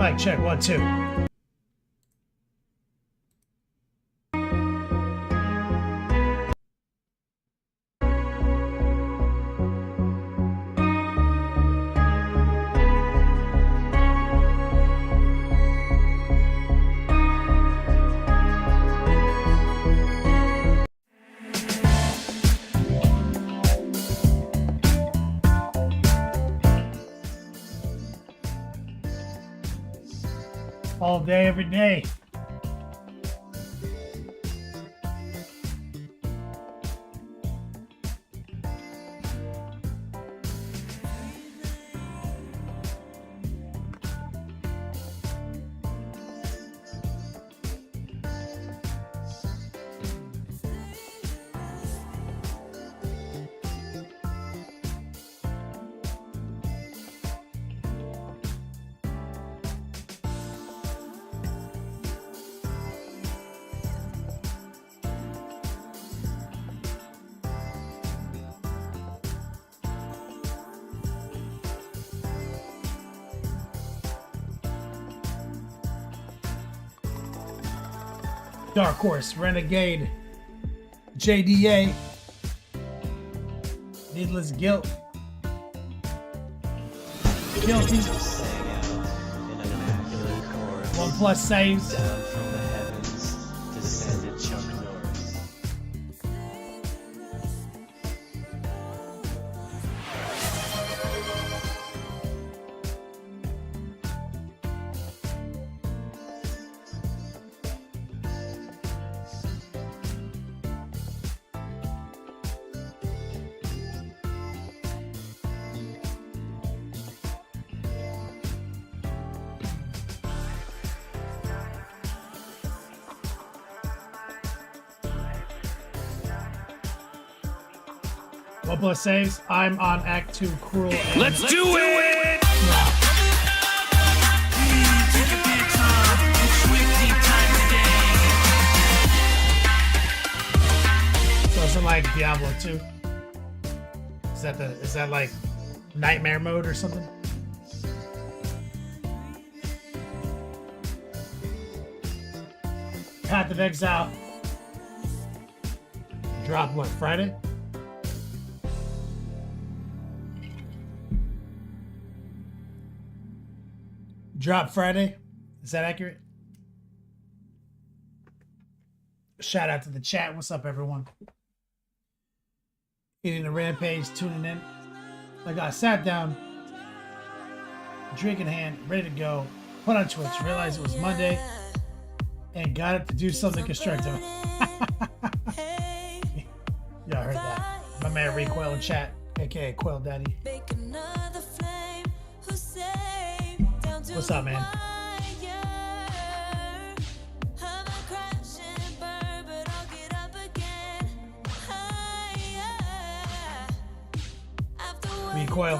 Mic check, 1, 2. All day, every day. Dark Horse, Renegade, JDA, Needless Guilt, Guilty, 1+ saves. Down from the heavens, descended Chuck Norris. One plus saves. I'm on Act 2, Cruel. Let's do it! So something like Diablo 2. Is that like nightmare mode or something? Path of Exile. Drop what, Friday? Drop Friday. Is that accurate? Shout out to the chat. What's up, everyone? Eating the Rampage, tuning in. Like I sat down, drink in hand, ready to go. Put on Twitch, realized it was Monday, and got it to do something constructive. Y'all heard that. My man Recoil in chat, aka Quail Daddy. What's up, man? Recoil,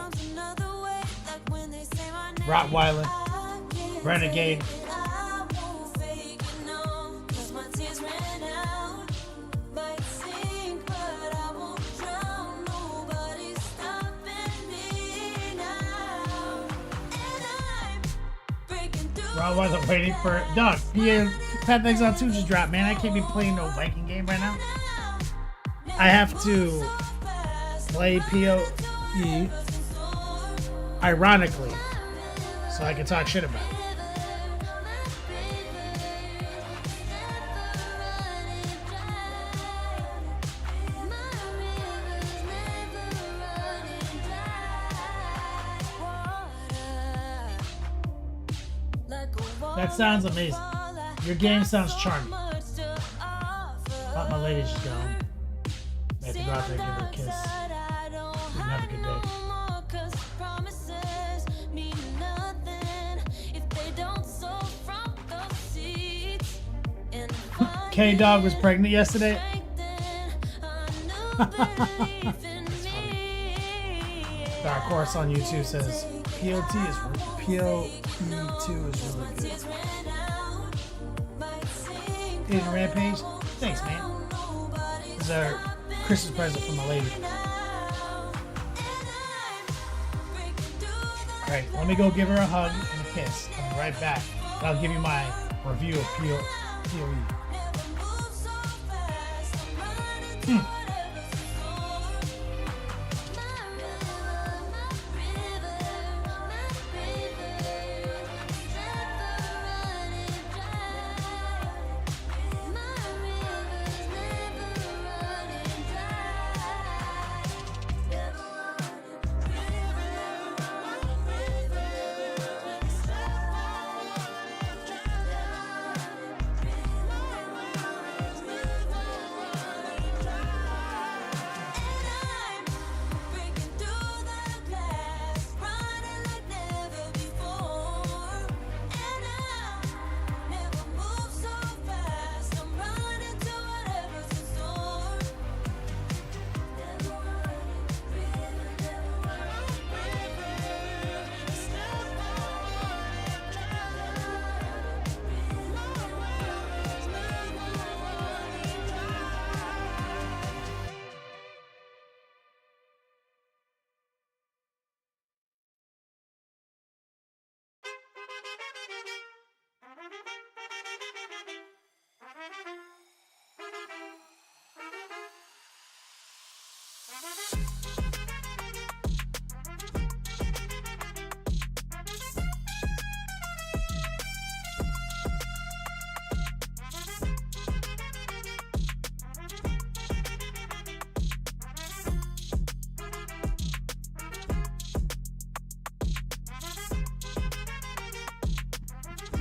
Rottweiler, Renegade, Rottweiler waiting for Doug. Path of Exile 2 just dropped, man. I can't be playing no Viking game right now. I have to play PoE ironically, so I can talk shit about it. That sounds amazing. Your game sounds charming. Thought my lady should go home. I have to go out there and give her a kiss. She can have a good day. K-Dog was pregnant yesterday. Dark Horse on YouTube says POE2 is really good. Eating Rampage. Thanks, man. This is our Christmas present from my lady. Alright, let me go give her a hug and a piss. I'll be right back. And I'll give you my review of PoE.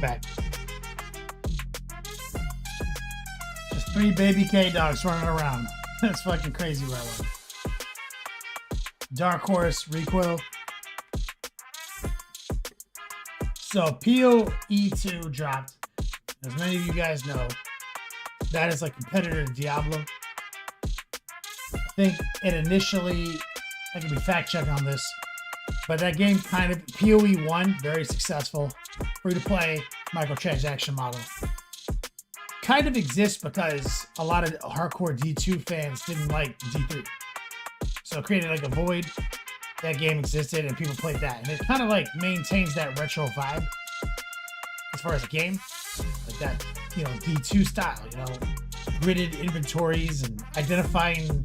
Back. Just 3 baby K-Dogs running around. That's fucking crazy right now. Dark Horse, Recoil. So PoE 2 dropped. As many of you guys know, that is like competitor to Diablo. I think it initially, I could be fact checking on this, but that game kind of, PoE 1, very successful. Free to play microtransaction model. Kind of exists because a lot of hardcore D2 fans didn't like D3. So it created like a void. That game existed and people played that. And it kind of like maintains that retro vibe as far as a game. Like that, you know, D2 style, you know, gridded inventories and identifying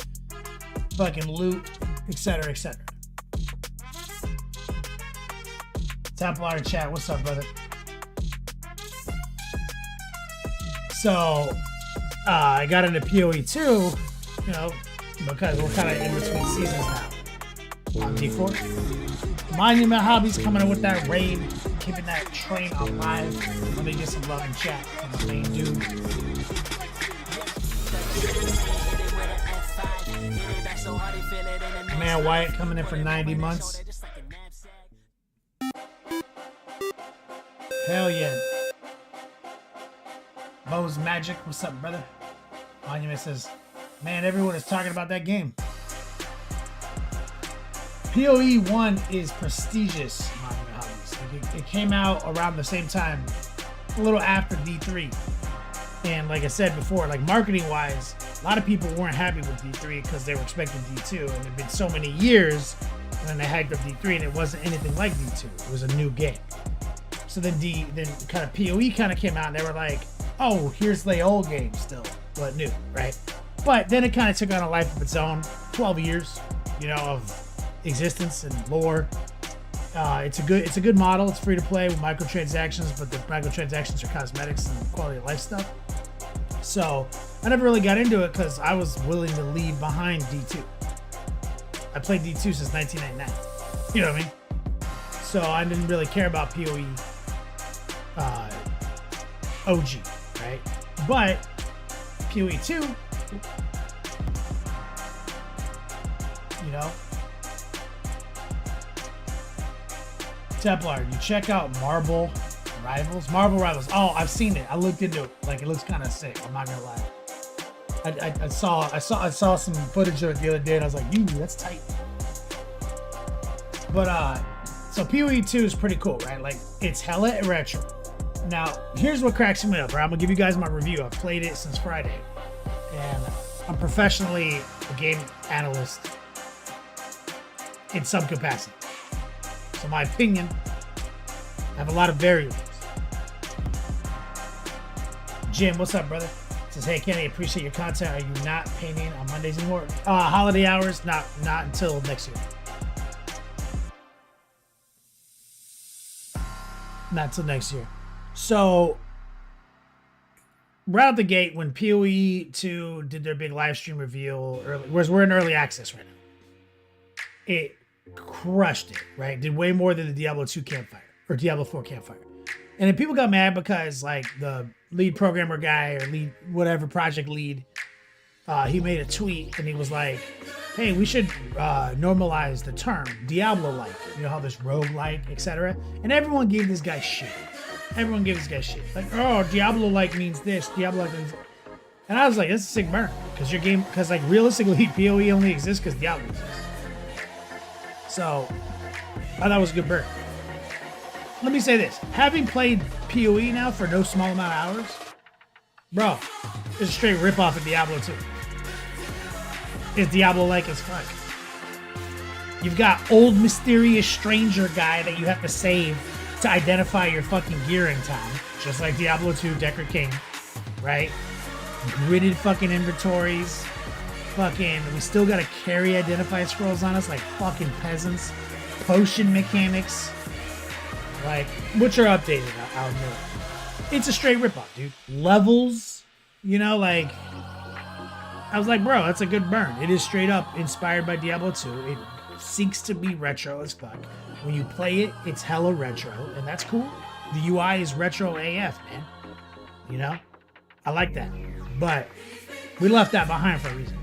fucking loot, etc., etc. Templar in chat, what's up, brother? So, I got into PoE 2, you know, because we're kind of in between seasons now on D4. Monument Hobbies coming in with that raid, keeping that train alive. Let me get some love in chat from the main dude. Man Wyatt coming in for 90 months. Hell yeah. Bo's Magic, what's up, brother? Monument says, man, everyone is talking about that game. PoE 1 is prestigious, Monument Hobbies. Like it came out around the same time, a little after D3. And like I said before, like marketing-wise, a lot of people weren't happy with D3 because they were expecting D2. And it had been so many years, and then they hyped up D3, and it wasn't anything like D2. It was a new game. So then kind of PoE kind of came out, and they were like, oh, here's the old game still, but new, right? But then it kind of took on a life of its own. 12 years, you know, of existence and lore. It's a good model. It's free to play with microtransactions, but the microtransactions are cosmetics and quality of life stuff. So I never really got into it because I was willing to leave behind D2. I played D2 since 1999. You know what I mean? So I didn't really care about PoE OG, right? But PoE 2, you know, Templar, you check out Marble Rivals. Oh, I've seen it. I looked into it. Like, it looks kind of sick. I'm not gonna lie. I saw some footage of it the other day, and I was like, that's tight. But so PoE 2 is pretty cool, right? Like, it's hella retro. Now, here's what cracks me up, right? I'm gonna give you guys my review. I've played it since Friday, and I'm professionally a game analyst in some capacity. So my opinion I have a lot of variables. Jim, what's up, brother? Says, hey, Kenny, appreciate your content. Are you not painting on Mondays anymore? Holiday hours, not until next year. Not till next year. So, right out the gate, when PoE 2 did their big live stream reveal, whereas we're in early access right now, it crushed it, right? Did way more than the Diablo 2 campfire or Diablo 4 campfire. And then people got mad because, like, the lead programmer guy or lead whatever project lead, he made a tweet and he was like, hey, we should normalize the term Diablo-like. You know how there's rogue-like, etc. And everyone gave this guy shit. Everyone gave this guy shit. Like, oh, Diablo-like means this. Diablo-like means... And I was like, that's a sick burn. Because like, realistically, PoE only exists because Diablo exists. So, I thought it was a good burn. Let me say this. Having played PoE now for no small amount of hours, bro, it's a straight ripoff of Diablo 2. It's Diablo-like as fuck. You've got old mysterious stranger guy that you have to save to identify your fucking gear in time, just like Diablo 2 Decker King, right? Gridded fucking inventories. Fucking, we still gotta carry identify scrolls on us like fucking peasants. Potion mechanics, like, which are updated, I'll admit. It's a straight ripoff, dude. Levels, you know, like, I was like, bro, that's a good burn. It is straight up inspired by Diablo 2. It seeks to be retro as fuck. When you play it, it's hella retro, and that's cool. The UI is retro AF, man. You know? I like that. But we left that behind for a reason.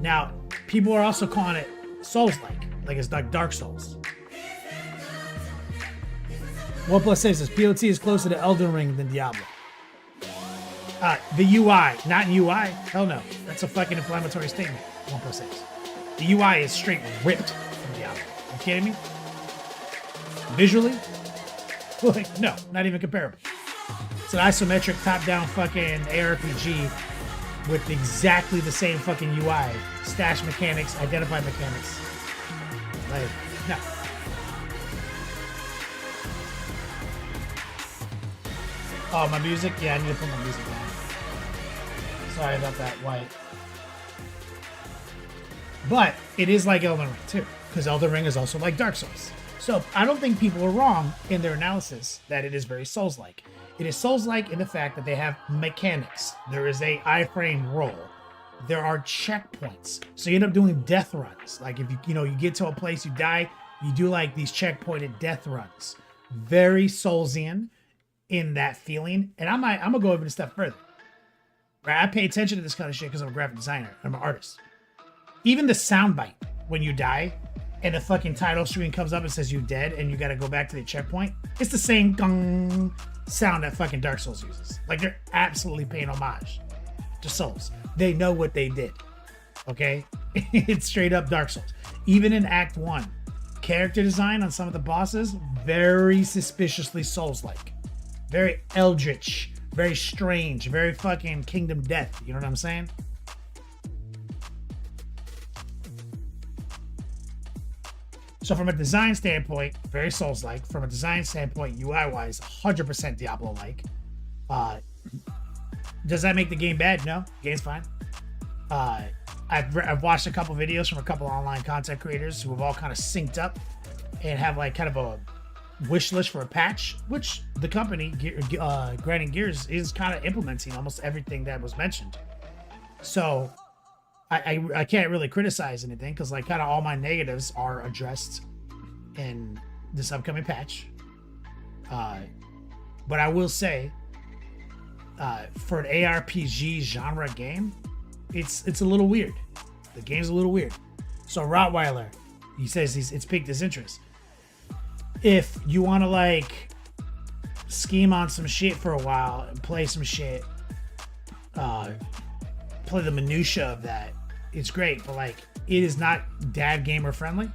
Now, people are also calling it Souls-like it's like Dark Souls. OnePlus says this, POT is closer to Elden Ring than Diablo. The UI, not UI. Hell no. That's a fucking inflammatory statement. OnePlus says. The UI is straight ripped from Diablo. You kidding me? Visually? Like, no, not even comparable. It's an isometric top-down fucking ARPG with exactly the same fucking UI. Stash mechanics, identify mechanics. Like, no. Oh, my music? Yeah, I need to put my music down. Sorry about that, White. But it is like Elden Ring too, because Elden Ring is also like Dark Souls. So I don't think people are wrong in their analysis that it is very Souls-like. It is Souls-like in the fact that they have mechanics. There is a iframe roll. There are checkpoints. So you end up doing death runs. Like if you get to a place, you die, you do like these checkpointed death runs. Very Soulsian in that feeling. And I'm gonna go even a step further. Right? I pay attention to this kind of shit because I'm a graphic designer. I'm an artist. Even the soundbite when you die and the fucking title screen comes up and says you're dead and you got to go back to the checkpoint, it's the same gong sound that fucking Dark Souls uses. Like, they're absolutely paying homage to Souls. They know what they did. Okay? It's straight up Dark Souls. Even in Act 1, character design on some of the bosses, very suspiciously Souls-like. Very eldritch. Very strange. Very fucking Kingdom Death. You know what I'm saying? So from a design standpoint, very Souls-like. From a design standpoint, UI-wise, 100% Diablo-like. Does that make the game bad? No. The game's fine. I've watched a couple videos from a couple online content creators who have all kind of synced up and have like kind of a wish list for a patch, which the company, Grinding Gears, is kind of implementing almost everything that was mentioned. So I can't really criticize anything because like kind of all my negatives are addressed in this upcoming patch. But I will say, for an ARPG genre game, it's a little weird. The game's a little weird. So Rottweiler, he says it's piqued his interest. If you want to like scheme on some shit for a while and play some shit, play the minutia of that, it's great. But like, it is not dad gamer friendly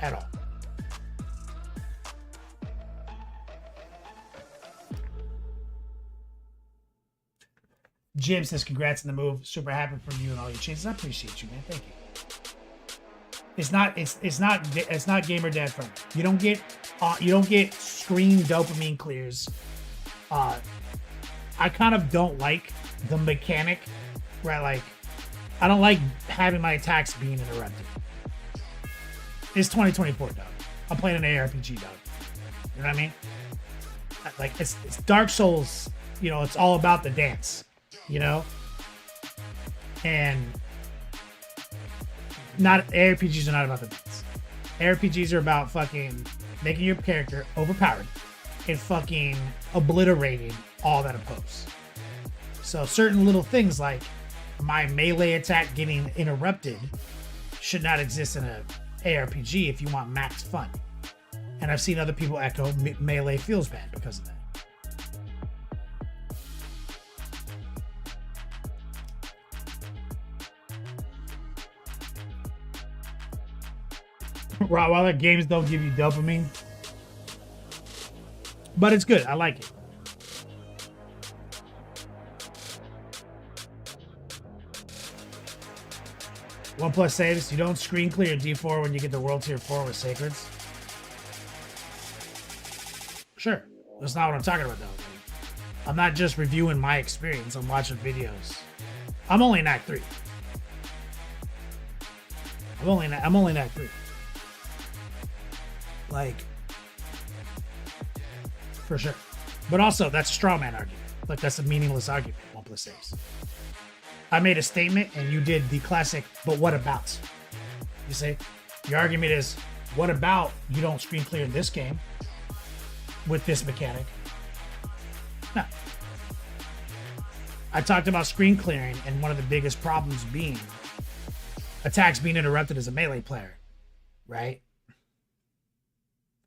at all. Jim says, congrats on the move. Super happy for you and all your changes. I appreciate you, man. Thank you. It's not gamer dad friendly. You don't get screen dopamine clears. I kind of don't like the mechanic where like I don't like having my attacks being interrupted. It's 2024, dog. I'm playing an ARPG, dog. You know what I mean? Like it's Dark Souls. You know, it's all about the dance. You know, and not ARPGs are not about the dance. ARPGs are about fucking making your character overpowered and fucking obliterating all that oppose. So certain little things like my melee attack getting interrupted should not exist in a ARPG if you want max fun. And I've seen other people echo melee feels bad because of that. Rottweiler games don't give you dopamine, but it's good. I like it. OnePlus saves you don't screen clear D4 when you get the World Tier 4 with Sacreds. Sure, that's not what I'm talking about though. I'm not just reviewing my experience. I'm watching videos. I'm only in Act 3. I'm only in Act 3. Like, for sure. But also, that's a straw man argument. Like, that's a meaningless argument. OnePlus saves. I made a statement, and you did the classic, but what about? You see? Your argument is, what about you don't screen clear in this game with this mechanic? No. I talked about screen clearing, and one of the biggest problems being attacks being interrupted as a melee player, right?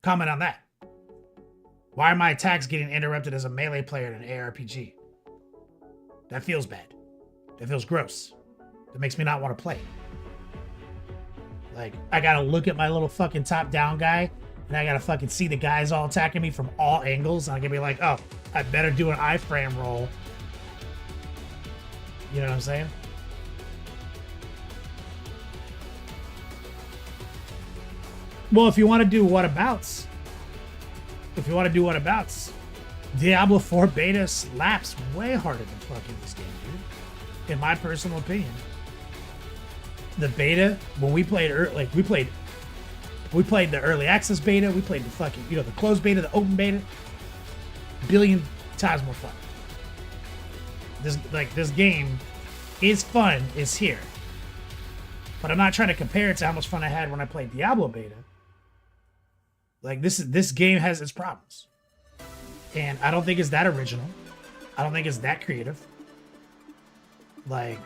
Comment on that. Why are my attacks getting interrupted as a melee player in an ARPG? That feels bad. That feels gross. That makes me not want to play. Like, I gotta look at my little fucking top-down guy, and I gotta fucking see the guys all attacking me from all angles, and I can be like, oh, I better do an iframe roll. You know what I'm saying? Well, if you want to do whatabouts, Diablo 4 beta slaps way harder than fucking this game, dude. In my personal opinion. The beta, when we played, we played the early access beta, we played the fucking, the closed beta, the open beta, billion times more fun. This game is fun, is here. But I'm not trying to compare it to how much fun I had when I played Diablo beta. Like, this game has its problems. And I don't think it's that original. I don't think it's that creative. Like,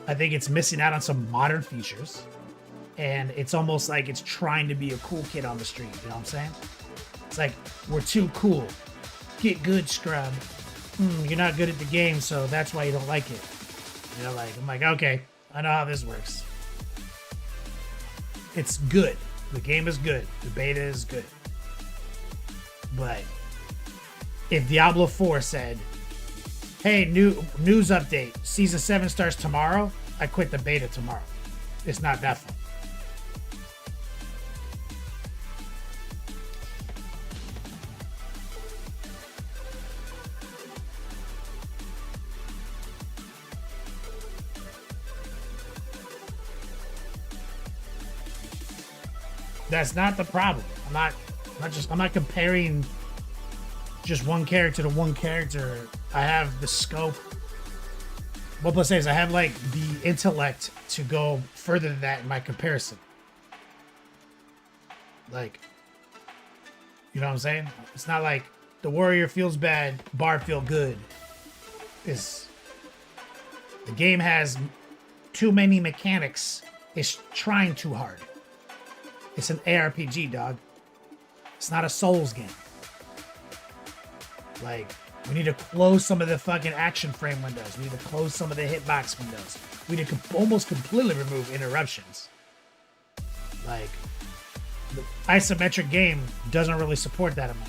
I think it's missing out on some modern features. And it's almost like it's trying to be a cool kid on the street. You know what I'm saying? It's like, we're too cool. Get good, scrub. You're not good at the game, so that's why you don't like it. I'm like, okay, I know how this works. It's good. The game is good. The beta is good. But if Diablo 4 said, hey, news update, Season 7 starts tomorrow, I quit the beta tomorrow. It's not that fun. That's not the problem. I'm not comparing just one character to one character. I have the scope. OnePlus says I have like the intellect to go further than that in my comparison. Like, you know what I'm saying? It's not like the warrior feels bad, bard feel good. The game has too many mechanics. It's trying too hard. It's an ARPG, dog. It's not a Souls game. Like, we need to close some of the fucking action frame windows. We need to close some of the hitbox windows. We need to almost completely remove interruptions. Like, the isometric game doesn't really support that in my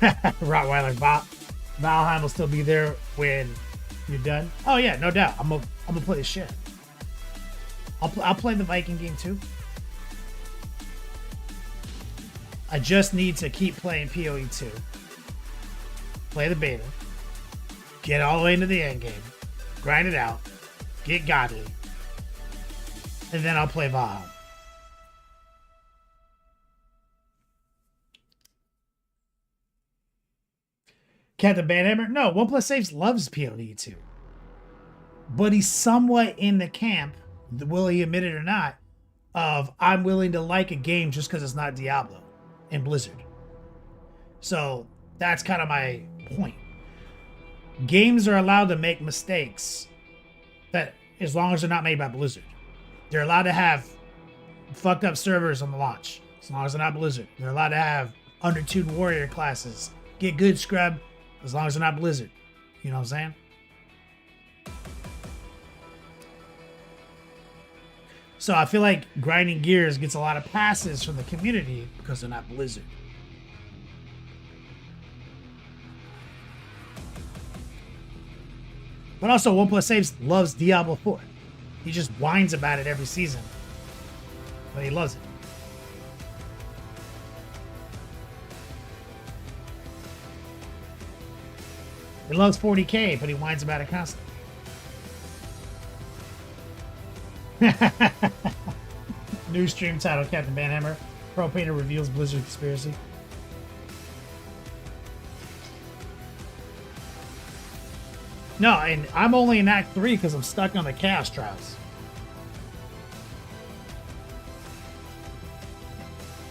opinion. Rottweiler Valheim will still be there when You're done? Oh yeah, no doubt. I'm gonna play the shit. I'll play the Viking game too. I just need to keep playing PoE 2. Play the beta. Get all the way into the end game. Grind it out. Get godly. And then I'll play Valhalla. Captain Banhammer? No, OnePlus Saves loves PoE 2. But he's somewhat in the camp, will he admit it or not, of I'm willing to like a game just because it's not Diablo and Blizzard. So that's kind of my point. Games are allowed to make mistakes that as long as they're not made by Blizzard. They're allowed to have fucked up servers on the launch as long as they're not Blizzard. They're allowed to have undertuned warrior classes. Get good scrub as long as they're not Blizzard. You know what I'm saying? So I feel like Grinding Gears gets a lot of passes from the community because they're not Blizzard. But also, OnePlus Saves loves Diablo 4. He just whines about it every season. But he loves it. He loves 40K, but he whines about it constantly. New stream title, Captain Banhammer. Pro Painter reveals Blizzard conspiracy. No, and I'm only in Act 3 because I'm stuck on the Chaos Trials.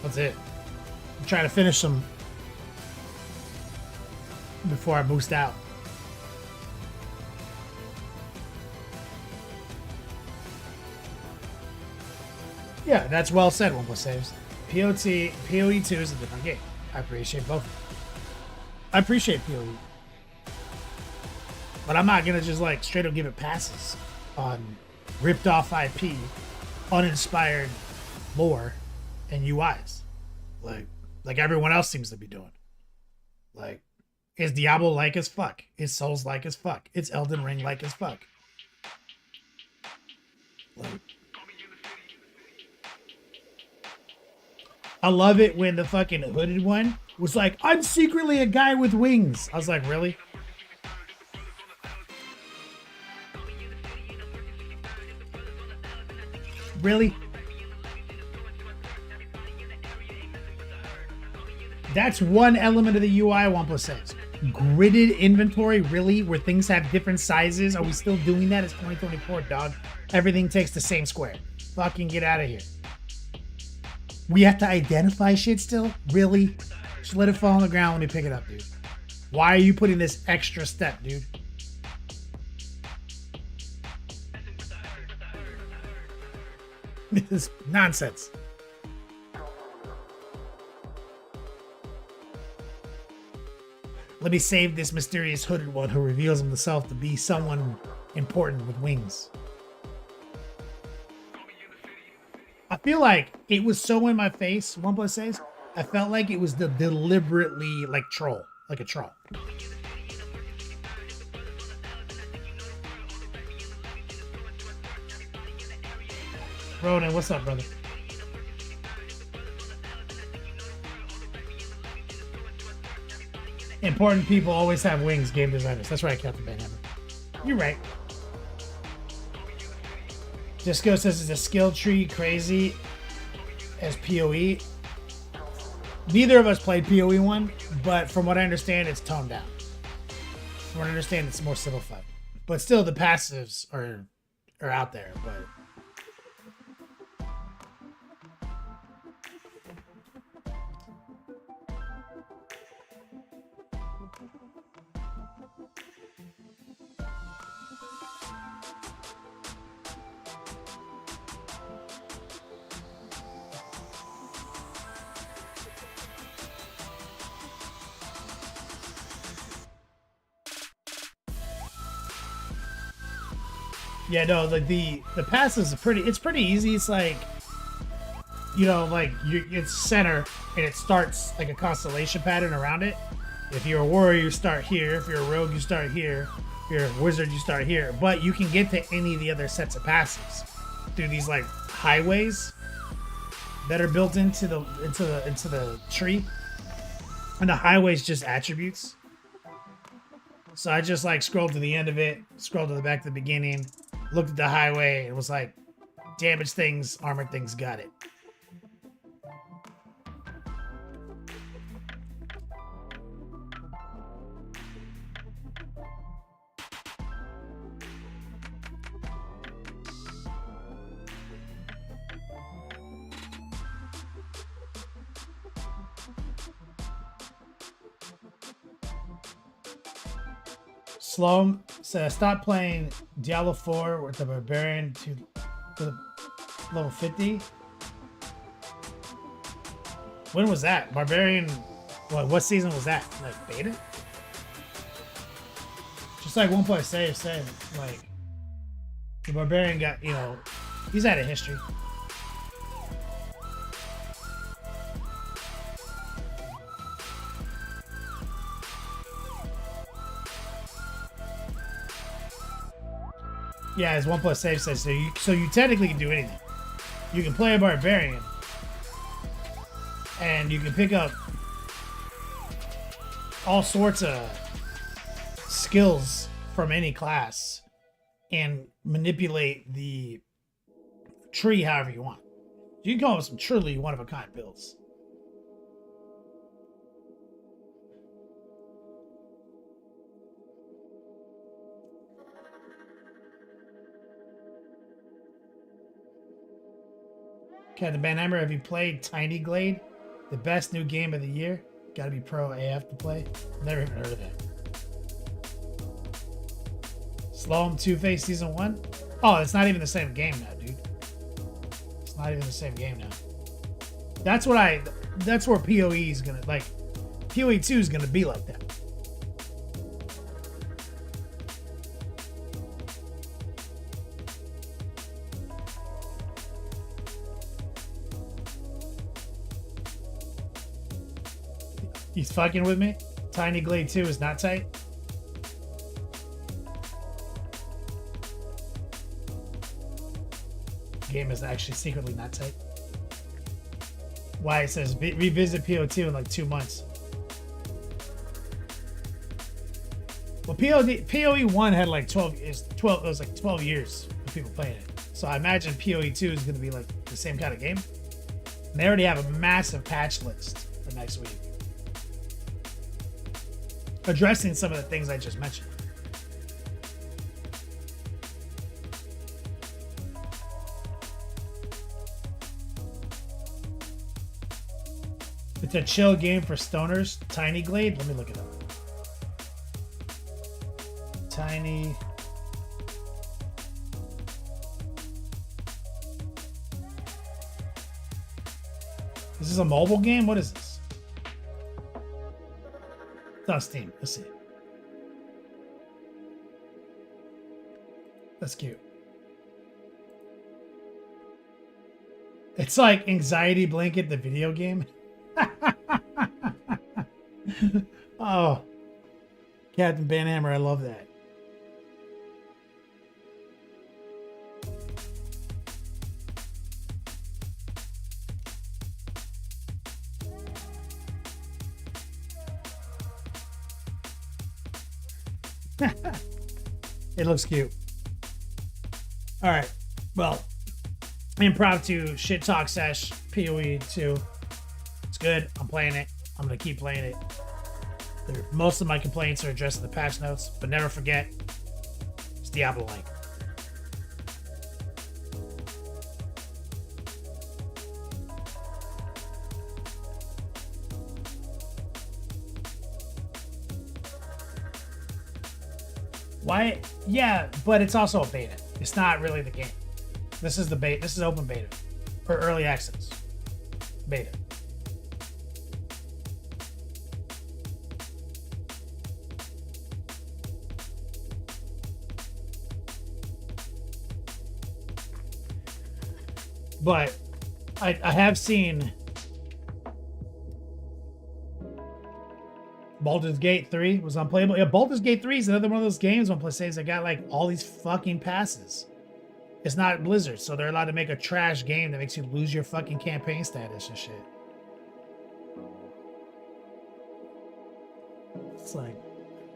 That's it. I'm trying to finish them before I boost out. Yeah, that's well said, OnePlus Saves. PoE 2 is a different game. I appreciate both. I appreciate PoE. But I'm not going to just like straight up give it passes on ripped off IP, uninspired lore, and UIs. Like everyone else seems to be doing. Like, is Diablo like as fuck? Is Souls like as fuck? It's Elden Ring like as fuck. Like, I love it when the fucking hooded one was like, I'm secretly a guy with wings. I was like, really? Really? That's one element of the UI OnePlus says. Gridded inventory, really? Where things have different sizes? Are we still doing that? It's 2024, dog. Everything takes the same square. Fucking get out of here. We have to identify shit still? Really? Just let it fall on the ground. Let me pick it up, dude. Why are you putting this extra step, dude? This is nonsense. Let me save this mysterious hooded one who reveals himself to be someone important with wings. I feel like it was so in my face, OnePlus says, I felt like it was deliberately like troll, like a troll. Ronan, what's up, brother? Important people always have wings, game designers. That's right, Captain Banhammer. You're right. Disco says it's a skill tree crazy as PoE. Neither of us played PoE 1, but from what I understand, it's toned down. From what I understand, it's more simplified. But still, the passives are out there, but... Yeah, no, like the passives are pretty easy. It's like, you know, like it's center and it starts like a constellation pattern around it. If you're a warrior, you start here. If you're a rogue, you start here. If you're a wizard, you start here. But you can get to any of the other sets of passives through these like highways that are built into the tree. And the highway's just attributes. So I just like scrolled to the end of it, scrolled to the back to the beginning, looked at the highway, and was like, damage things, armored things, got it. Sloan says, stop playing Diablo 4 with the Barbarian to level 50. When was that? Barbarian, what season was that? Like beta? Just like one point said, like, the Barbarian got, you know, he's had a history. Yeah, as 1+ save says, so you technically can do anything. You can play a barbarian, and you can pick up all sorts of skills from any class and manipulate the tree however you want. You can come up with some truly one-of-a-kind builds. Captain Banhammer, have you played Tiny Glade? The best new game of the year? Gotta be pro AF to play. Never even heard of it. Sloan Two-Face Season 1? Oh, it's not even the same game now, dude. It's not even the same game now. That's where PoE is gonna, like, PoE 2 is gonna be like that. He's fucking with me. Tiny Glade 2 is not tight. Game is actually secretly not tight. Why it says revisit PO2 in like 2 months. Well, PoE 1 had like 12. It was like 12 years of people playing it. So I imagine PoE 2 is going to be like the same kind of game. And they already have a massive patch list for next week, addressing some of the things I just mentioned. It's a chill game for stoners. Tiny Glade? Let me look it up. Tiny... Is this a mobile game? What is this? It's on Steam. Let's see. That's cute. It's like Anxiety Blanket, the video game. Oh, Captain Banhammer, I love that. It looks cute. All right. Well, impromptu shit talk sesh PoE 2. It's good. I'm playing it. I'm gonna keep playing it. Most of my complaints are addressed in the patch notes, but never forget, it's Diablo-like. Why? Yeah, but it's also a beta. It's not really the game. This is the beta. This is open beta or early access beta. But I have seen Baldur's Gate 3 was unplayable. Yeah, Baldur's Gate 3 is another one of those games on PlayStation that got like all these fucking passes. It's not Blizzard, so they're allowed to make a trash game that makes you lose your fucking campaign status and shit. It's like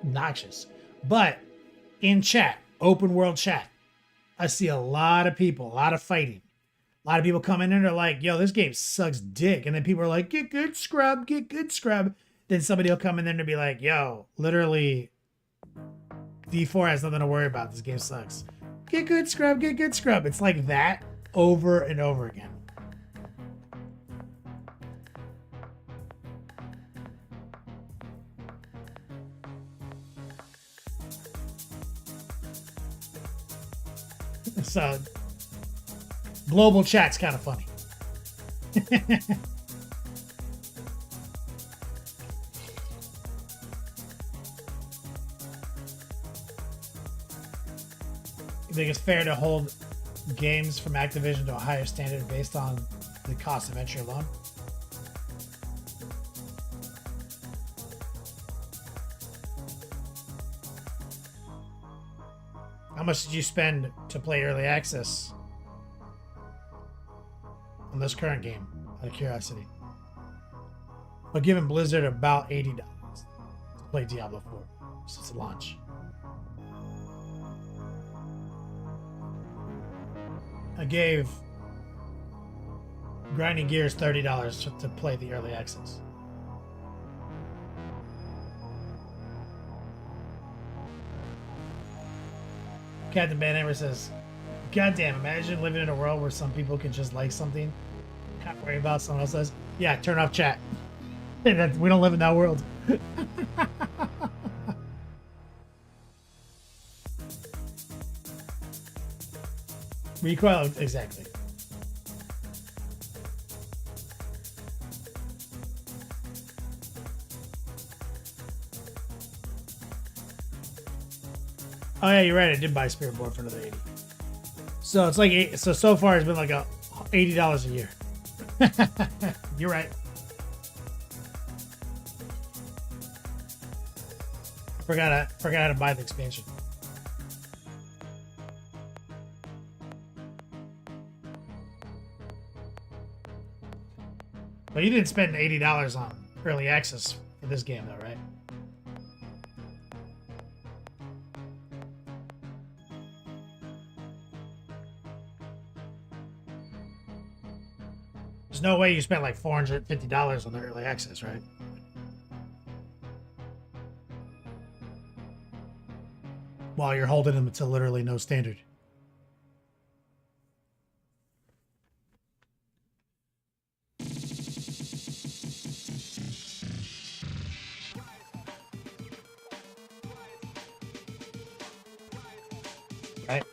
obnoxious. But in chat, open world chat, I see a lot of people, a lot of fighting. A lot of people come in and they're like, yo, this game sucks dick. And then people are like, get good, scrub, get good, scrub. Then somebody will come in there and be like, yo, literally, D4 has nothing to worry about. This game sucks. Get good, scrub, get good, scrub. It's like that over and over again. So, global chat's kind of funny. You think it's fair to hold games from Activision to a higher standard based on the cost of entry alone? How much did you spend to play early access on this current game, out of curiosity? But giving Blizzard about $80 to play Diablo 4 since the launch. I gave Grinding Gears $30 to play the early access. Captain Van Hammer says, goddamn, imagine living in a world where some people can just like something, not worry about someone else says. Yeah, turn off chat. We don't live in that world. Recoil, exactly. Oh yeah, you're right. I did buy Spirit Board for another 80. So it's like so far it's been like $80 a year. You're right. Forgot how to buy the expansion. But you didn't spend $80 on early access for this game, though, right? There's no way you spent like $450 on the early access, right? While you're holding them to literally no standard. Right?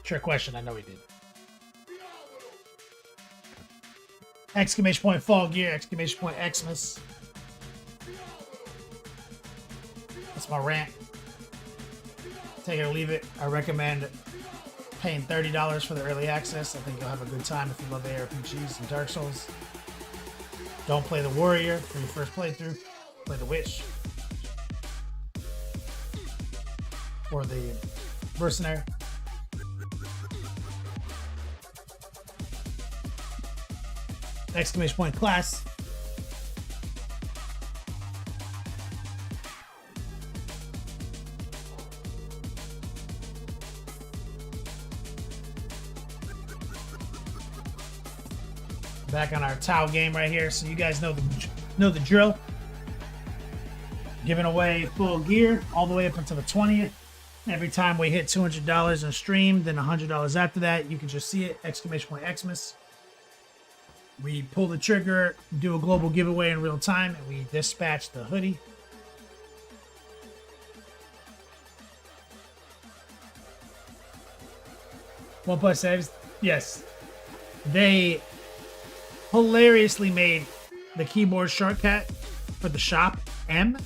Trick question, I know he did. Exclamation point Fall Gear, exclamation point Xmas. That's my rant. Take it or leave it. I recommend paying $30 for the early access. I think you'll have a good time if you love ARPGs and Dark Souls. Don't play the Warrior for your first playthrough. Play the Witch. Or the Mercenary. Exclamation point Class. Back on our Tau game right here, so you guys know the drill. Giving away full gear all the way up until the 20th. Every time we hit $200 on stream, then $100 after that, you can just see it. Exclamation point Xmas. We pull the trigger, do a global giveaway in real time, and we dispatch the hoodie. OnePlus saves, yes. They hilariously made the keyboard shortcut for the shop M.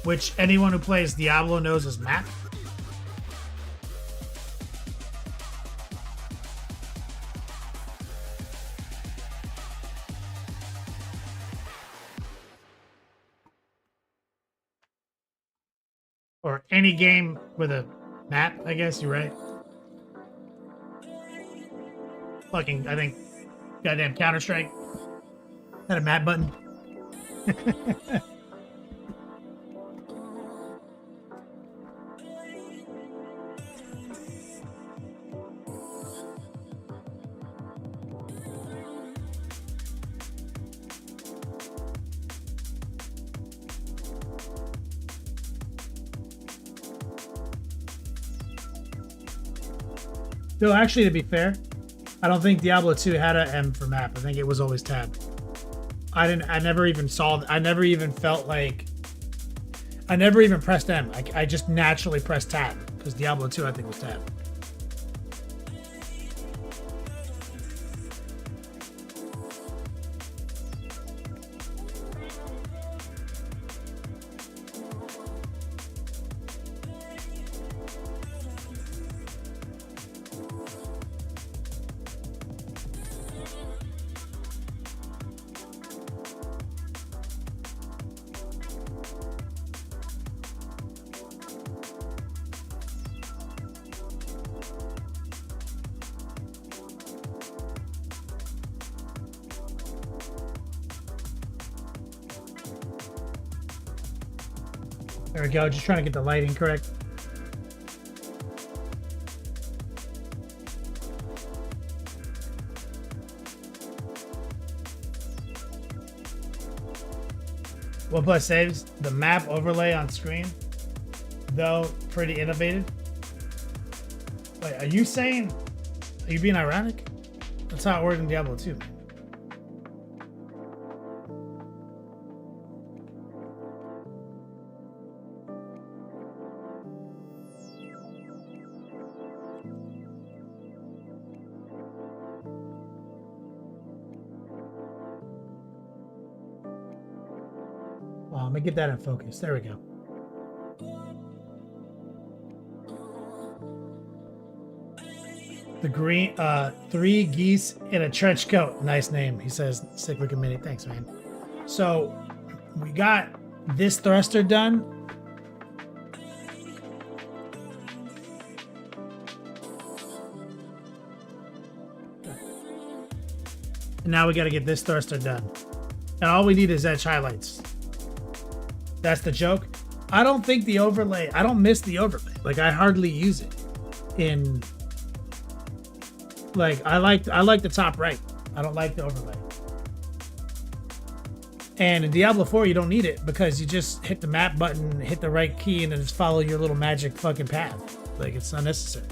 which anyone who plays Diablo knows is map. Or any game with a map, I guess you're right. Fucking, I think, goddamn Counter-Strike had a map button. No, actually, to be fair, I don't think Diablo 2 had a M for map. I think it was always tab. I never even felt like, I never even pressed M. I just naturally pressed tab because Diablo 2 I think was tab. There we go, just trying to get the lighting correct. OnePlus saves the map overlay on screen, though pretty innovative. Wait, are you being ironic? That's how it worked in Diablo 2. Well, let me get that in focus. There we go. The green, 3 geese in a trench coat. Nice name, he says. Sick looking mini. Thanks, man. So we got this thruster done. And now we got to get this thruster done. And all we need is edge highlights. That's the joke. I don't think the overlay, I don't miss the overlay. Like, I hardly use it in, like, I like the top right. I don't like the overlay. And in Diablo 4, you don't need it because you just hit the map button, hit the right key, and then just follow your little magic fucking path. Like, it's unnecessary.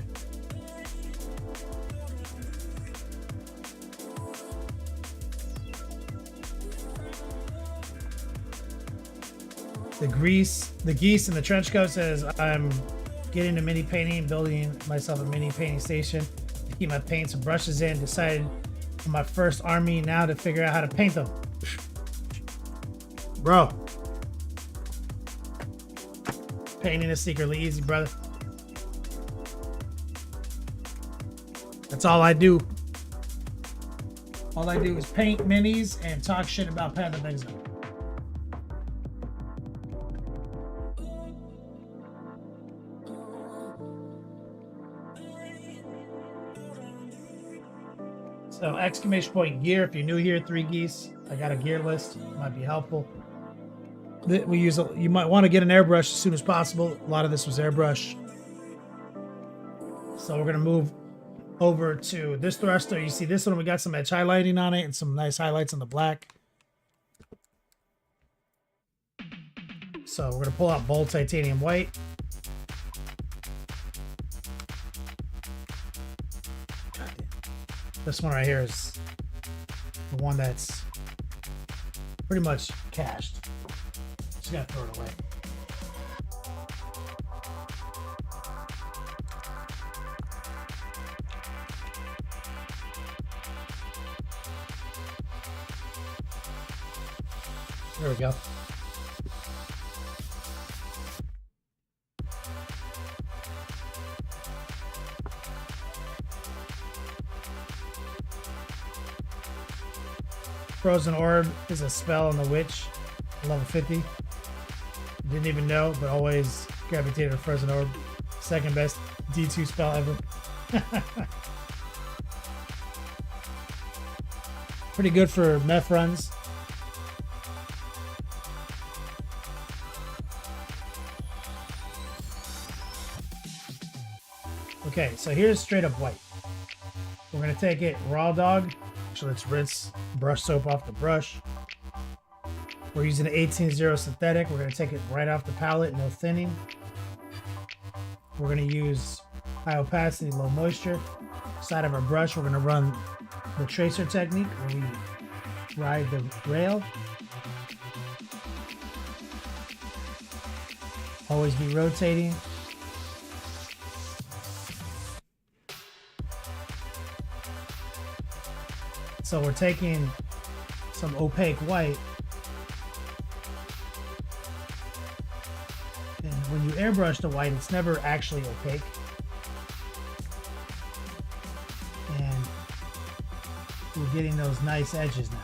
The geese in the trench coat says, I'm getting a mini painting, building myself a mini painting station to keep my paints and brushes in. Decided on my first army now to figure out how to paint them. Bro. Painting is secretly easy, brother. That's all I do. All I do is paint minis and talk shit about Path of Exile. So exclamation point gear. If you're new here, 3 geese. I got a gear list. Might be helpful. You might want to get an airbrush as soon as possible. A lot of this was airbrush. So we're gonna move over to this thruster. You see this one? We got some edge highlighting on it and some nice highlights on the black. So we're gonna pull out bold titanium white. This one right here is the one that's pretty much cached. Just gotta throw it away. There we go. Frozen Orb is a spell on the Witch, level 50. Didn't even know, but always gravitated to Frozen Orb. Second best D2 spell ever. Pretty good for meth runs. Okay, so here's straight up white. We're gonna take it raw dog. So let's rinse brush soap off the brush. We're using an 18-0 synthetic. We're gonna take it right off the palette, no thinning. We're gonna use high opacity, low moisture. Side of our brush, we're gonna run the tracer technique where we ride the rail. Always be rotating. So we're taking some opaque white, and when you airbrush the white, it's never actually opaque. And we're getting those nice edges now.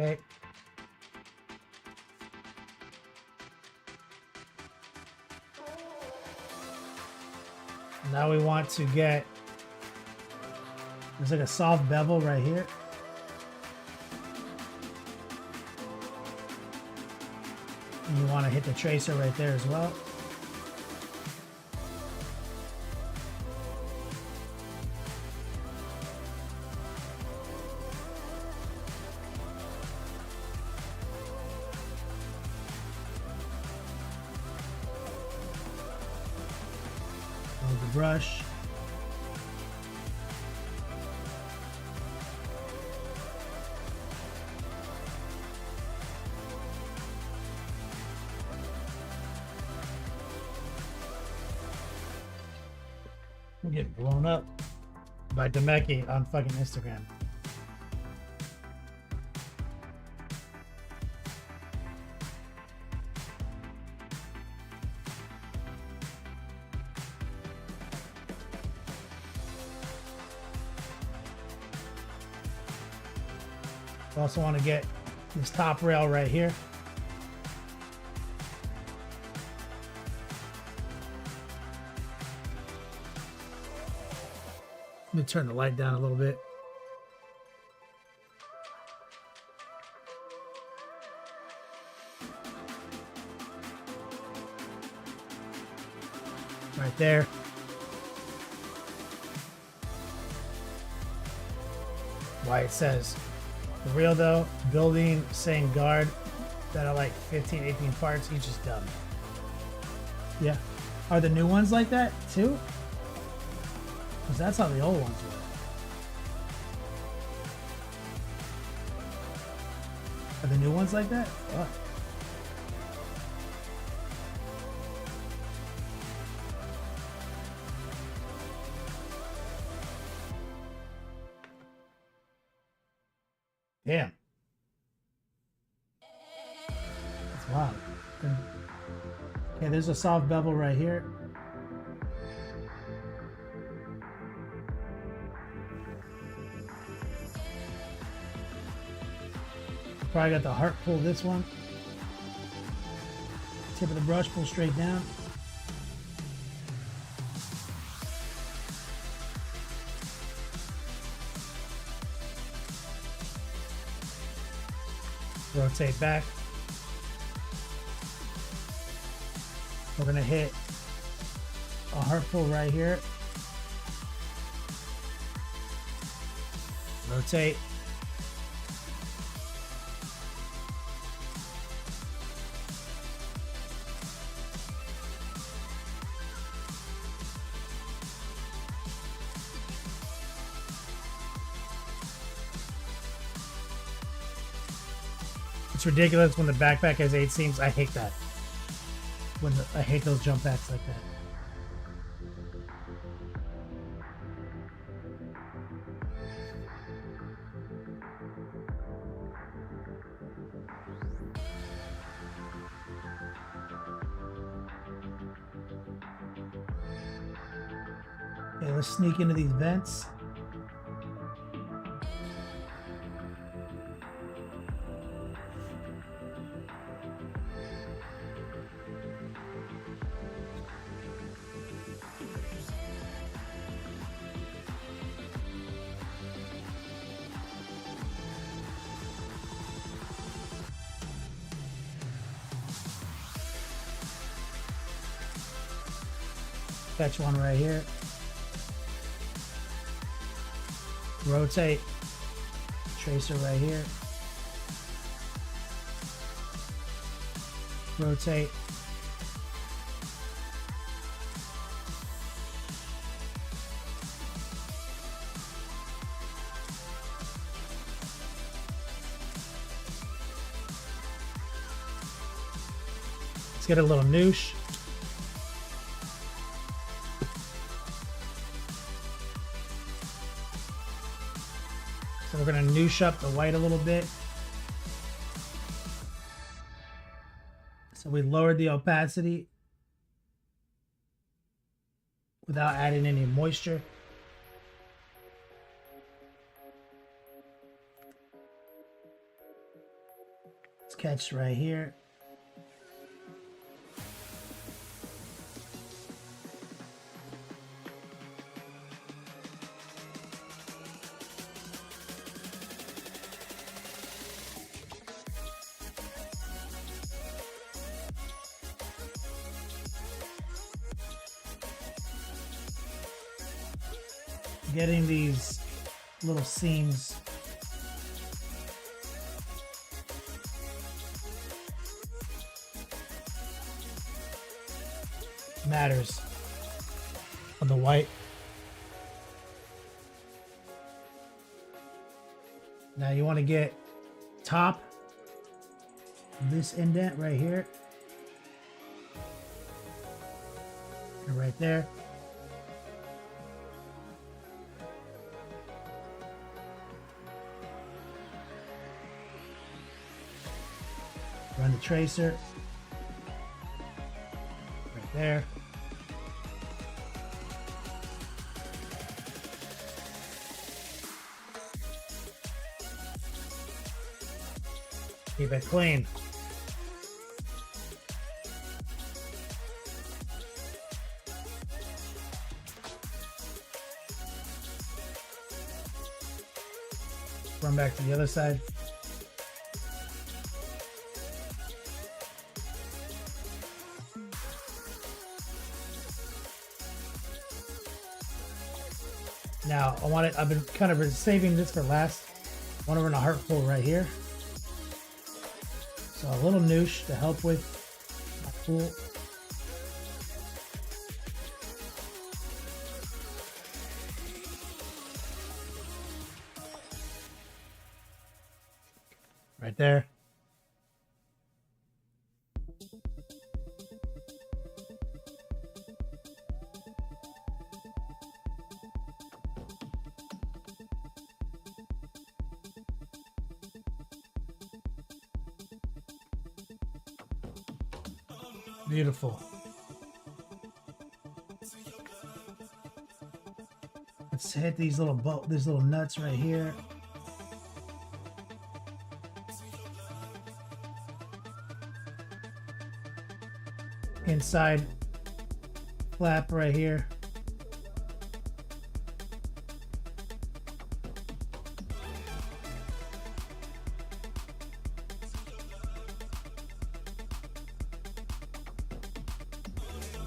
Okay. Now we want to get, there's like a soft bevel right here. And you want to hit the tracer right there as well. The brush. I'm getting blown up by Demeki on fucking Instagram. Also want to get this top rail right here. Let me turn the light down a little bit. Right there. Why it says for real though, building, saying guard that are like 15, 18 parts, each is dumb. Yeah. Are the new ones like that too? Because that's how the old ones were. Are the new ones like that? Fuck. Damn. That's wild. Okay, there's a soft bevel right here. Probably got the heart pull this one. Tip of the brush, pull straight down. Rotate back. We're gonna hit a heart pull right here. Rotate. It's ridiculous when the backpack has 8 seams. I hate that. I hate those jump packs like that. Okay, let's sneak into these vents. Catch one right here. Rotate. Tracer right here. Rotate. Let's get a little noosh. So we're going to noosh up the white a little bit. So we lowered the opacity without adding any moisture. Let's catch right here. Getting these little seams matters on the white. Now you want to get top this indent right here and right there. Run the tracer right there. Keep it clean. Run back to the other side. Now I want it. I've been kind of saving this for last. I want to run a heart pull right here. So a little noosh to help with my pull. Right there. Beautiful. Let's hit these little nuts right here. Inside flap right here.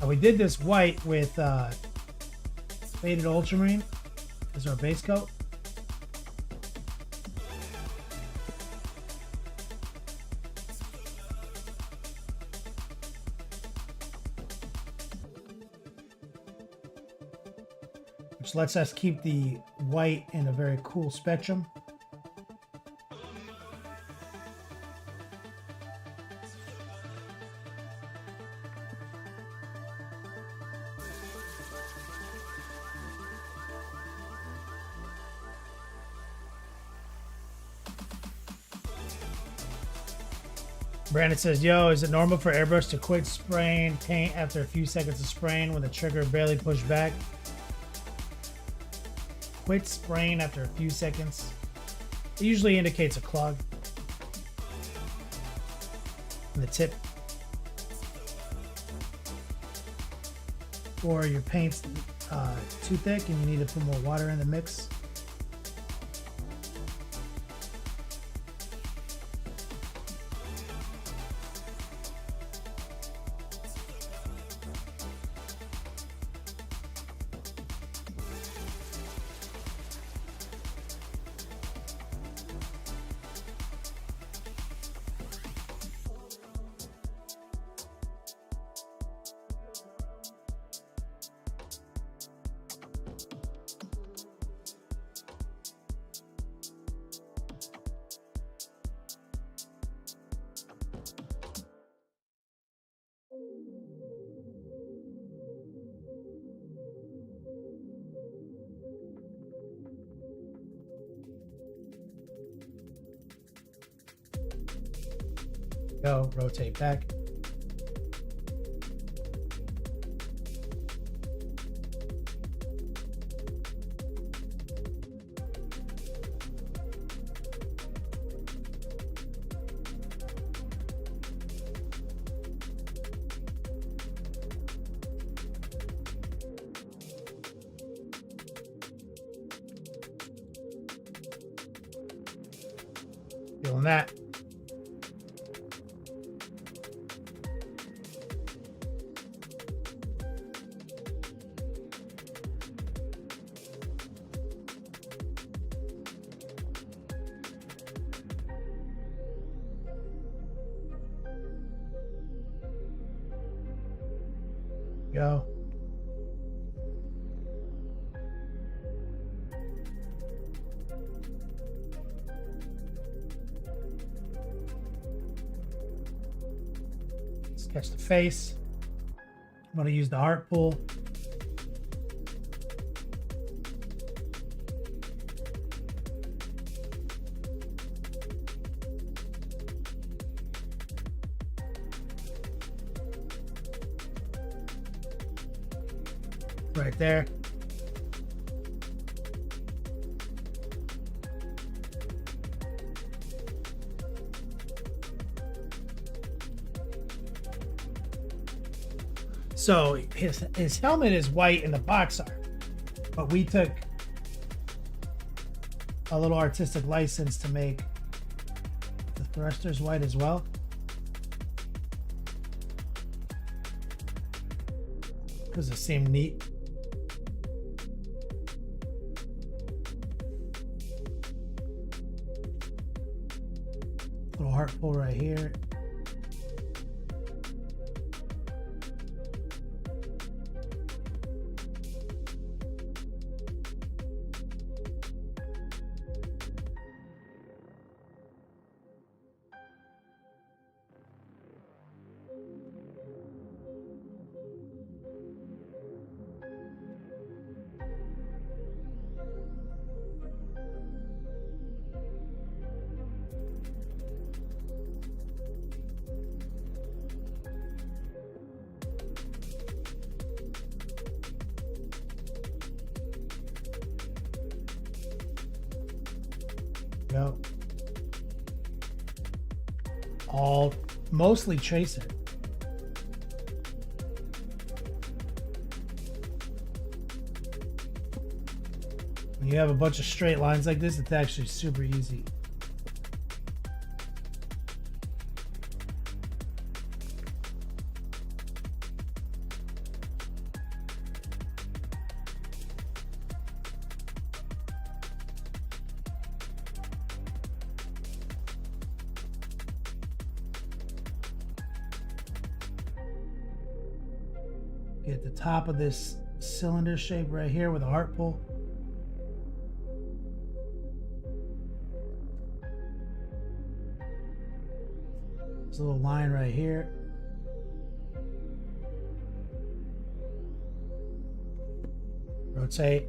We did this white with faded ultramarine as our base coat. Which lets us keep the white in a very cool spectrum. Brandon says, yo, is it normal for airbrush to quit spraying paint after a few seconds of spraying when the trigger barely pushed back? Quit spraying after a few seconds. It usually indicates a clog in the tip. Or your paint's too thick and you need to put more water in the mix. Go, rotate back. Feeling that. Go. Sketch the face. I'm going to use the heart pull. Right there. So his helmet is white and the box art, but we took a little artistic license to make the thrusters white as well. Because it seemed neat. Little heart pull right here. Go. All mostly tracer. When you have a bunch of straight lines like this, it's actually super easy. Get the top of this cylinder shape right here with a heart pull. There's a little line right here. Rotate.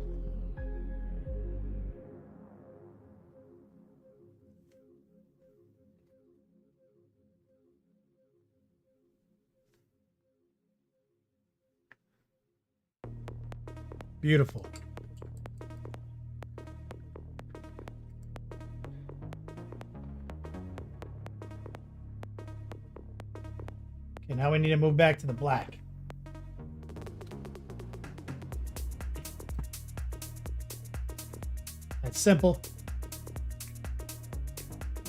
Beautiful. Okay, now we need to move back to the black. That's simple.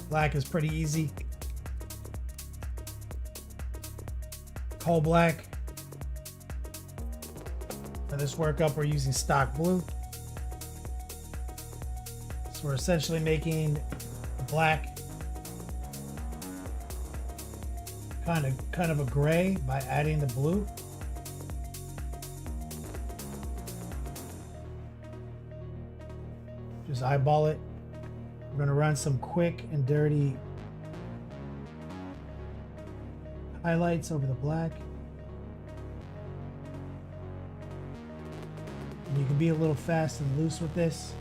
Black is pretty easy. Coal black. For this workup, we're using stock blue. So we're essentially making black kind of a gray by adding the blue. Just eyeball it. We're going to run some quick and dirty highlights over the black. And you can be a little fast and loose with this,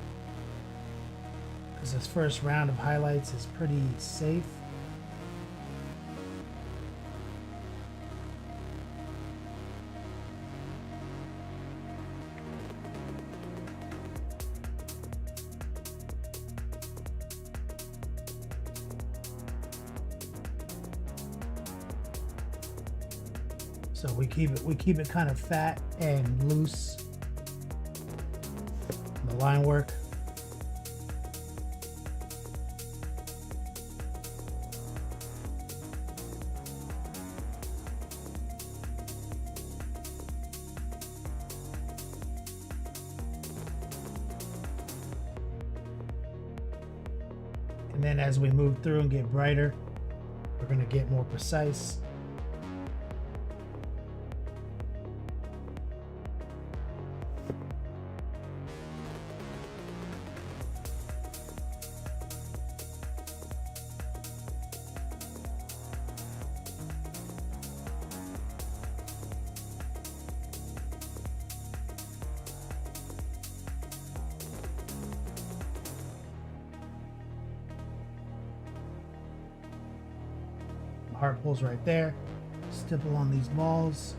because this first round of highlights is pretty safe. So we keep it kind of fat and loose. The line work. And then as we move through and get brighter, we're going to get more precise. Heart pulls right there. Stipple on these balls.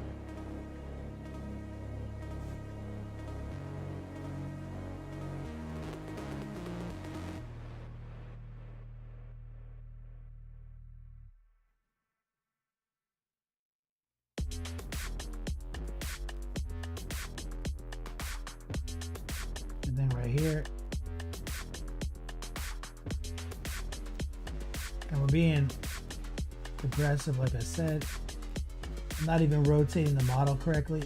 And then right here. And we're being aggressive, like I said. I'm not even rotating the model correctly.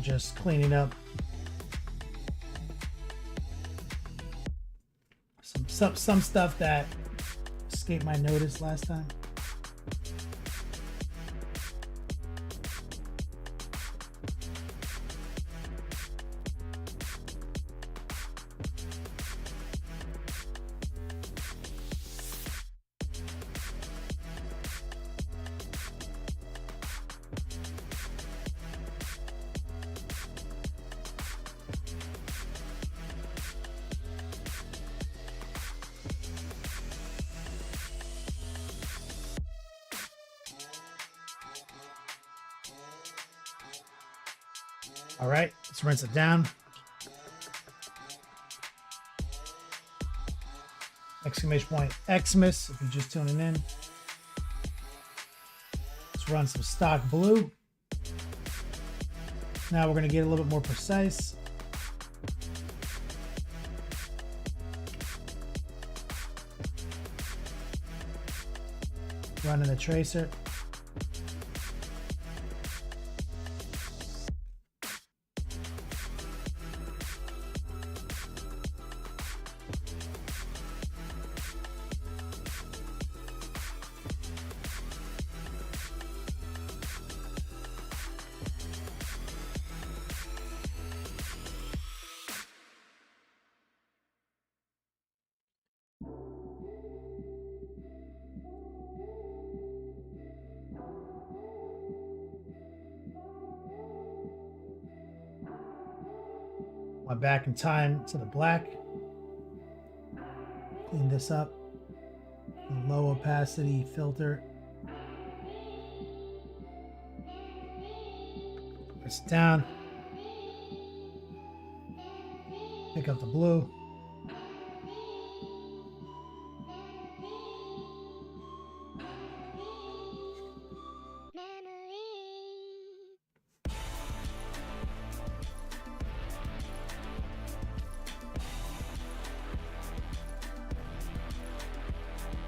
Just cleaning up some stuff that escaped my notice last time. All right, let's rinse it down. Exclamation point Xmas if you're just tuning in. Let's run some stock blue. Now we're going to get a little bit more precise. Running the tracer. Went back in time to the black. Clean this up. Low opacity filter. Press it down. Pick up the blue.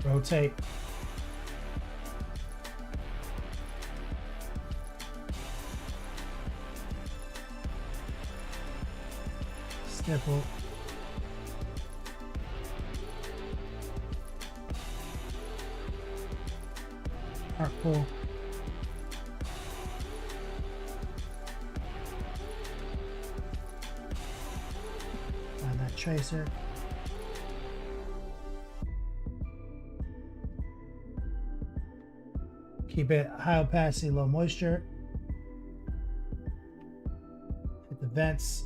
Rotate. Stipple. Arc pull. Find that tracer. Keep it high opacity, low moisture. Hit the vents.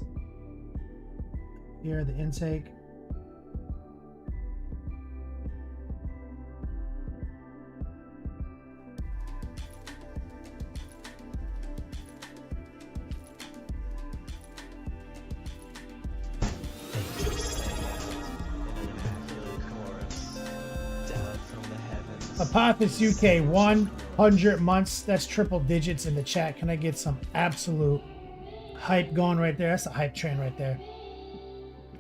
Here, the intake. Apophis UK 100 months. That's triple digits in the chat. Can I get some absolute hype going right there? That's a hype train right there.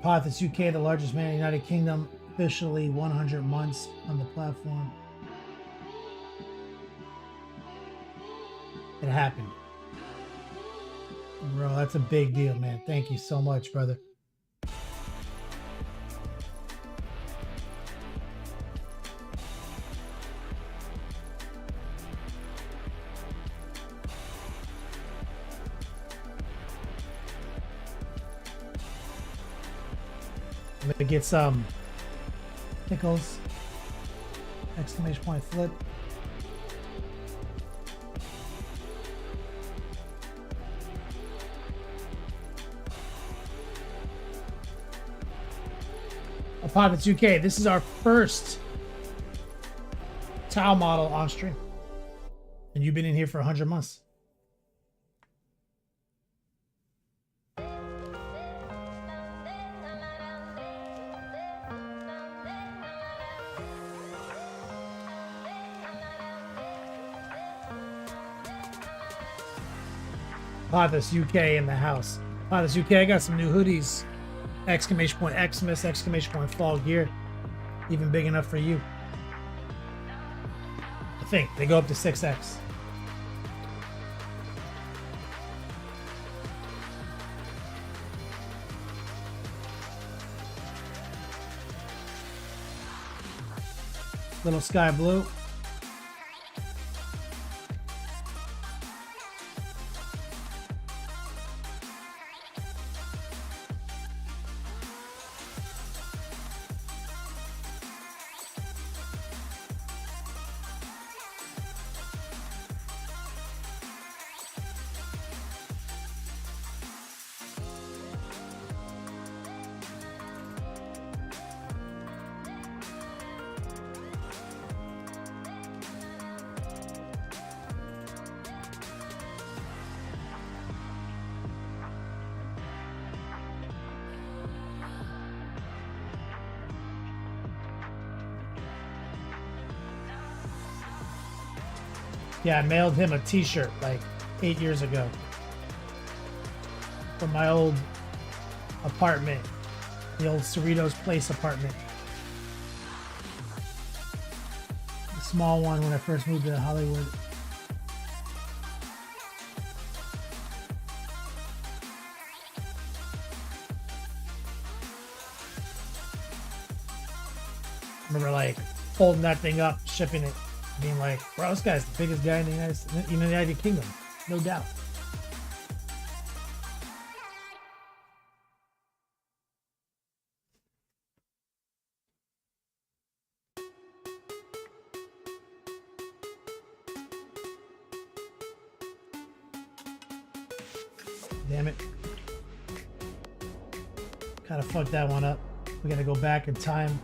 Apophis UK, the largest man in the United Kingdom, officially 100 months on the platform. It happened. Bro, that's a big deal, man. Thank you so much, brother. I'm gonna get some pickles, exclamation point flip. Apophis UK, this is our first towel model on stream. And you've been in here for 100 months. Apophis UK in the house. Apophis UK, I got some new hoodies. Exclamation point Xmas, exclamation point fall gear. Even big enough for you. I think they go up to 6X. Little sky blue. Yeah, I mailed him a t-shirt like 8 years ago from my old apartment, the old Cerritos Place apartment. The small one when I first moved to Hollywood. I remember like folding that thing up, shipping it, being like, bro, this guy's the biggest guy in the United Kingdom, no doubt. Damn it. Kind of fucked that one up. We gotta go back in time.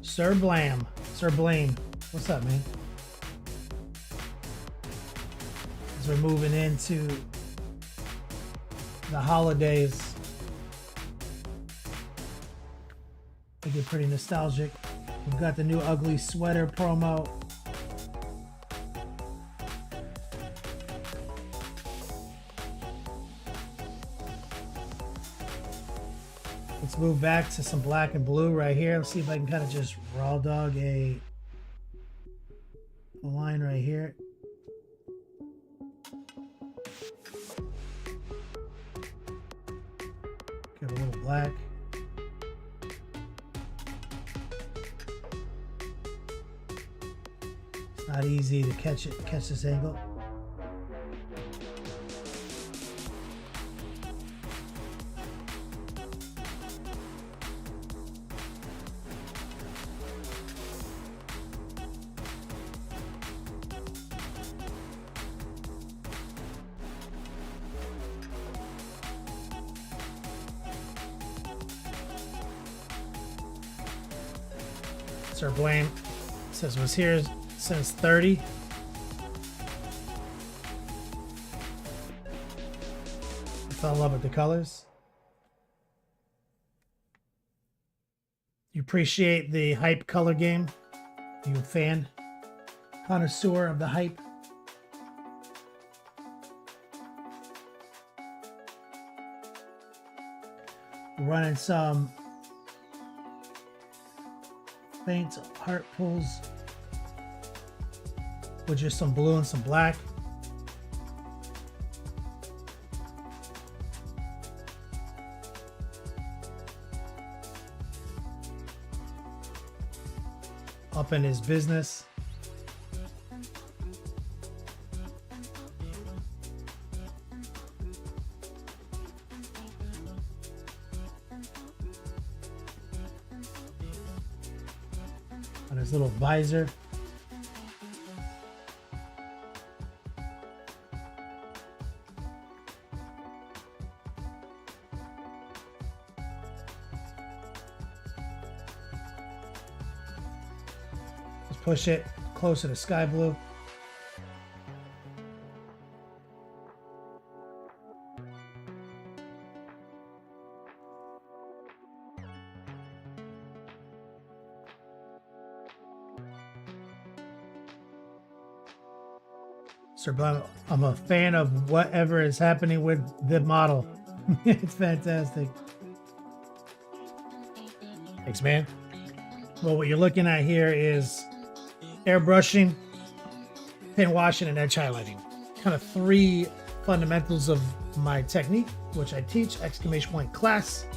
Sir Blaine, what's up, man? As we're moving into the holidays, we get pretty nostalgic. We've got the new ugly sweater promo. Let's move back to some black and blue right here. Let's see if I can kind of just raw dog a line right here. Give a little black. It's not easy to catch this angle. Sir Blaine says was here since 30. I fell in love with the colors. You appreciate the hype color game? Are you a fan? Connoisseur of the hype? Running some faint heart pulls with just some blue and some black. Up in his business. On his little visor. Just push it closer to sky blue. Sir Blaine, I'm a fan of whatever is happening with the model. It's fantastic. Thanks, man. Well, what you're looking at here is airbrushing, paint washing, and edge highlighting. Kind of three fundamentals of my technique, which I teach, exclamation point class.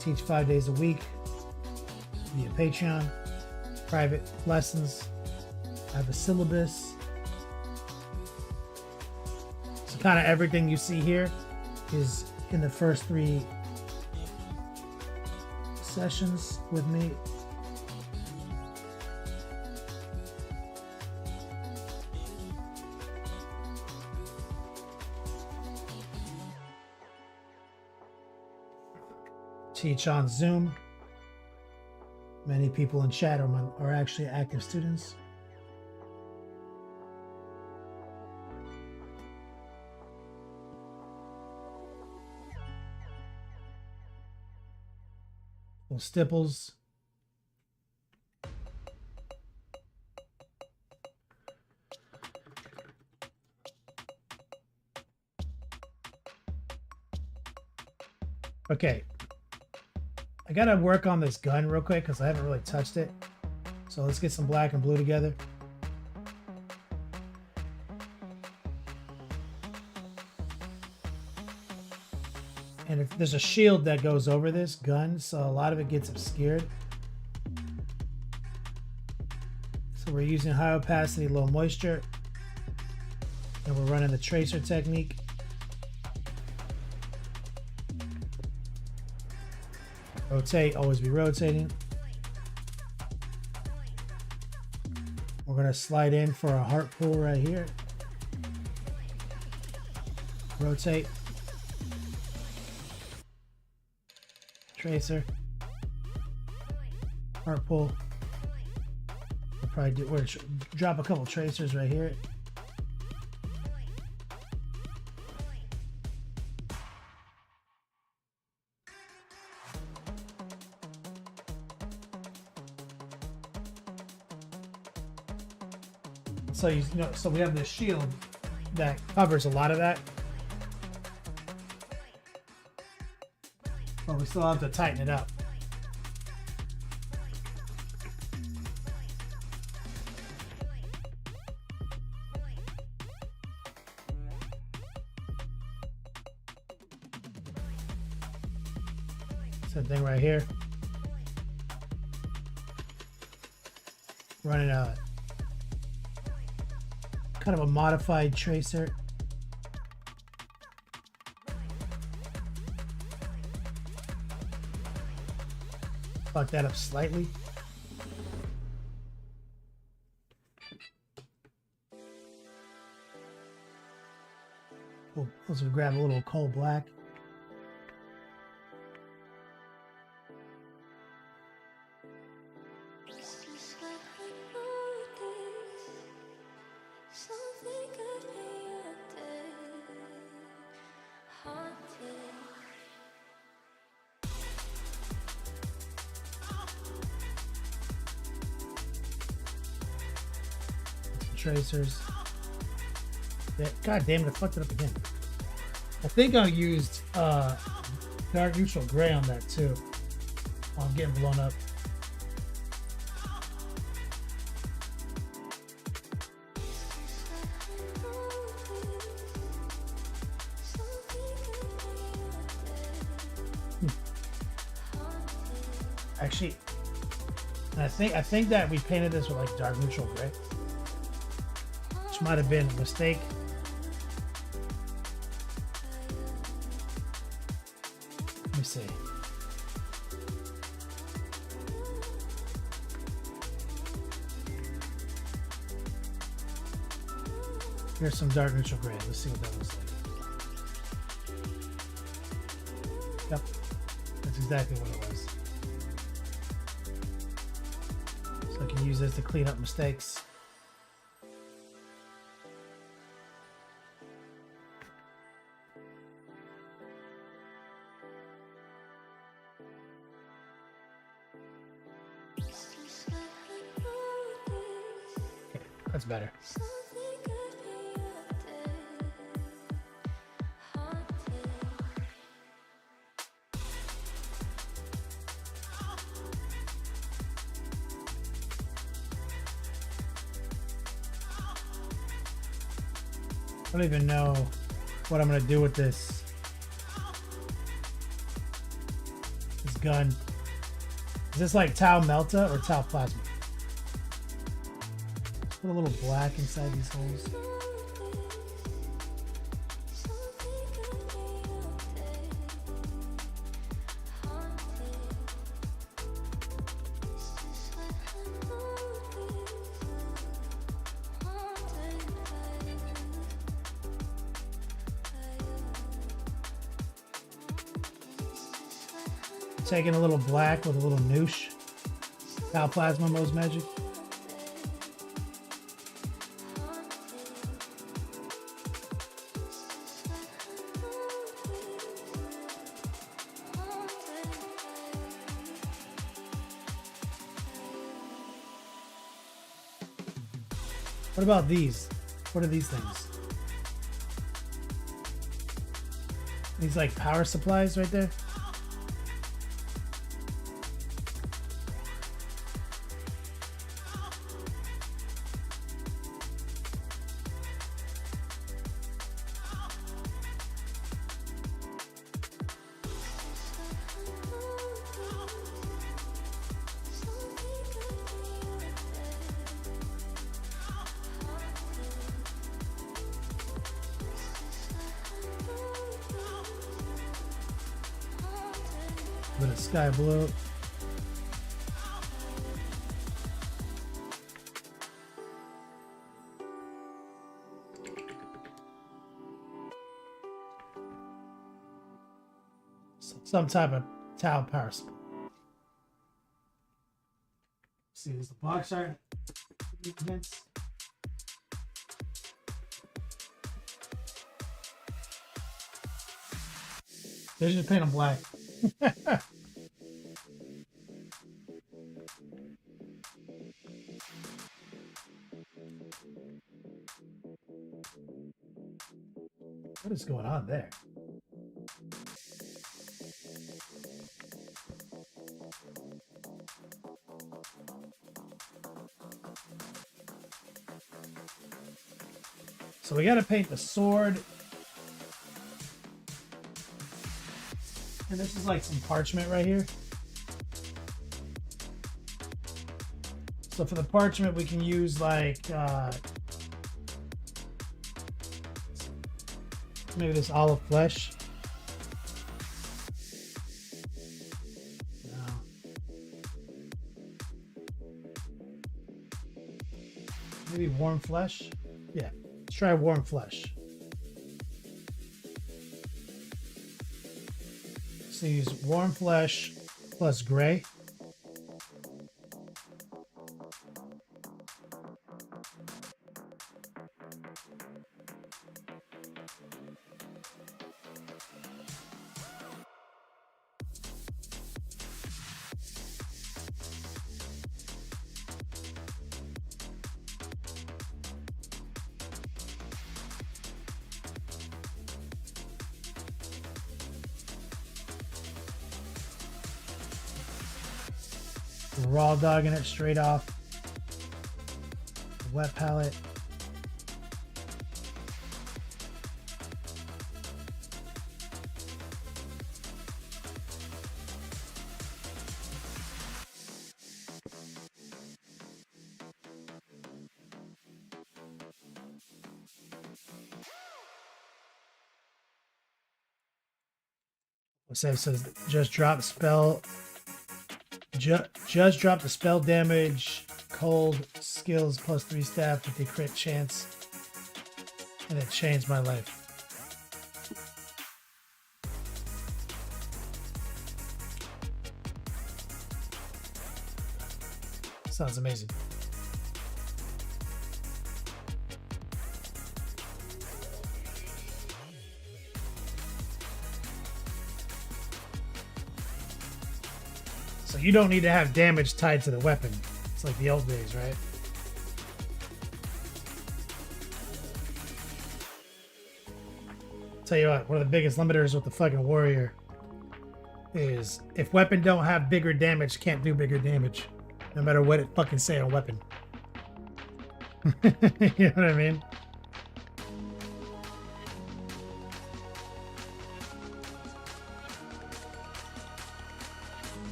Teach 5 days a week via Patreon, private lessons. I have a syllabus. Kind of everything you see here is in the first 3 sessions with me. Teach on Zoom. Many people in chat are actually active students. Stipples. Okay. I gotta work on this gun real quick because I haven't really touched it. So let's get some black and blue together. And if there's a shield that goes over this gun, so a lot of it gets obscured. we're using high opacity, low moisture. And we're running the tracer technique. Rotate, always be rotating. We're gonna slide in for a heart pull right here. Rotate. Tracer. Heart pull. We'll drop a couple tracers right here. So so we have this shield that covers a lot of that, but we still have to tighten it up. Same thing right here. Running a kind of a modified tracer. Fuck that up slightly. We'll also grab a little coal black. Tracers. Yeah, god damn it, I fucked it up again. I think I used dark neutral gray on that too. Oh, I'm getting blown up. Actually, I think that we painted this with like dark neutral gray. Which might have been a mistake. Let me see. Here's some dark neutral gray. Let's see what that looks like. Yep. That's exactly what it was. So I can use this to clean up mistakes. That's better. I don't even know what I'm gonna do with this gun. Is this like tau melta or tau plasma? Put a little black inside these holes. Taking a little black with a little noosh. Tau plasma Mo's magic. What about these? What are these things? These like power supplies right there? bit of sky blue. Some type of towel parasol. See, there's the box art. They just paint them black. What is going on there? So we got to paint the sword. And this is like some parchment right here. So for the parchment, we can use like maybe this olive flesh. No. Maybe warm flesh. Yeah, let's try warm flesh. So use warm flesh plus gray. Raw dogging it straight off the wet palette. What's that? Says just drop spell. Just drop the spell damage, cold skills plus 3 staff with the crit chance, and it changed my life. Sounds amazing. So you don't need to have damage tied to the weapon. It's like the old days, right? Tell you what, one of the biggest limiters with the fucking warrior is if weapon don't have bigger damage, can't do bigger damage. No matter what it fucking say on weapon. You know what I mean?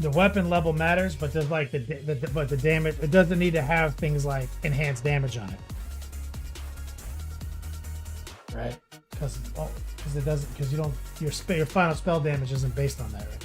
The weapon level matters, but there's like the damage. It doesn't need to have things like enhanced damage on it, right? Because it doesn't. Because you don't. Your final spell damage isn't based on that, right?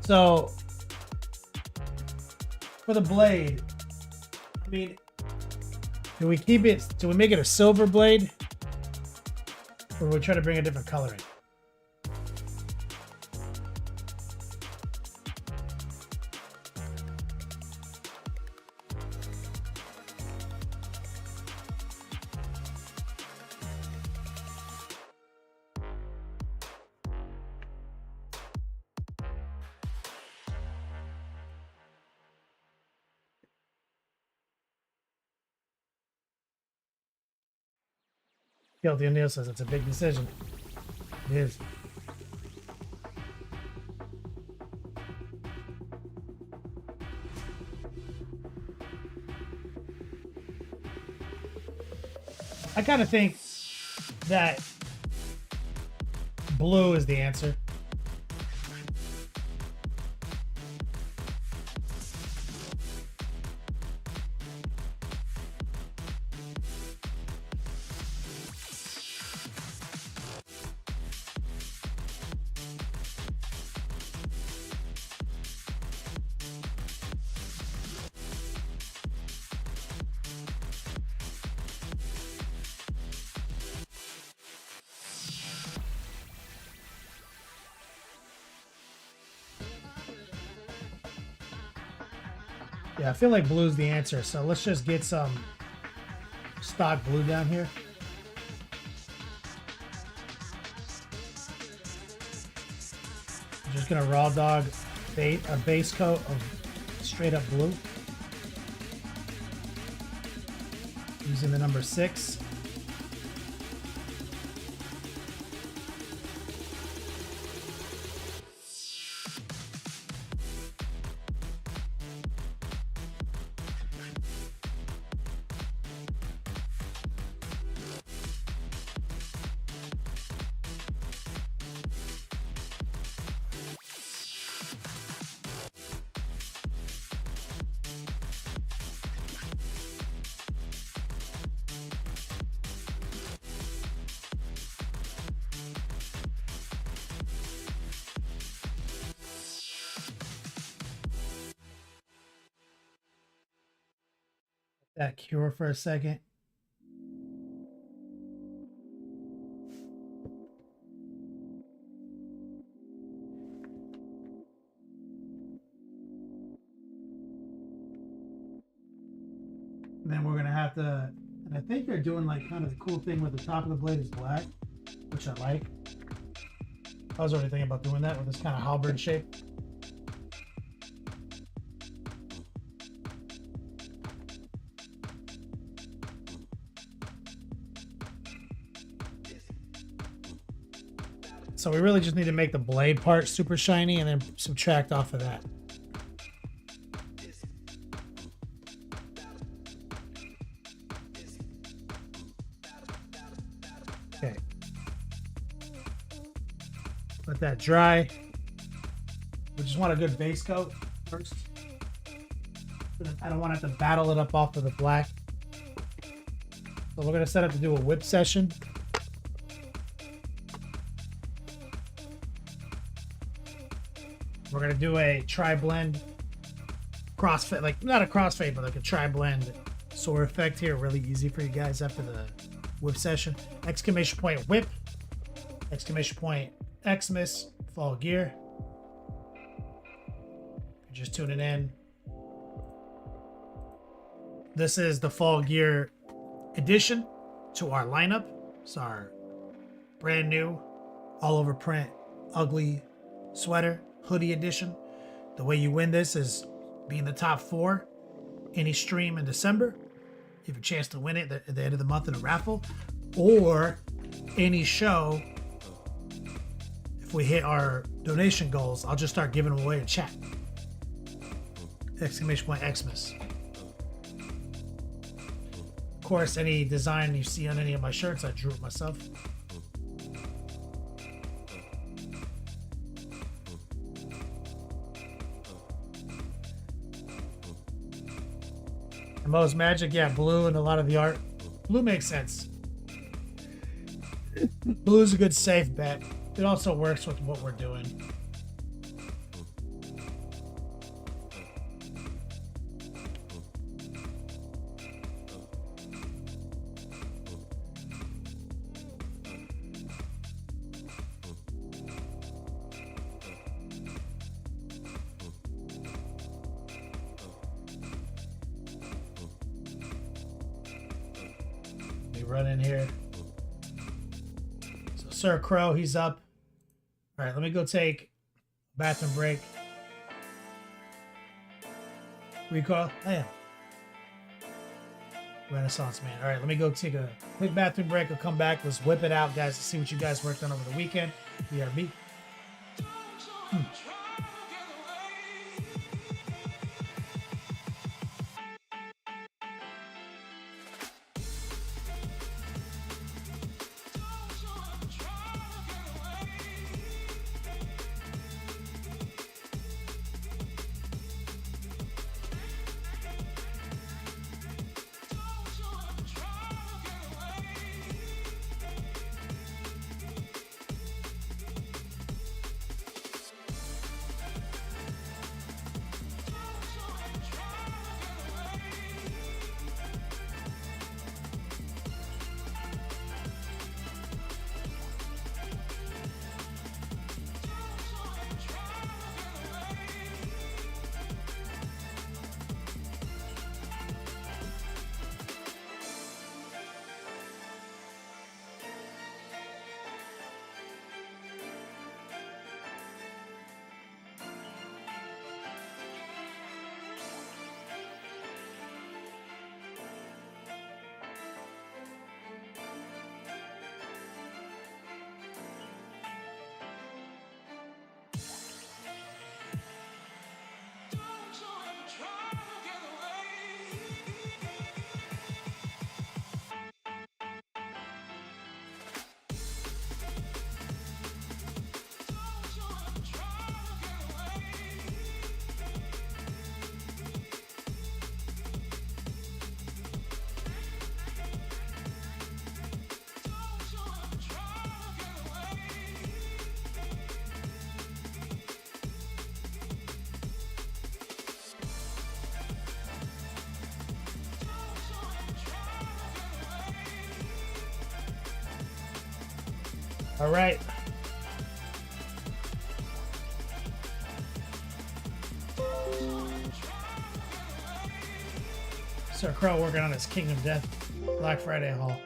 So for the blade, I mean, do we keep it? Do we make it a silver blade, or do we try to bring a different color in? Guilty O'Neill says it's a big decision. It is. I kind of think that blue is the answer. Yeah, I feel like blue's the answer. So let's just get some stock blue down here. I'm just gonna raw dog a base coat of straight up blue. Using the number 6. That cure for a second. And then we're gonna have to, and I think they're doing like kind of the cool thing where the top of the blade is black, which I like. I was already thinking about doing that with this kind of halberd shape. So we really just need to make the blade part super shiny and then subtract off of that. Okay. Let that dry. We just want a good base coat first. I don't want to have to battle it up off of the black. So we're going to set up to do a whip session. We're gonna do a tri-blend crossfade, like not a crossfade, but like a tri-blend sword effect here. Really easy for you guys after the whip session. Exclamation point whip, exclamation point Xmas, fall gear. You're just tuning in. This is the fall gear addition to our lineup. It's our brand new, all over print, ugly sweater. Hoodie edition. The way you win this is being the top 4 any stream in December. You have a chance to win it at the end of the month in a raffle, or any show. If we hit our donation goals, I'll just start giving them away in chat. Exclamation point Xmas. Of course, any design you see on any of my shirts, I drew it myself. Mo's Magic, yeah, blue and a lot of the art. Blue makes sense. Blue's a good safe bet. It also works with what we're doing. Run in here. So Sir Crow, he's up. All right, let me go take a bathroom break. Recoil. Oh, yeah. Renaissance man. All right, let me go take a quick bathroom break. I'll come back. Let's whip it out, guys, to see what you guys worked on over the weekend. BRB. All right. Sir Crow working on his Kingdom Death Black Friday haul.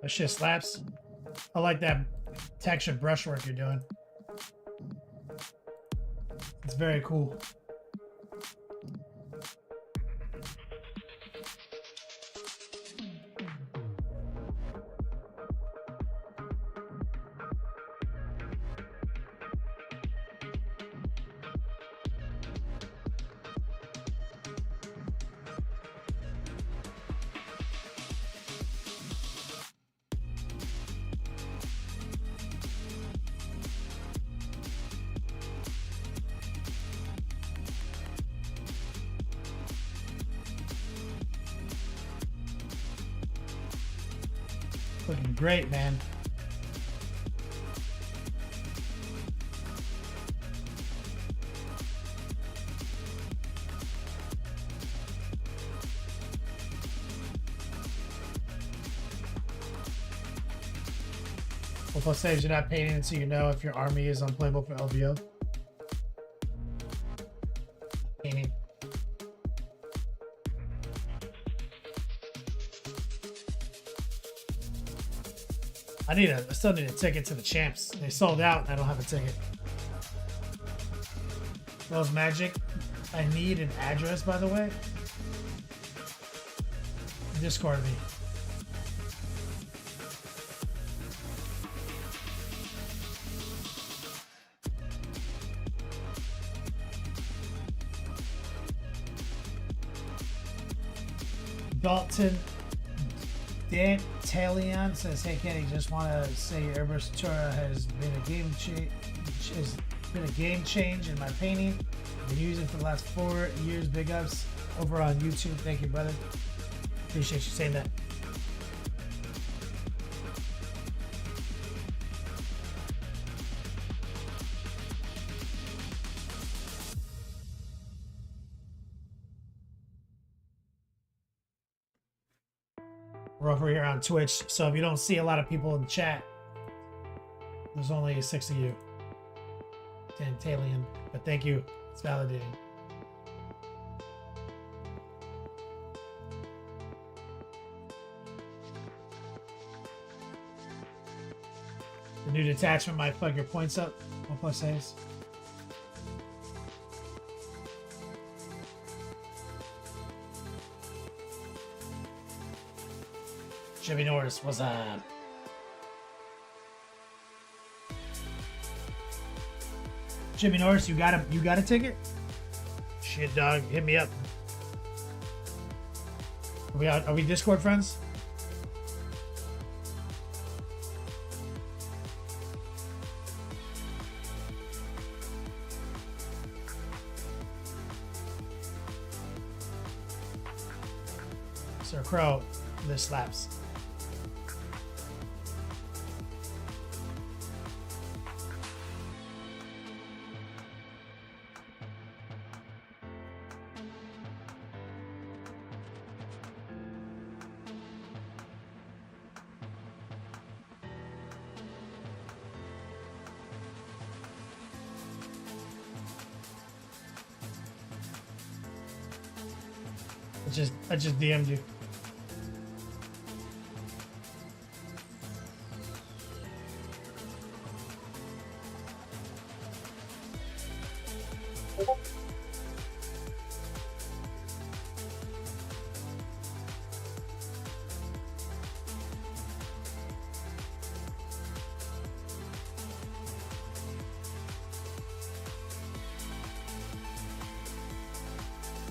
That shit slaps. I like that texture brushwork you're doing. It's very cool. Looking great, man. Wolfo says you're not painting until you know if your army is unplayable for LVO. Painting. I still need a ticket to the champs. They sold out and I don't have a ticket. Rose Magic. I need an address, by the way. Discord me. Dalton Talion says, "Hey Kenny, just want to say your Airburst Tura has been a game change in my painting. I've been using it for the last 4 years. Big ups over on YouTube. Thank you, brother. Appreciate you saying that." We're over here on Twitch, so if you don't see a lot of people in the chat, there's only 6 of you. Dantalian, but thank you. It's validating. The new detachment might fuck your points up. 1+ saves. Jimmy Norris, what's up? Jimmy Norris, you got a ticket? Shit, dog, hit me up. Are we Discord friends? Sir Crow, this slaps. I just DM'd you.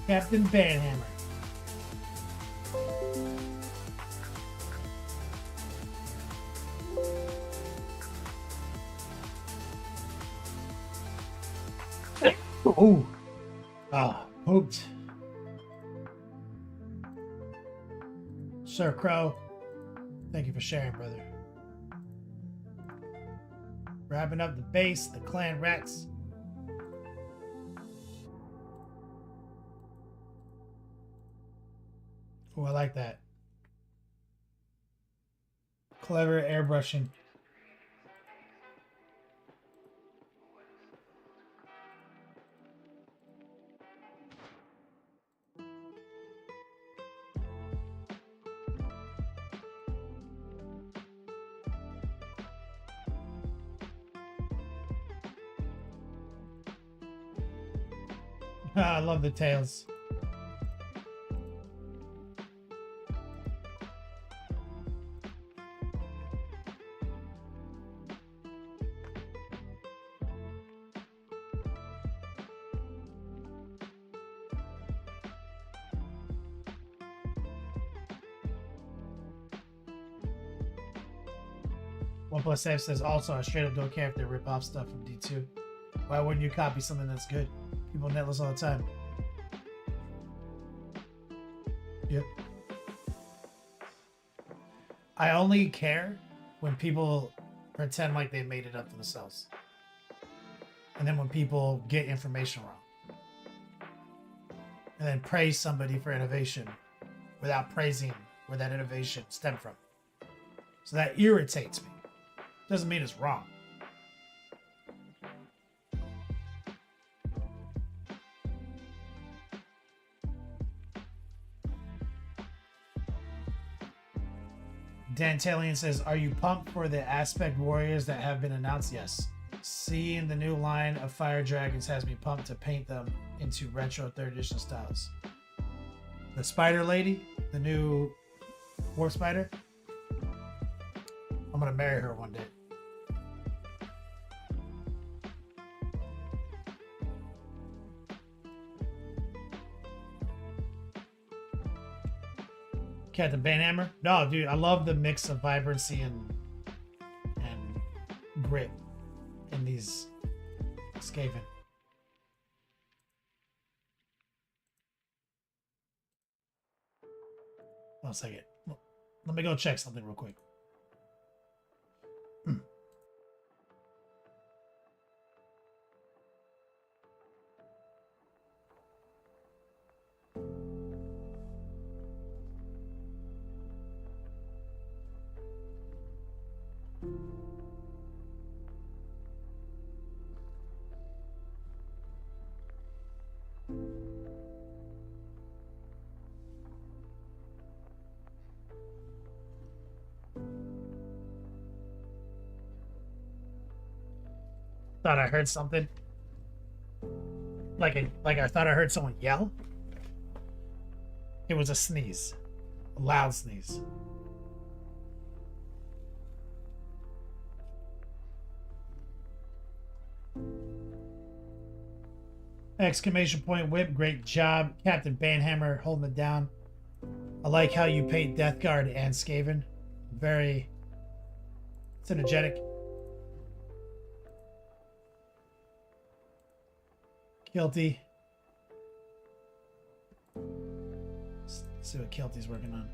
Captain Banhammer. Oh, pooped. Sir Crow, thank you for sharing, brother. Wrapping up the base, the clan rats. Oh, I like that. Clever airbrushing. I love the tails. OnePlus F says also, I straight up don't care if they rip off stuff from D2. Why wouldn't you copy something that's good? People netless all the time. Yep. I only care when people pretend like they made it up to themselves. And then when people get information wrong. And then praise somebody for innovation without praising where that innovation stemmed from. So that irritates me. Doesn't mean it's wrong. Dantalian says, are you pumped for the aspect warriors that have been announced? Yes. Seeing the new line of fire dragons has me pumped to paint them into retro 3rd edition styles. The spider lady, the new warp spider. I'm gonna marry her one day. Captain Banhammer? No, dude, I love the mix of vibrancy and grit in these Skaven. One second. Let me go check something real quick. Thought I heard something. Like I thought I heard someone yell. It was a sneeze. A loud sneeze. Exclamation point whip, great job. Captain Banhammer holding it down. I like how you paint Death Guard and Skaven. Very synergetic. Kilty. Let's see what Kilty's working on.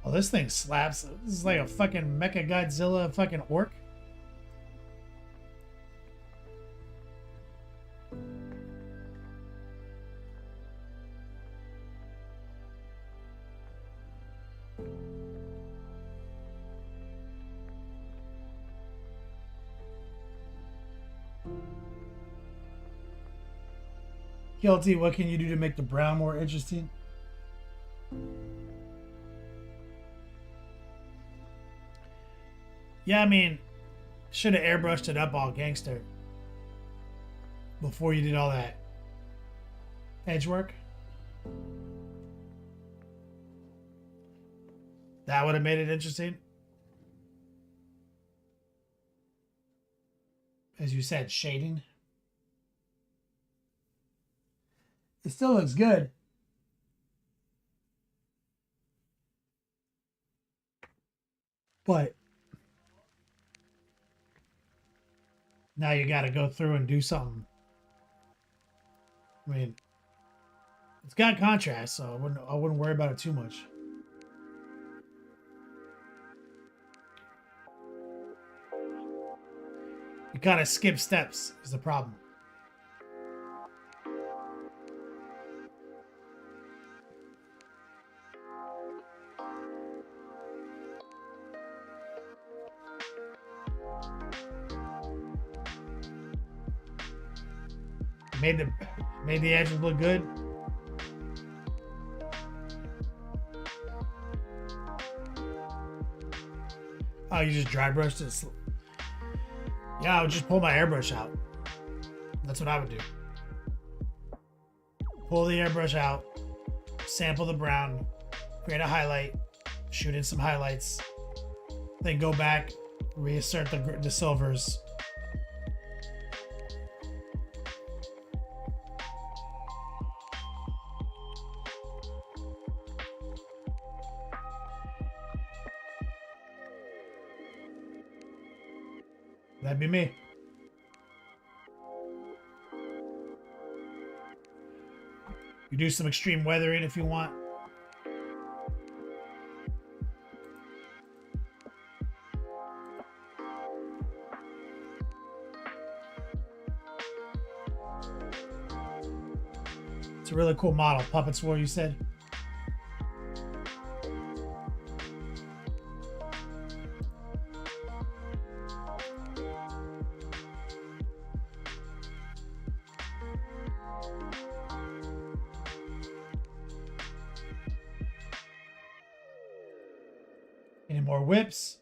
Oh, this thing slaps. This is like a fucking Mecha Godzilla fucking orc. Guilty, what can you do to make the brown more interesting? Yeah, I mean, should have airbrushed it up all gangster before you did all that edge work. That would have made it interesting. As you said, shading. It still looks good. But now you got to go through and do something. I mean, it's got contrast, so I wouldn't worry about it too much. You kind of skip steps is the problem. Made the edges look good. Oh, you just dry brushed it. Yeah, I would just pull my airbrush out. That's what I would do. Pull the airbrush out, sample the brown, create a highlight, shoot in some highlights, then go back, reassert the silvers. That'd be me. You do some extreme weathering if you want. It's a really cool model. Puppets War, you said? Any more whips?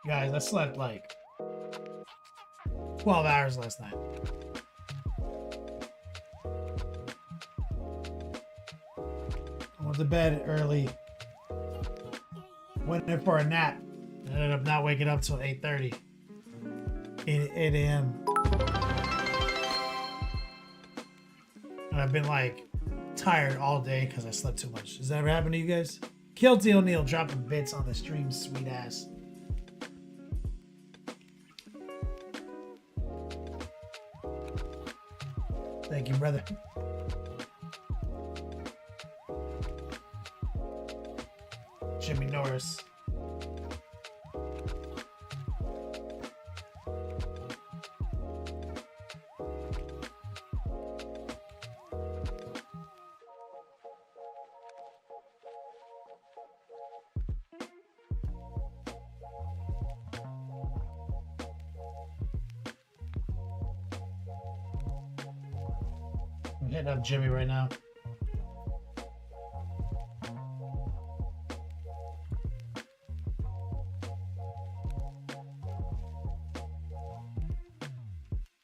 Guys, I slept like 12 hours last night. I went to bed early. Went in for a nap. Ended up not waking up till 8:30. 8 a.m. And I've been like tired all day because I slept too much. Does that ever happen to you guys? Kilty O'Neill dropping bits on the stream, sweet ass. Thank you, brother. Jimmy Norris. hitting up Jimmy right now.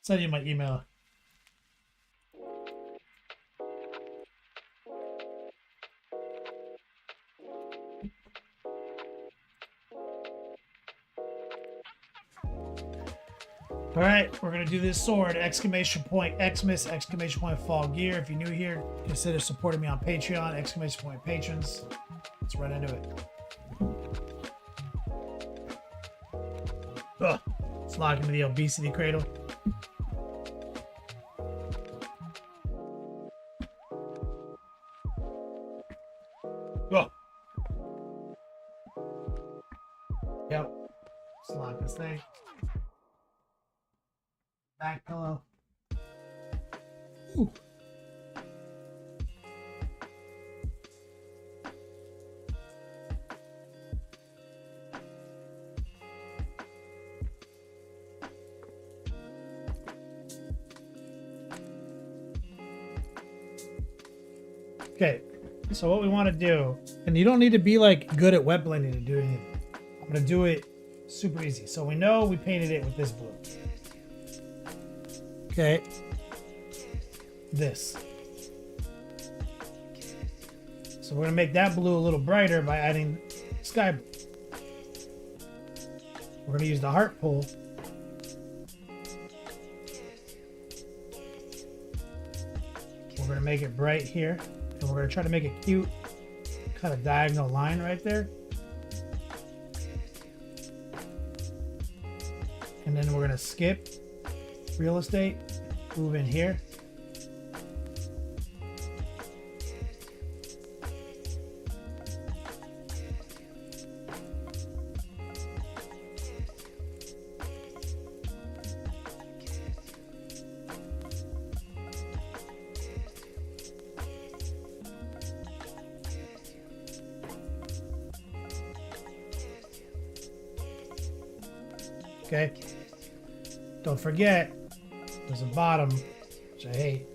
Send you my email. All right, we're gonna do this sword! Exclamation point Xmas! Exclamation point fall gear. If you're new here, consider supporting me on Patreon! Exclamation point patrons. Let's run into it. Ugh. Let's lock into the obesity cradle. Ugh. Yep. Let's lock this thing. Back pillow. Ooh. Okay, so what we want to do, and you don't need to be like good at wet blending to do anything. I'm gonna do it super easy. So we know we painted it with this blue. Okay, this. So we're gonna make that blue a little brighter by adding sky blue. We're gonna use the heart pull. We're gonna make it bright here, and we're gonna try to make a cute kind of diagonal line right there. And then we're gonna skip real estate, move in here. Okay. Don't forget, there's a bottom, which I hate.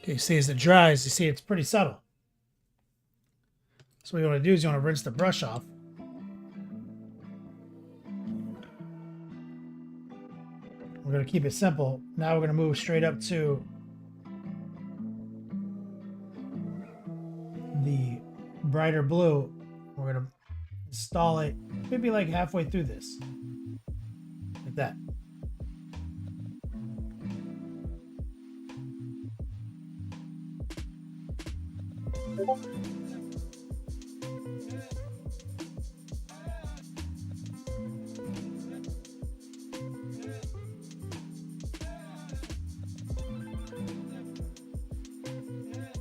Okay, you see as it dries, you see it's pretty subtle. So what you want to do is you want to rinse the brush off. We're going to keep it simple. Now we're going to move straight up to the brighter blue. We're going to install it maybe like halfway through this. Like that.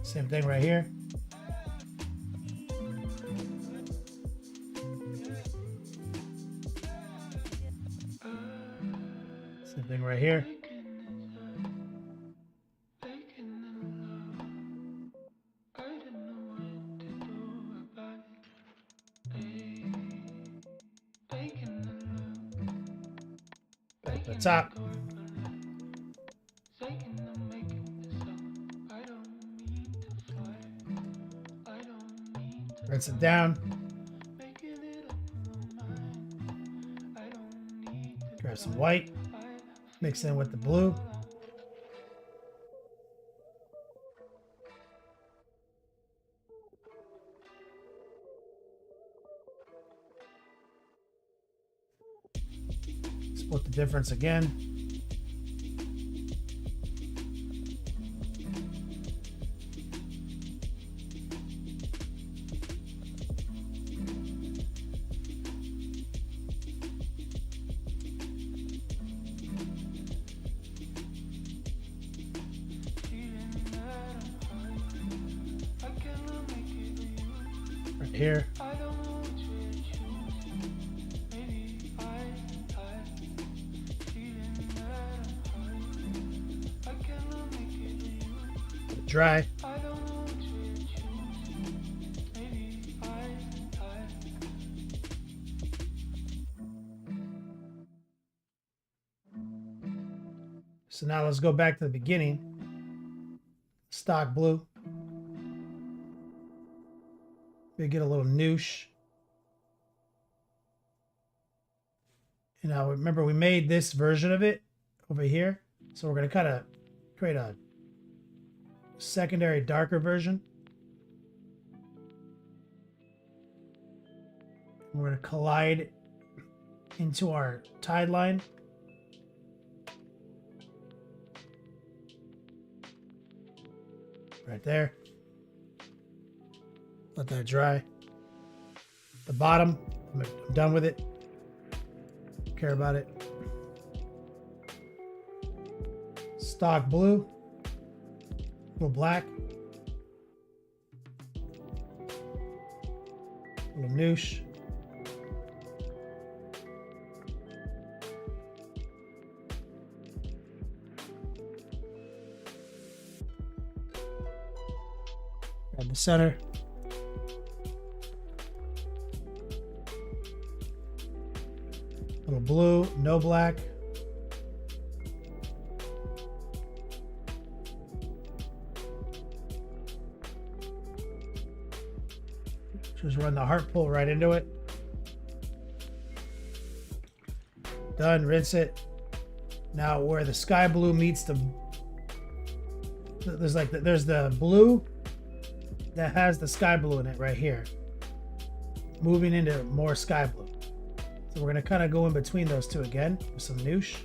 Same thing right here. Same thing right here. Back to the top. Rinse it down. Grab some white. Mix in with the blue. Split the difference again. Right here. Dry. So now let's go back to the beginning. Stock blue. We get a little noosh. And now remember we made this version of it over here. So we're going to kind of create a secondary darker version. We're going to collide into our tide line. Right there. Let that dry. The bottom, I'm done with it. Don't care about it. Stock blue. Little black. Little noosh. Grab the center. Little blue, no black. Just run the heart pull right into it. Done, rinse it. Now where the sky blue meets there's the blue that has the sky blue in it right here. Moving into more sky blue. So we're gonna kind of go in between those two again with some noosh.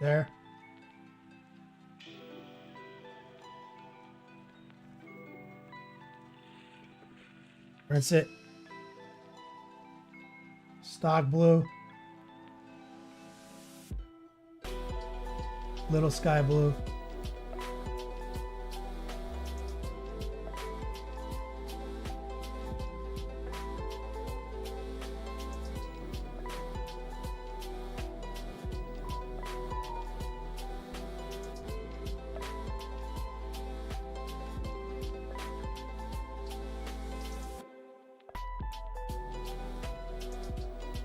There. Rinse it. Stock blue. Little sky blue.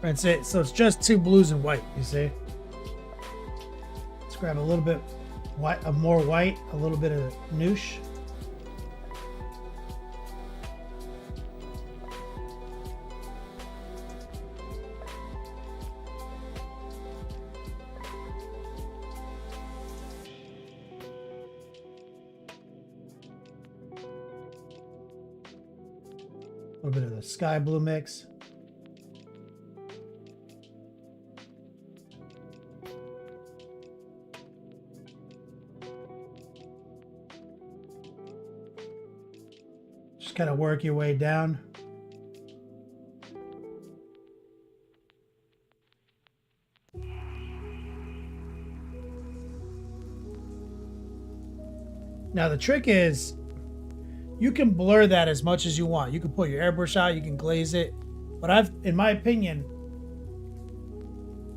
That's it. So it's just two blues and white, you see? Let's grab a little bit white, more white, a little bit of noosh. A little bit of the sky blue mix. Kind of work your way down. Now the trick is you can blur that as much as you want. You can pull your airbrush out, you can glaze it. But in my opinion,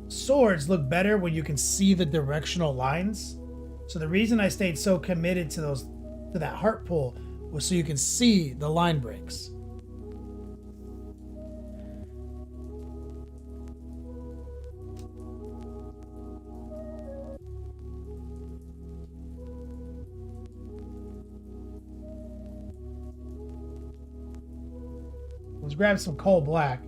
swords look better when you can see the directional lines. So the reason I stayed so committed to that heart pull was so you can see the line breaks. Let's grab some coal black.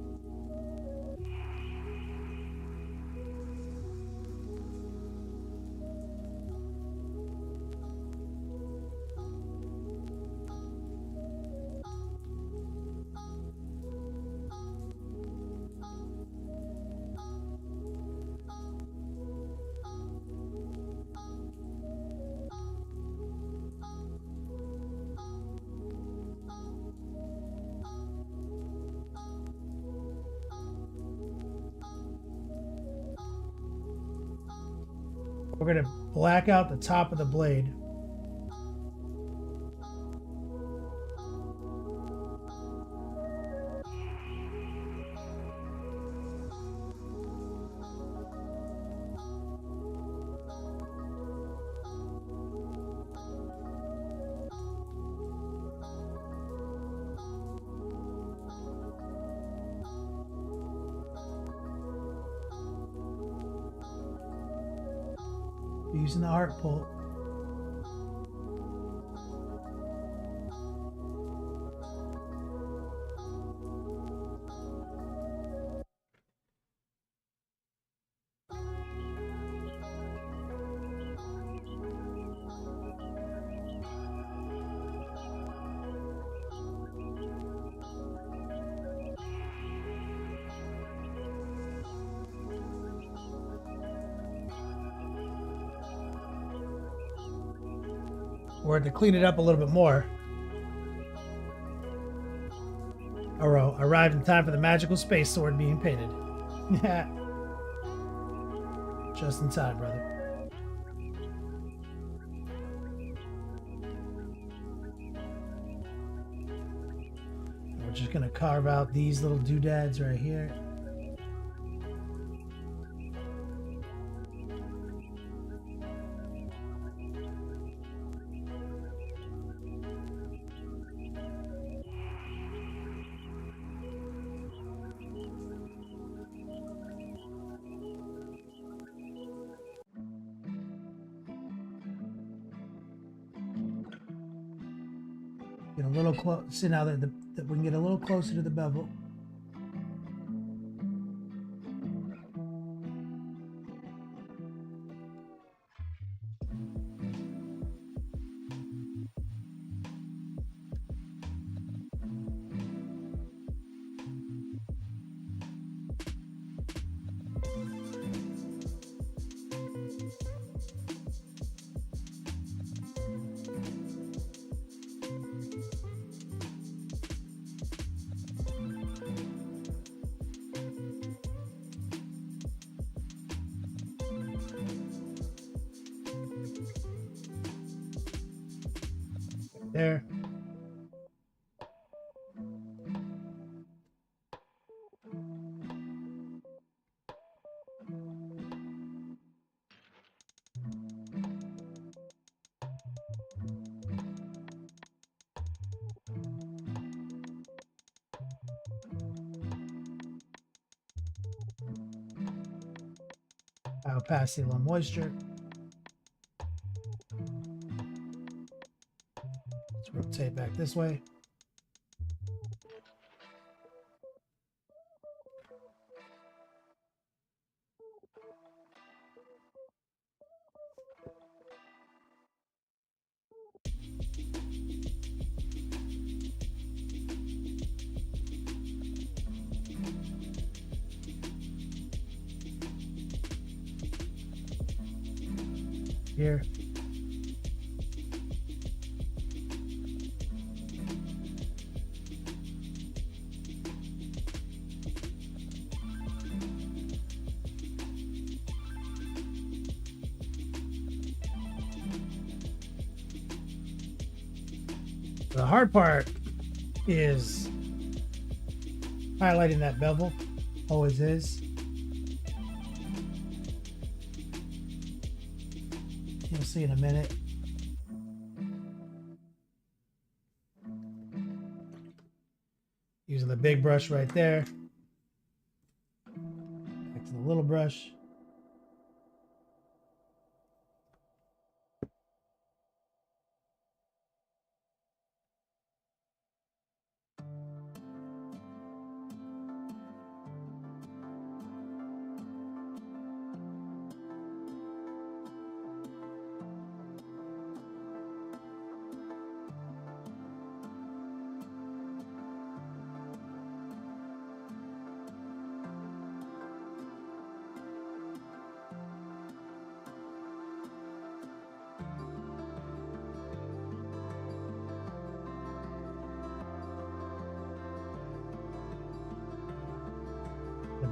We're going to black out the top of the blade. Using the art pull. Or to clean it up a little bit more. Oro arrived in time for the magical space sword being painted. Just in time, brother. We're just gonna carve out these little doodads right here. Get a little close. See now that we can get a little closer to the bevel. There. Opacity, a little moisture. Let's rotate back this way. Here. The hard part is highlighting that bevel. Always is. You'll see in a minute. Using the big brush right there. Back to the little brush.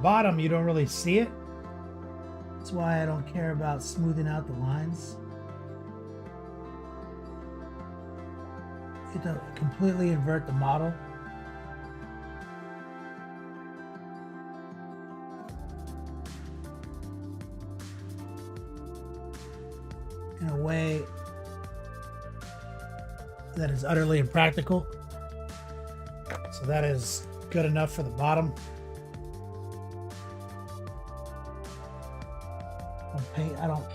Bottom, you don't really see it. That's why I don't care about smoothing out the lines. You have to completely invert the model. In a way that is utterly impractical. So that is good enough for the bottom.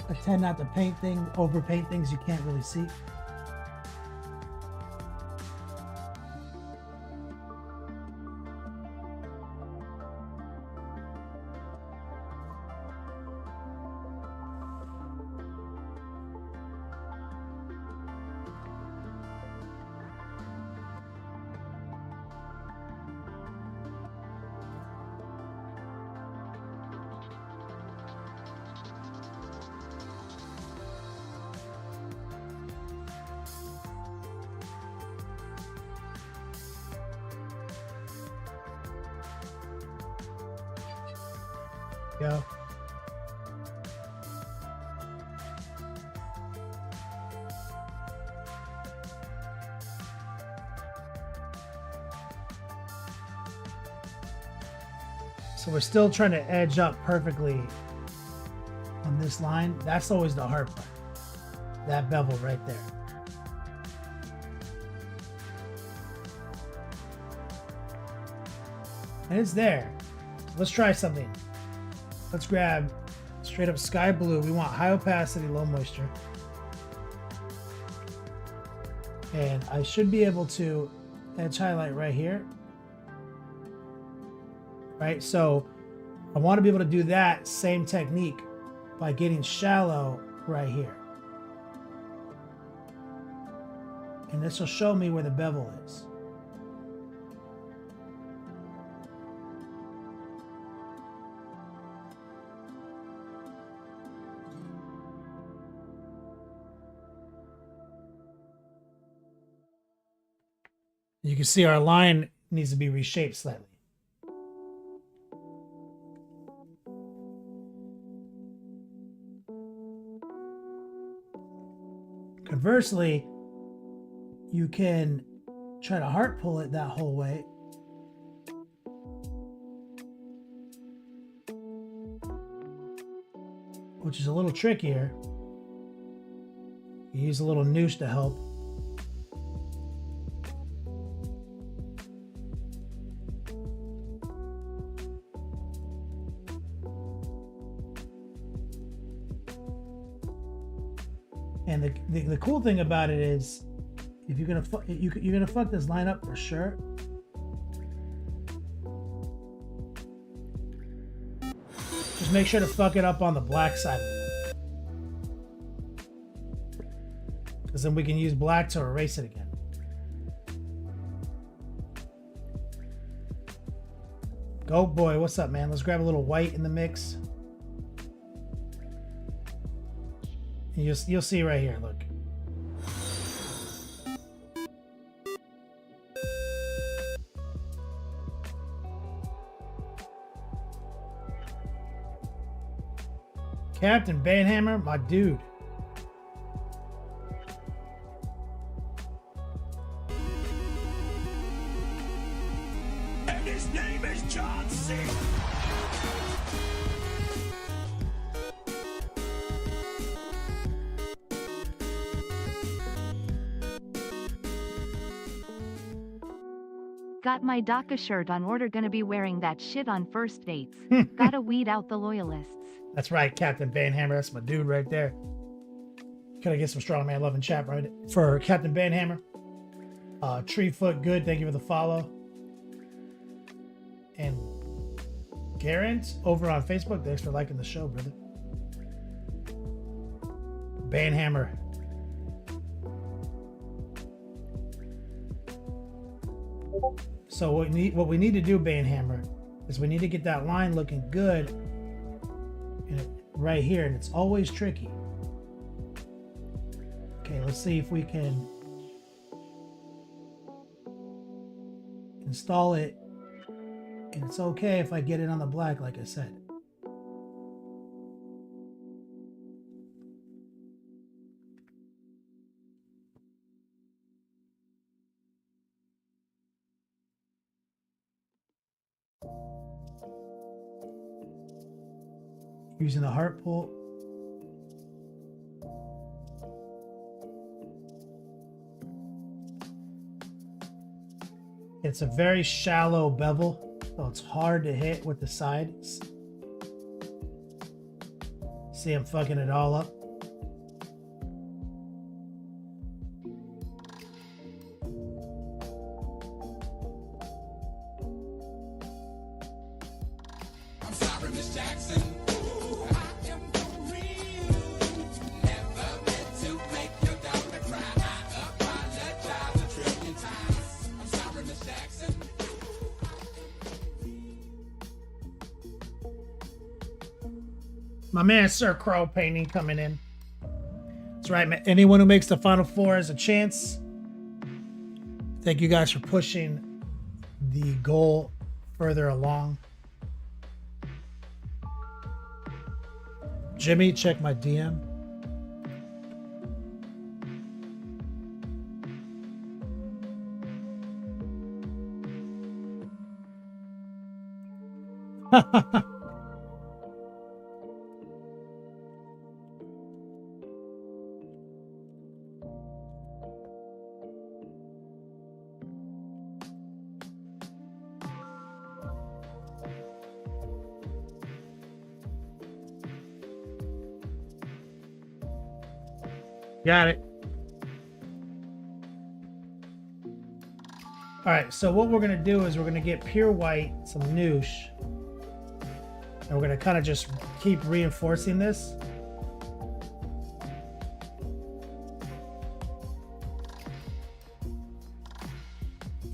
I tend not to paint things, overpaint things you can't really see. Go. So we're still trying to edge up perfectly on this line. That's always the hard part. That bevel right there. And it's there. Let's try something. Let's grab straight up sky blue. We want high opacity, low moisture. And I should be able to edge highlight right here. Right, so I want to be able to do that same technique by getting shallow right here. And this will show me where the bevel is. You can see our line needs to be reshaped slightly. Conversely, you can try to heart pull it that whole way. Which is a little trickier. You use a little noose to help. And the cool thing about it is, if you're gonna fuck this line up for sure. Just make sure to fuck it up on the black side of it, because then we can use black to erase it again. Go boy, what's up, man? Let's grab a little white in the mix. You'll see right here, look. Captain Banhammer, my dude. And his name is John C. Got my DACA shirt on order, gonna be wearing that shit on first dates. Gotta weed out the loyalists. That's right, Captain Banhammer. That's my dude right there. Gotta get some strongman love in chat right for Captain Banhammer. Treefoot Good, thank you for the follow. And Garant over on Facebook, thanks for liking the show, brother. Banhammer. So what we need to do, Banhammer, is we need to get that line looking good right here, and it's always tricky. Okay, let's see if we can install it, and it's okay if I get it on the black, like I said. Using the heart pull. It's a very shallow bevel, so it's hard to hit with the sides. See, I'm fucking it all up. I'm sorry, Miss Jackson. Ooh, I am for real. Never meant to make your daughter cry. I apologize a trillion times. I'm sorry, Miss Jackson. My man Sir Crow painting coming in. That's right, man. Anyone who makes the final four has a chance. Thank you guys for pushing the goal further along. Jimmy, check my DM. Got it. All right, so what we're gonna do is we're gonna get pure white, some noosh, and we're gonna kind of just keep reinforcing this.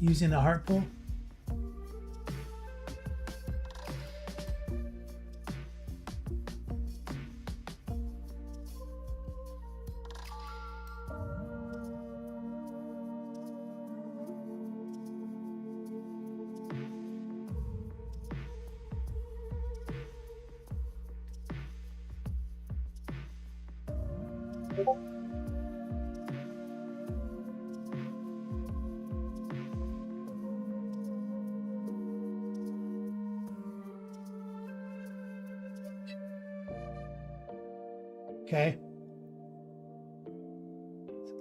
Using the heart pull. Okay.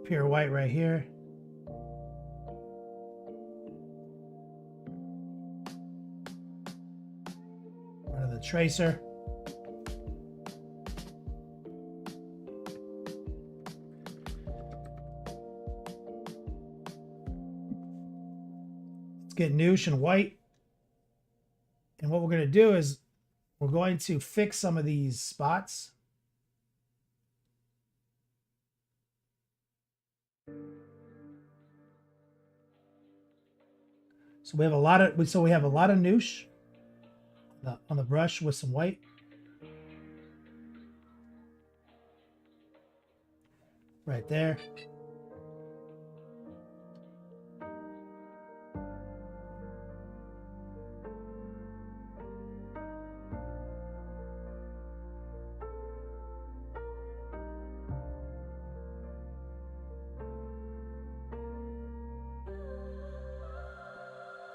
Pure white right here. One of the tracer. Let's get noosh and white. And what we're going to do is we're going to fix some of these spots. So we have a lot of noosh on the brush with some white. Right there.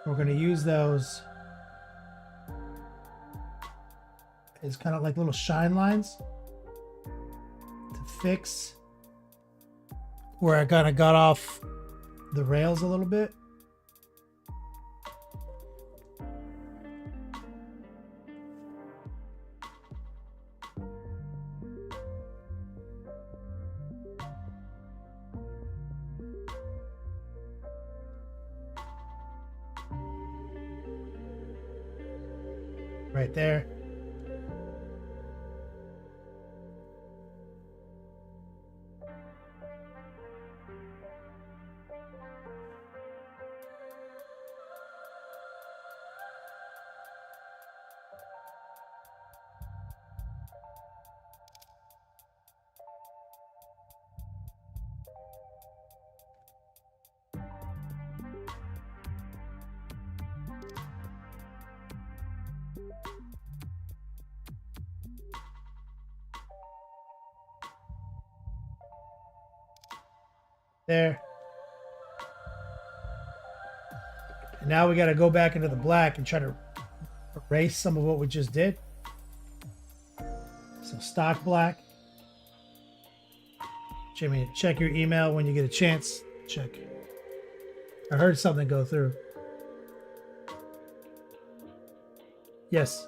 We're going to use those as kind of like little shine lines to fix where I kind of got off the rails a little bit. Right there. There. And now we got to go back into the black and try to erase some of what we just did. So stock black. Jimmy, check your email when you get a chance. Check. I heard something go through. Yes.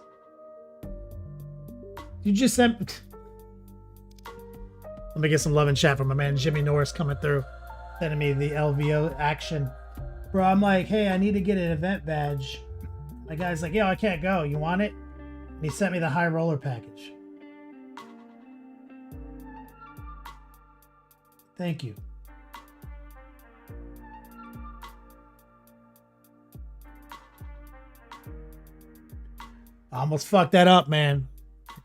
You just sent. Let me get some love and chat from my man Jimmy Norris coming through, sending me the LVO action. Bro, I'm like, hey, I need to get an event badge. My guy's like, yo, I can't go. You want it? And he sent me the high roller package. Thank you. I almost fucked that up, man.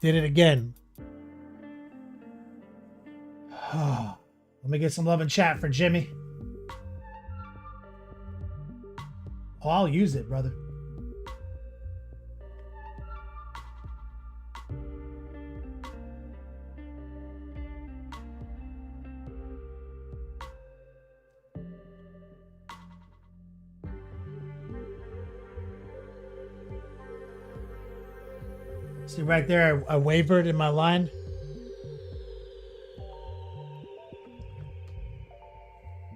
Did it again. Let me get some love and chat for Jimmy. Oh, I'll use it, brother. See right there, I wavered in my line.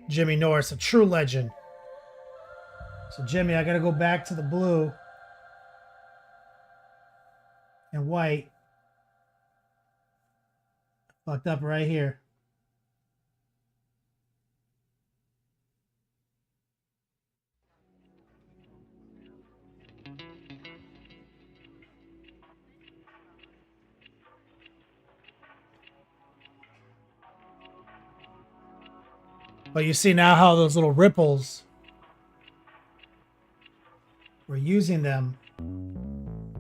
Jimmy Norris, a true legend. So Jimmy, I gotta go back to the blue and white. Fucked up right here. But you see now how those little ripples, we're using them.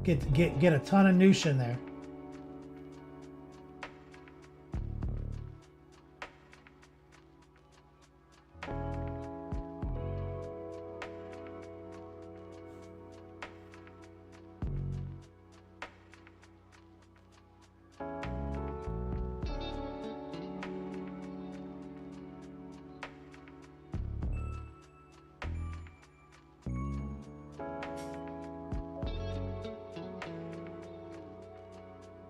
Get a ton of noosh in there.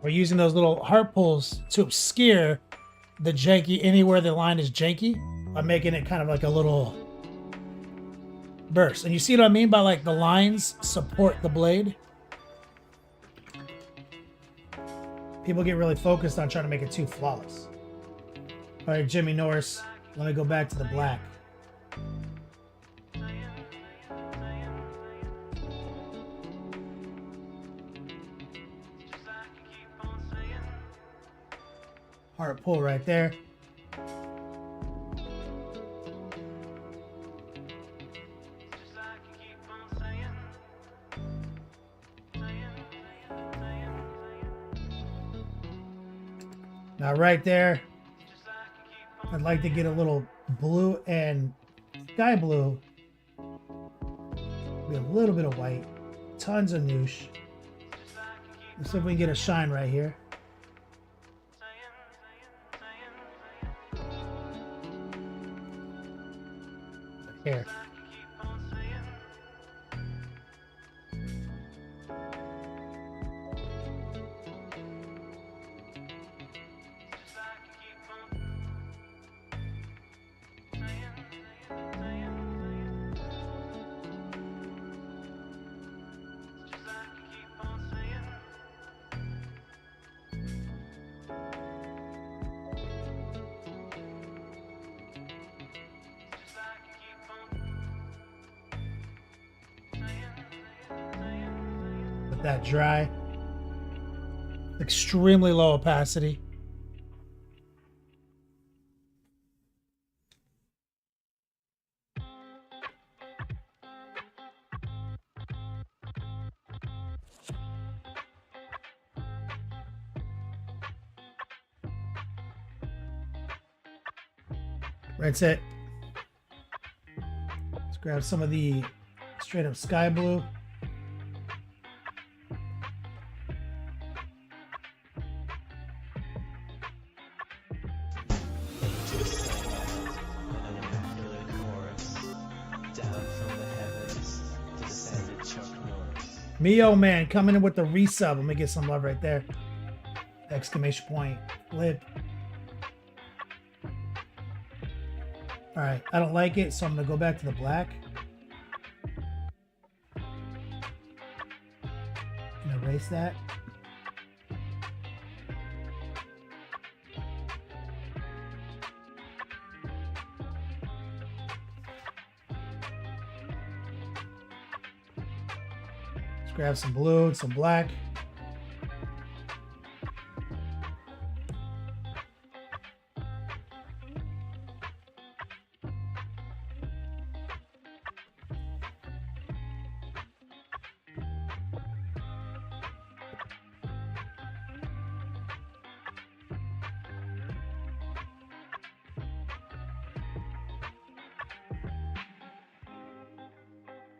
We're using those little heart pulls to obscure the janky anywhere the line is janky by making it kind of like a little burst. And you see what I mean by like the lines support the blade? People get really focused on trying to make it too flawless. All right, Jimmy Norris, let me go back to the black. Heart pull right there. Now right there, I'd like to get a little blue and sky blue. Be a little bit of white. Tons of noosh. Let's see if we can get a shine right here. Here. Let that dry. Extremely low opacity. Rinse it. Let's grab some of the straight up sky blue. Mio man coming in with the resub. Let me get some love right there. exclamation point, flip. All right, I don't like it, so I'm gonna go back to the black. And erase that. Let's grab some blue and some black.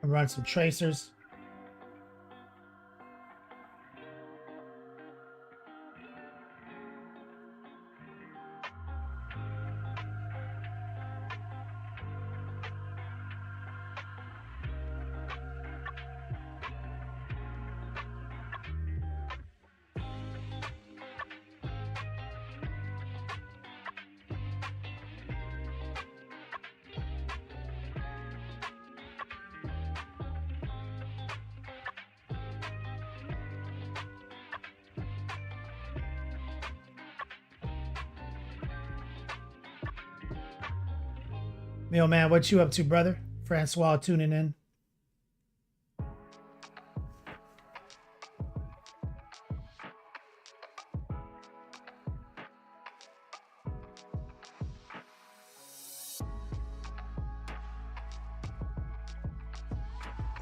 And run some tracers. Yo, man, what you up to, brother? Francois tuning in.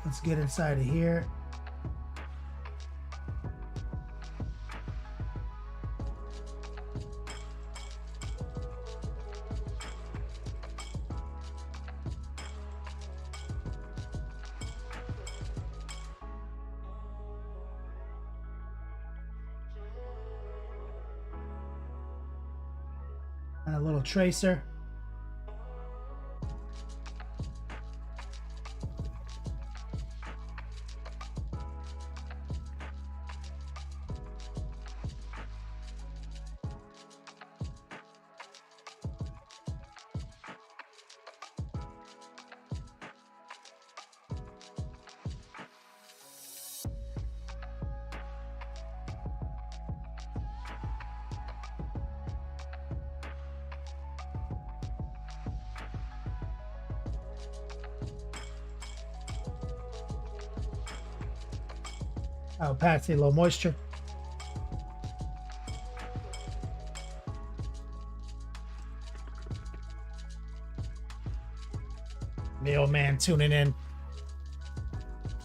Let's get inside of here. And a little tracer. Opacity, low moisture. Mailman tuning in.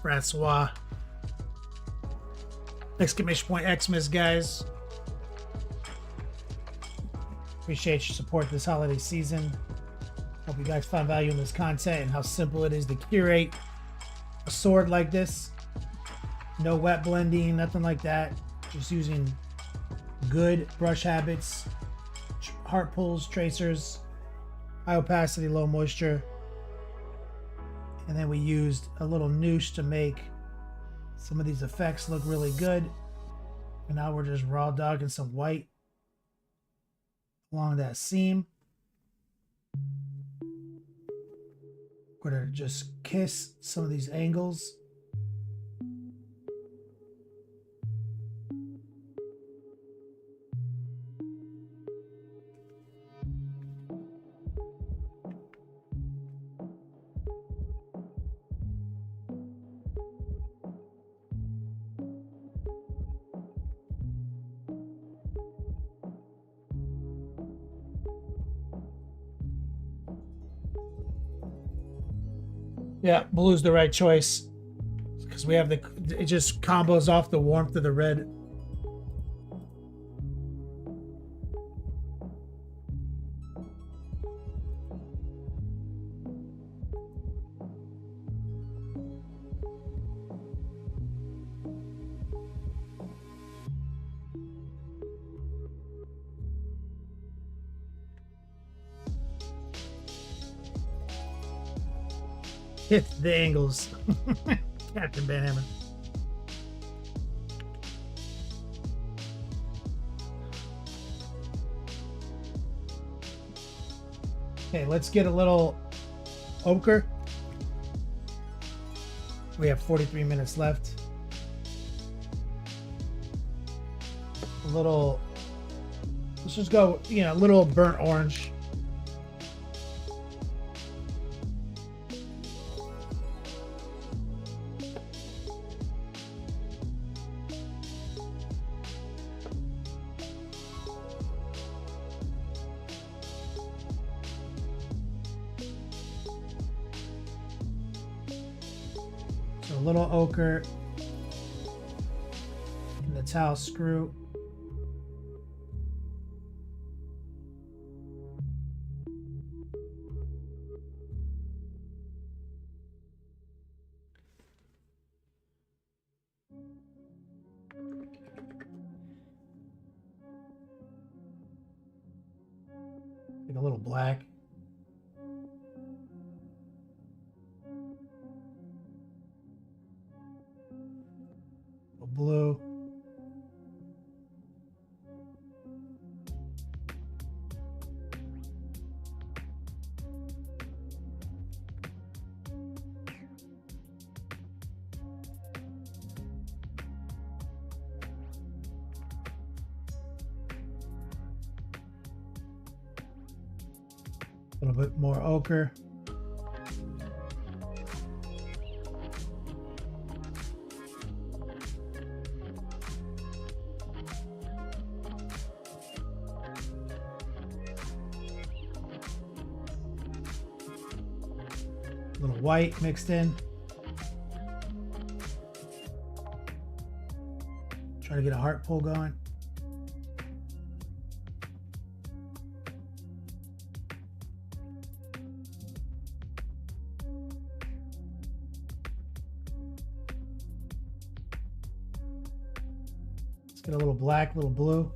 Francois. Exclamation point Xmas, guys. Appreciate your support this holiday season. Hope you guys find value in this content and how simple it is to curate a sword like this. No wet blending, nothing like that. Just using good brush habits, heart pulls, tracers, high opacity, low moisture. And then we used a little noosh to make some of these effects look really good. And now we're just raw dogging some white along that seam. We're gonna just kiss some of these angles. Yeah, blue's the right choice because we have it just combos off the warmth of the red. Hit the angles. Captain Van Hammer. Okay, let's get a little ochre. We have 43 minutes left. A little, let's just go, you know, a little burnt orange. So a little ochre in the towel screw. Like a little black. A blue. A little bit more ochre. A little white mixed in. Try to get a heart pull going. Let's get a little black, little blue.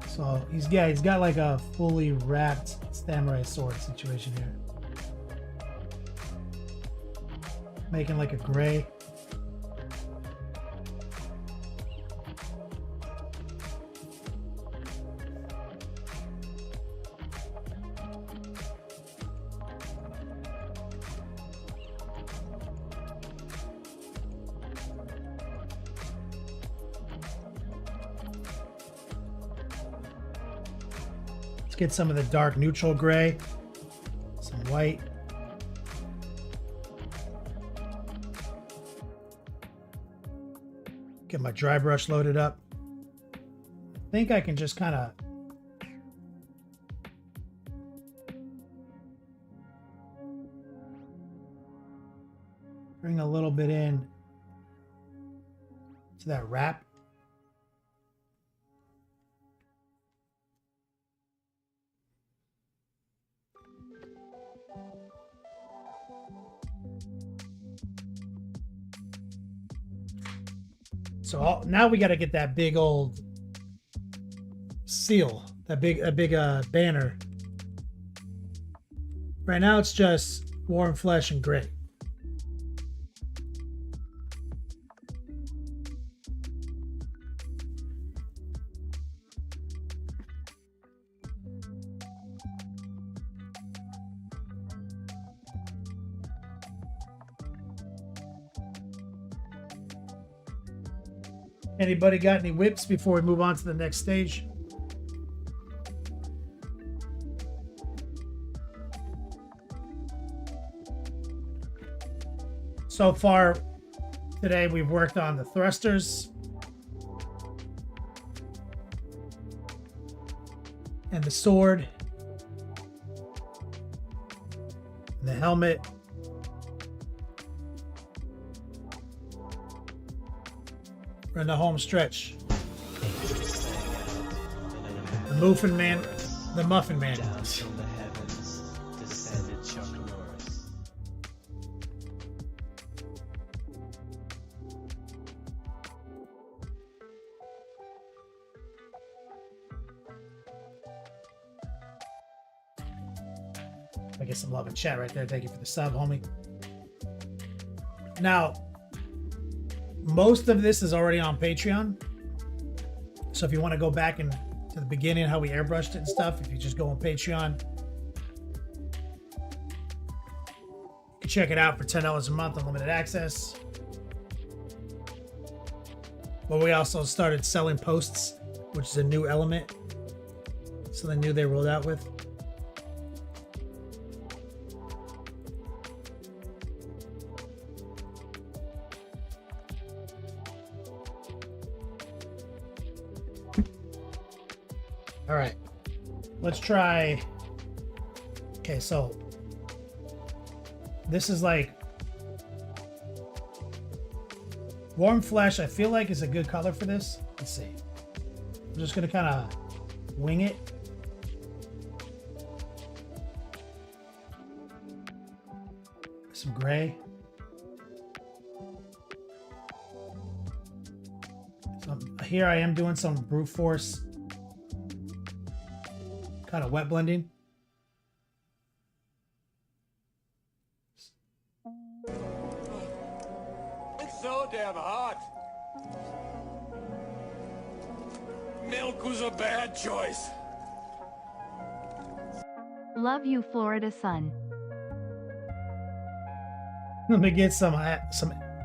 So he's got like a fully wrapped samurai sword situation here. Making like a gray. Let's get some of the dark neutral gray, some white. Get my dry brush loaded up. I think I can just kind of bring a little bit in to that wrap. So now we got to get that big old seal, that big banner. Right now it's just warm flesh and gray. Anybody got any whips before we move on to the next stage? So far today we've worked on the thrusters and the sword, the helmet, we're in the home stretch. The Muffin Man, the Muffin Man. Down from the heavens descended Chuck Norris. I get some love in chat right there. Thank you for the sub, homie. Now, most of this is already on Patreon. So if you want to go back and to the beginning, how we airbrushed it and stuff, if you just go on Patreon, you can check it out for $10 a month, unlimited access. But we also started selling posts, which is a new element. Something new they rolled out with. All right, let's try. Okay, so this is like warm flesh. I feel like is a good color for this. Let's see. I'm just gonna kind of wing it. Some gray. So here I am doing some brute force kind of wet blending. It's so damn hot. Milk was a bad choice. Love you, Florida sun. Let me get some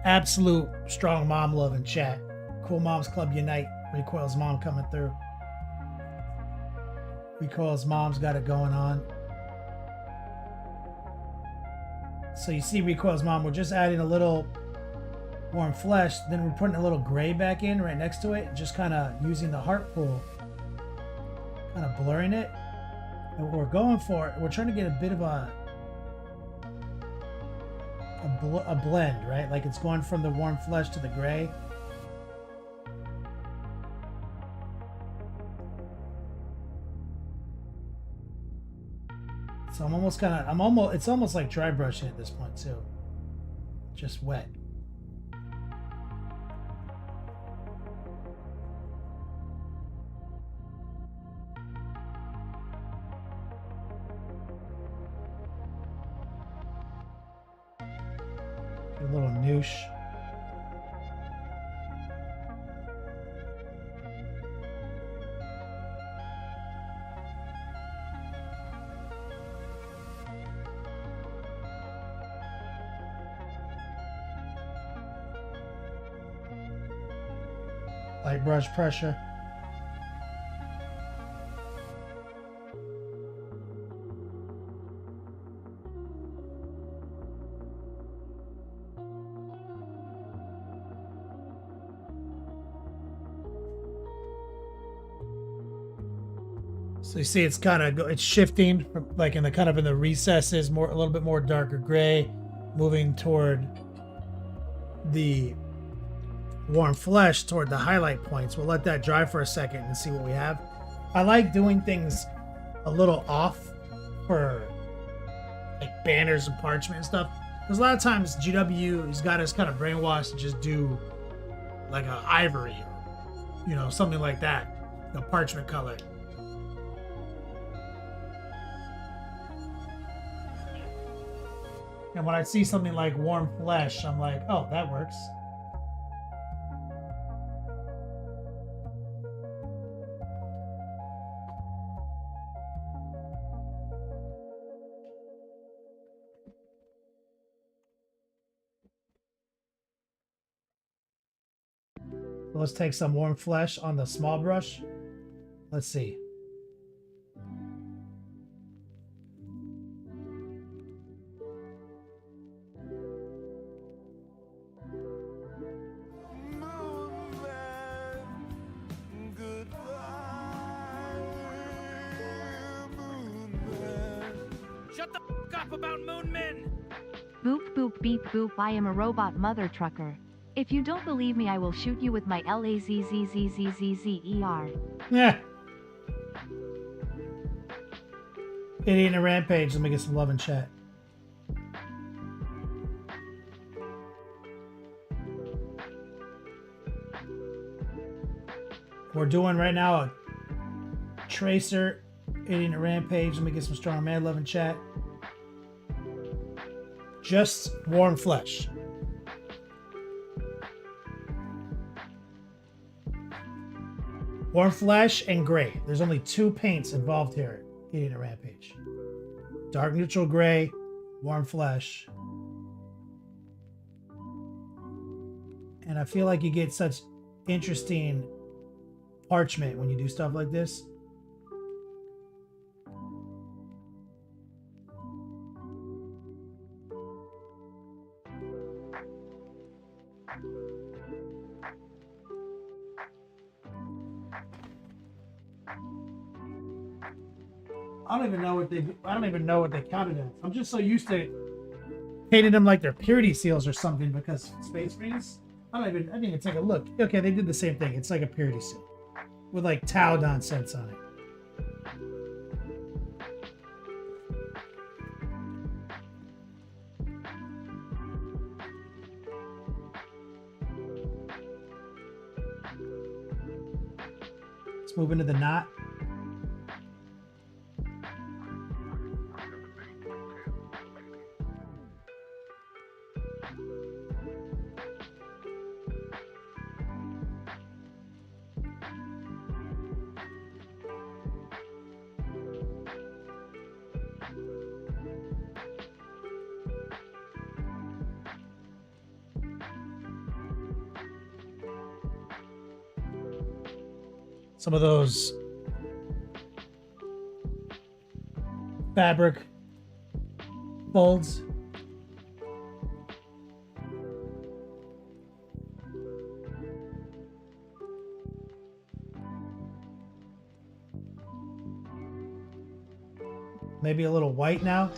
absolute strong mom love in chat. Cool Moms Club Unite. Recoil's mom coming through. Recoil's mom's got it going on. So you see Recoil's mom, we're just adding a little warm flesh, then we're putting a little gray back in right next to it, just kind of using the heart pool, kind of blurring it. And what we're going for, we're trying to get a bit of a blend, right? Like it's going from the warm flesh to the gray. So it's almost like dry brushing at this point too. Just wet. A little noosh. Light brush pressure. So you see, it's it's shifting from like in the recesses, a little bit more darker gray, moving toward the warm flesh toward the highlight points. We'll let that dry for a second and see what we have. I like doing things a little off for like banners and parchment and stuff, because a lot of times GW has got us kind of brainwashed to just do like a ivory, or, something like that, the parchment color. And when I see something like warm flesh, I'm like, oh, that works. Let's take some warm flesh on the small brush. Let's see. Shut the f up about moon men. Boop boop beep boop, I am a robot mother trucker. If you don't believe me, I will shoot you with my LAZZZZZZER. Yeah. Idiot in a rampage. Let me get some love in chat. We're doing right now a tracer, Idiot in a rampage. Let me get some strong man love in chat. just warm flesh. Warm flesh and gray. There's only 2 paints involved here in a Rampage. Dark neutral gray, warm flesh. And I feel like you get such interesting parchment when you do stuff like this. I don't even know what they counted as. I'm just so used to painting them like they're purity seals or something because Space Marines. I didn't even take a look. Okay, they did the same thing. It's like a purity seal with like Tau nonsense on it. Let's move into the knot. Some of those fabric folds. Maybe a little white now.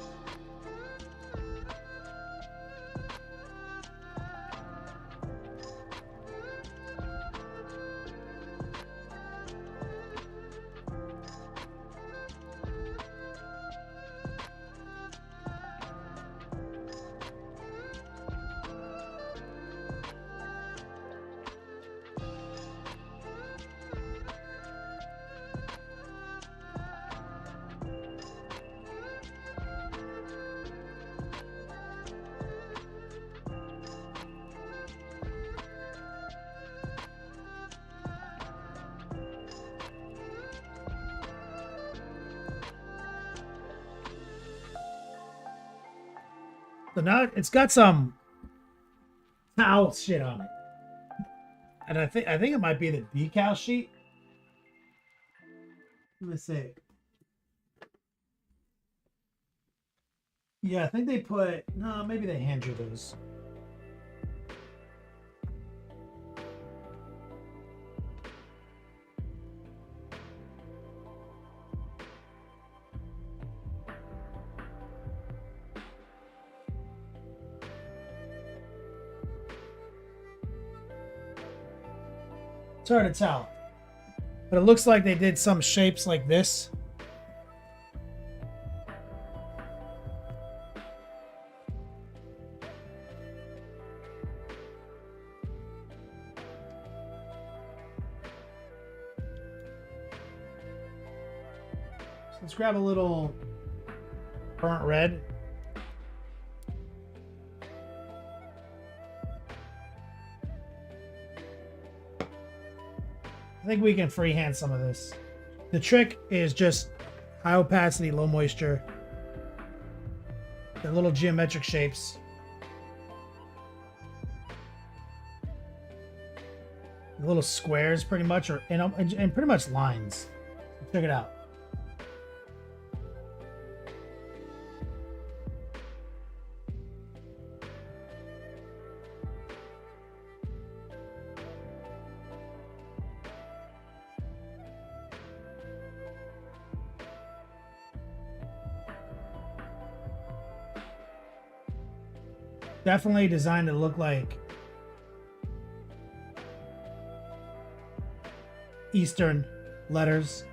So now it's got some towel shit on it. And I think it might be the decal sheet. Let me see. Yeah, I think they put no, maybe they hand you those. It's hard to tell. But it looks like they did some shapes like this. So let's grab a little burnt red. I think we can freehand some of this. The trick is just high opacity, low moisture. The little geometric shapes. The little squares pretty much, or and pretty much lines. Check it out. Definitely designed to look like Eastern letters,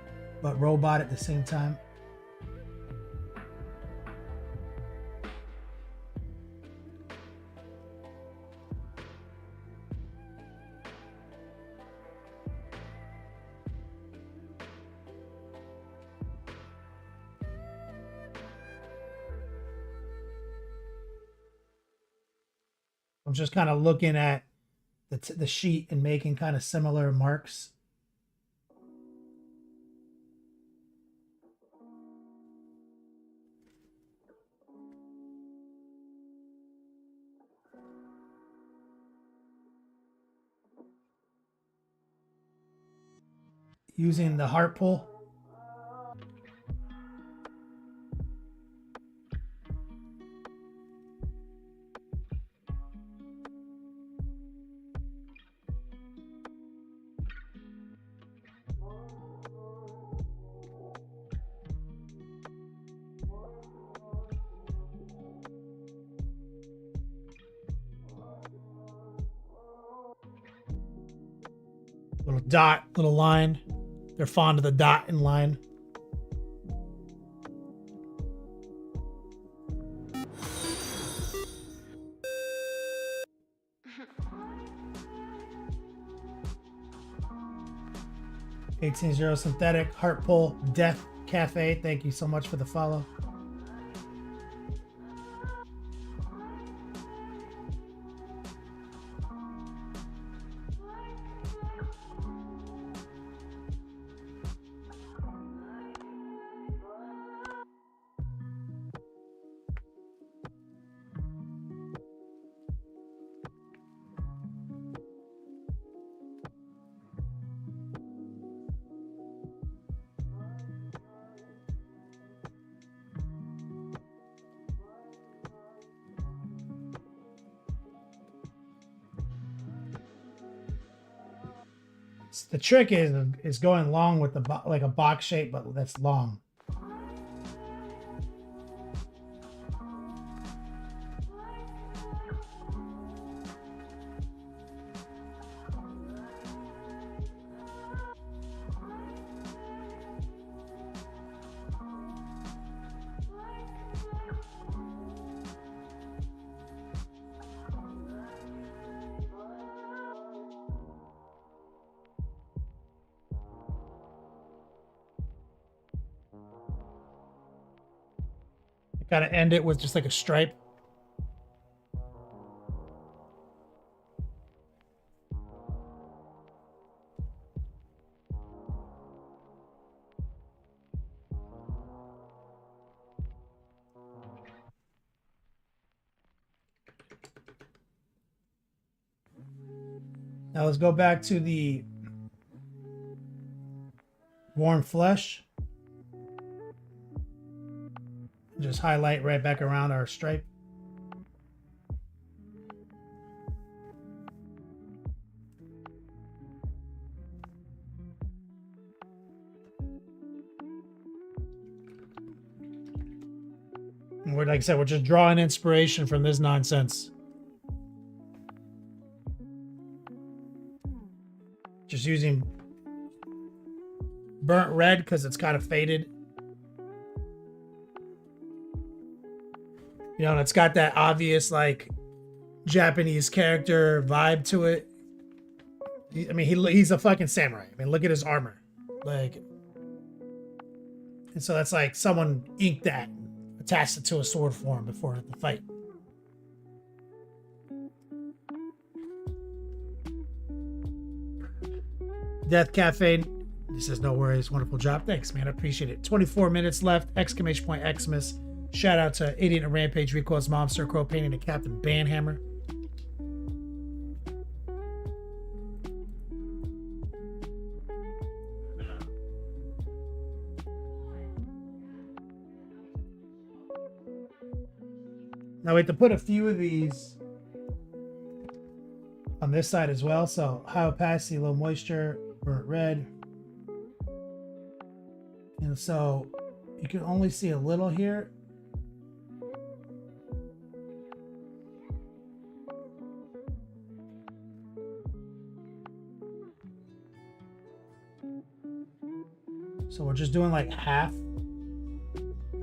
but robot at the same time. I'm just kind of looking at the sheet and making kind of similar marks. Using the heart pull. Little dot, little line. They're fond of the dot and line. $18.0 synthetic heart pull death cafe. Thank you so much for the follow. The trick is going long with the like a box shape, but that's long. Gotta end it with just like a stripe. Now let's go back to the warm flesh. Just highlight right back around our stripe. And we're, like I said, we're just drawing inspiration from this nonsense. Just using burnt red because it's kind of faded. You know, and it's got that obvious, like, Japanese character vibe to it. I mean, he's a fucking samurai. I mean, look at his armor. Like, and so that's like someone inked that, attached it to a sword form before the fight. Death Cafe. He says, no worries. Wonderful job. Thanks, man. I appreciate it. 24 minutes left. Exclamation point Xmas. Shout out to Idiot and Rampage, Recoil's mom, Sir Crow Painting, and Captain Banhammer. Now we have to put a few of these on this side as well. So high opacity, low moisture, burnt red. And so you can only see a little here. So we're just doing like half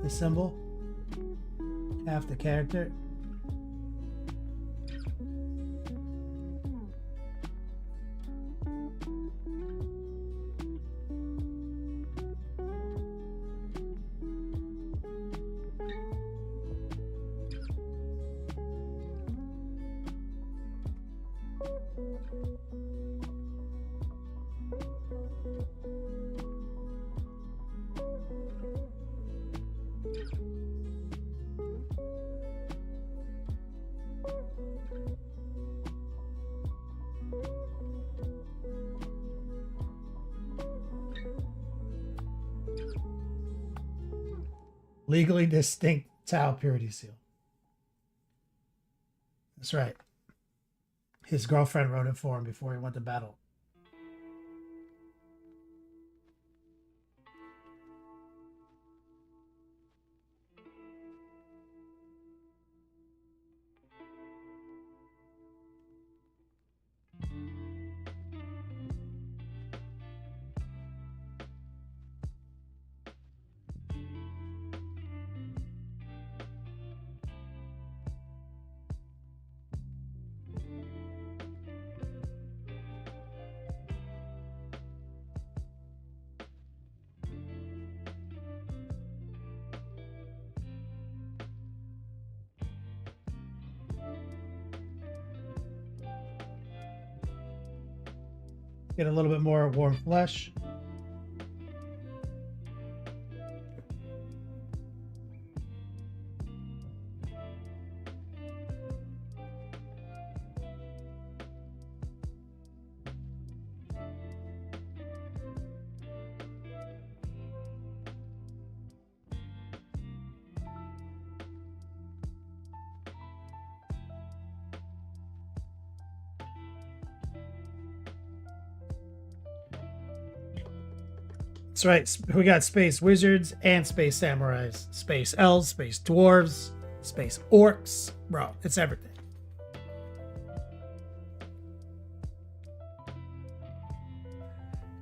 the symbol, half the character. Legally distinct Tau purity seal. That's right. His girlfriend wrote it for him before he went to battle. Get a little bit more warm flesh. That's right. We got space wizards and space samurais, space elves, space dwarves, space orcs. Bro, it's everything.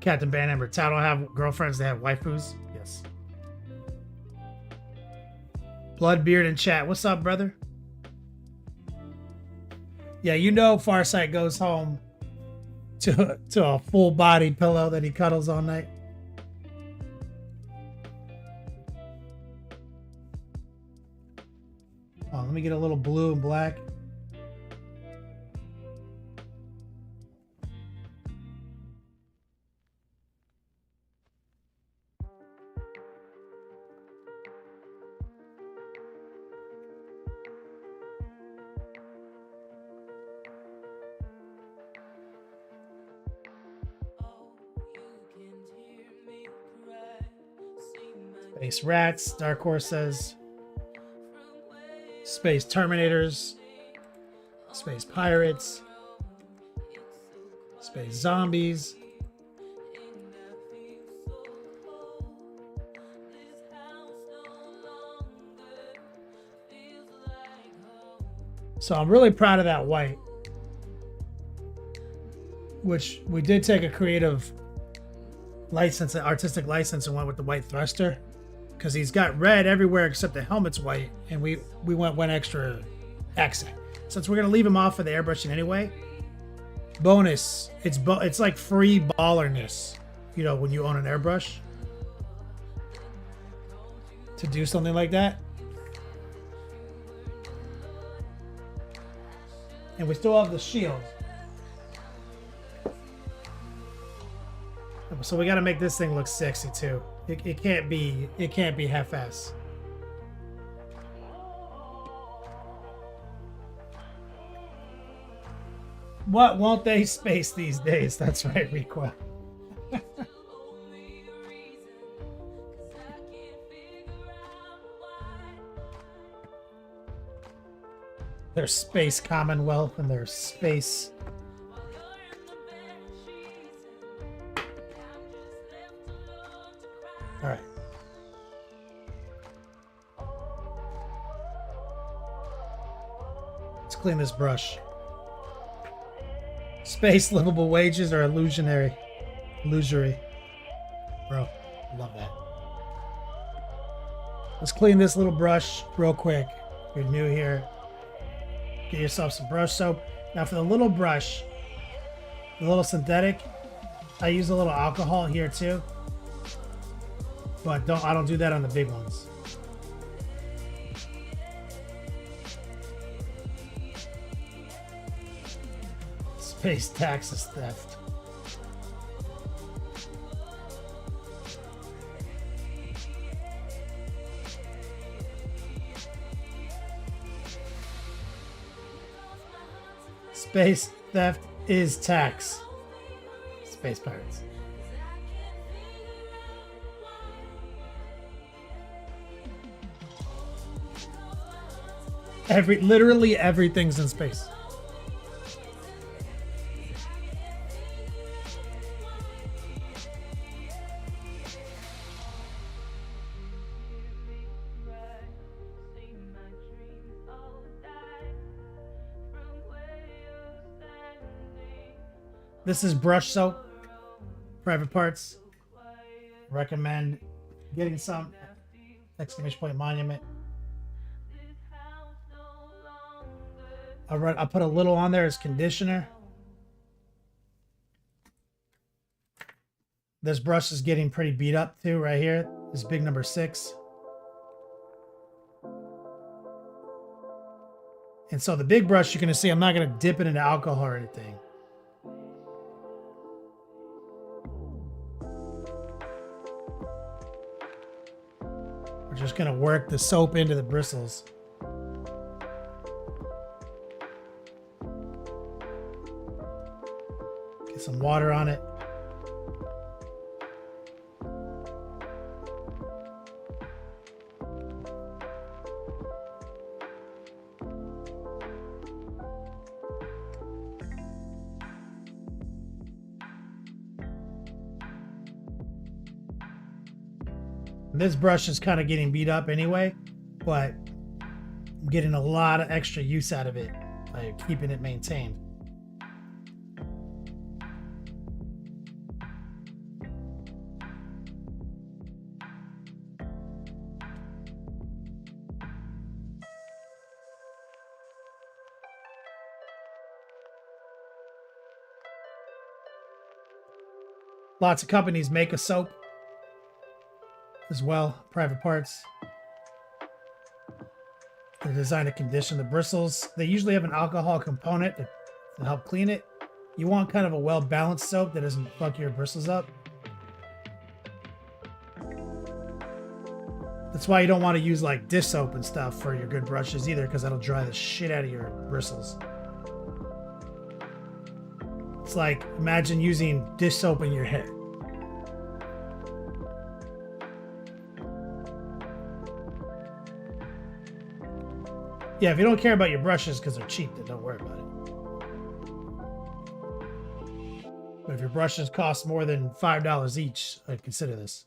Captain Banhammer, Tau don't have girlfriends, they have waifus. Yes. Bloodbeard in chat. What's up, brother? Yeah, you know Farsight goes home to a full-bodied pillow that he cuddles all night. Oh, let me get a little blue and black. Space rats, Dark Horse says. Space Terminators, Space Pirates, Space Zombies. So I'm really proud of that white, which we did take a creative license, an artistic license, and went with the white thruster. Because he's got red everywhere except the helmet's white, and we went one extra accent. Since we're gonna leave him off for the airbrushing anyway, bonus, it's like free ballerness, you know, when you own an airbrush to do something like that. And we still have the shield, so we got to make this thing look sexy too. It can't be half-ass. What won't they space these days? That's right, Requel. Their space commonwealth and their space. All right. Let's clean this brush. Space livable wages are illusory. Bro, I love that. Let's clean this little brush real quick. If you're new here, get yourself some brush soap. Now for the little brush, the little synthetic, I use a little alcohol here too. But I don't do that on the big ones. Space taxes theft. Space theft is tax. Space pirates. Literally everything's in space. This is brush soap, private parts. Recommend getting some. Exclamation point monument. I put a little on there as conditioner. This brush is getting pretty beat up too, right here. This big number 6. And so the big brush, you're going to see, I'm not going to dip it into alcohol or anything. We're just going to work the soap into the bristles. Get some water on it. This brush is kind of getting beat up anyway, but I'm getting a lot of extra use out of it by keeping it maintained. Lots of companies make a soap as well, private parts. They're designed to condition the bristles. They usually have an alcohol component to help clean it. You want kind of a well-balanced soap that doesn't fuck your bristles up. That's why you don't want to use like dish soap and stuff for your good brushes either, because that'll dry the shit out of your bristles. It's like, imagine using dish soap in your hair. Yeah, if you don't care about your brushes because they're cheap, then don't worry about it. But if your brushes cost more than $5 each, I'd consider this.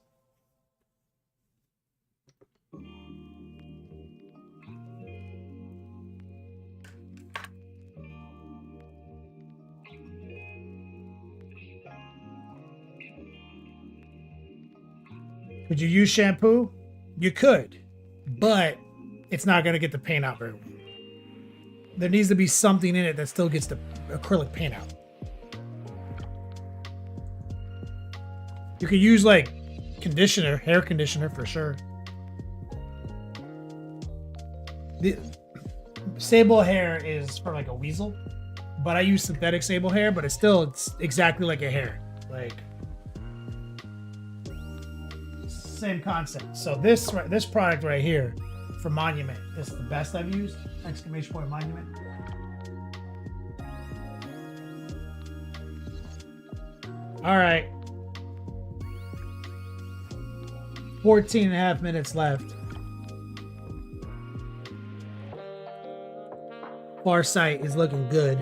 Could you use shampoo? You could, but it's not going to get the paint out very well. There needs to be something in it that still gets the acrylic paint out. You could use like conditioner, hair conditioner for sure. The sable hair is for like a weasel, but I use synthetic sable hair, but it's exactly like a hair. Like, same concept. So this product right here for Monument, this is the best I've used. Exclamation point Monument. All right. 14 and a half minutes left. Farsight is looking good.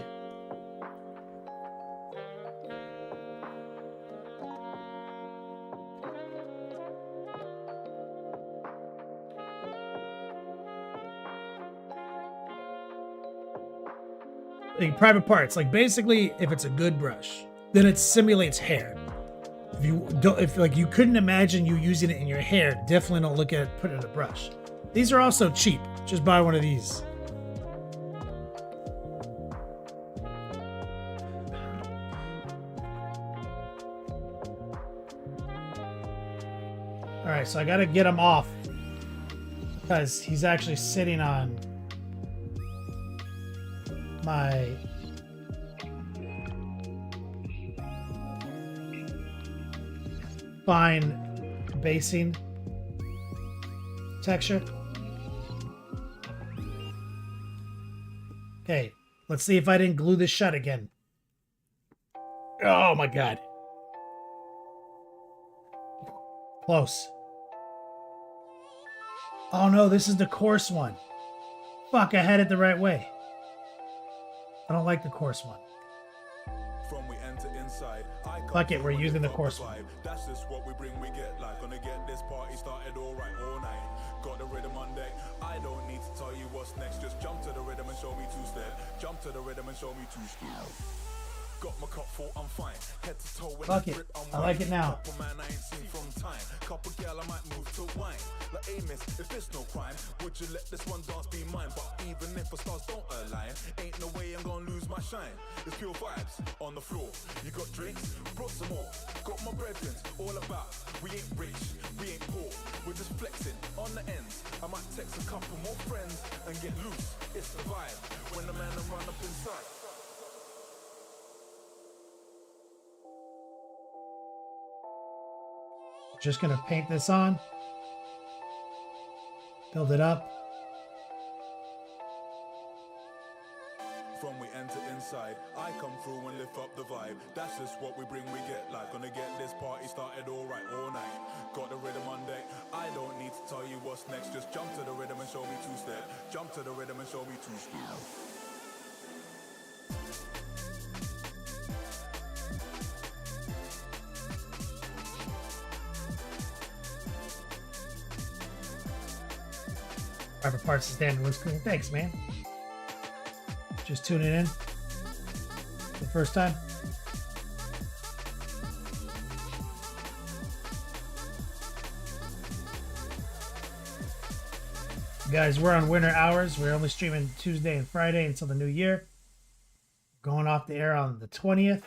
Like private parts, like basically if it's a good brush, then it simulates hair. If like you couldn't imagine you using it in your hair, definitely don't look at it, put it in a brush. These are also cheap. Just buy one of these. All right, so I gotta get him off because he's actually sitting on my fine basing texture. Okay, let's see if I didn't glue this shut again. Oh my god. Close. Oh no, this is the coarse one. Fuck, I had it the right way. I don't like the course one. From we enter inside, I Fuck it, we're using the course one. That's just what we bring, we get like. Gonna get this party started alright all night. Got the rhythm on deck. I don't need to tell you what's next. Just jump to the rhythm and show me two-step. Jump to the rhythm and show me two-step. Got my cup full, I'm fine. Head to toe when Fuck it. grip, I'm I like it now. Couple man I ain't seen from time. Couple girl I might move to wine. Like, hey miss, if it's no crime, would you let this one dance be mine? But even if the stars don't align, ain't no way I'm gonna lose my shine. It's pure vibes on the floor. You got drinks? Brought some more. Got my brethren, all about. We ain't rich, we ain't poor. We're just flexing on the ends. I might text a couple more friends and get loose. It's the vibe when the man run up inside. Just gonna paint this on. Build it up. From we enter inside, I come through and lift up the vibe. That's just what we bring, we get like. Gonna get this party started alright all night. Got the rhythm on deck. I don't need to tell you what's next. Just jump to the rhythm and show me two-step. Jump to the rhythm and show me two-step. Private Parts is standing looks cool. Thanks, man. Just tuning in for the first time. Guys, we're on winter hours. We're only streaming Tuesday and Friday until the new year. Going off the air on the 20th.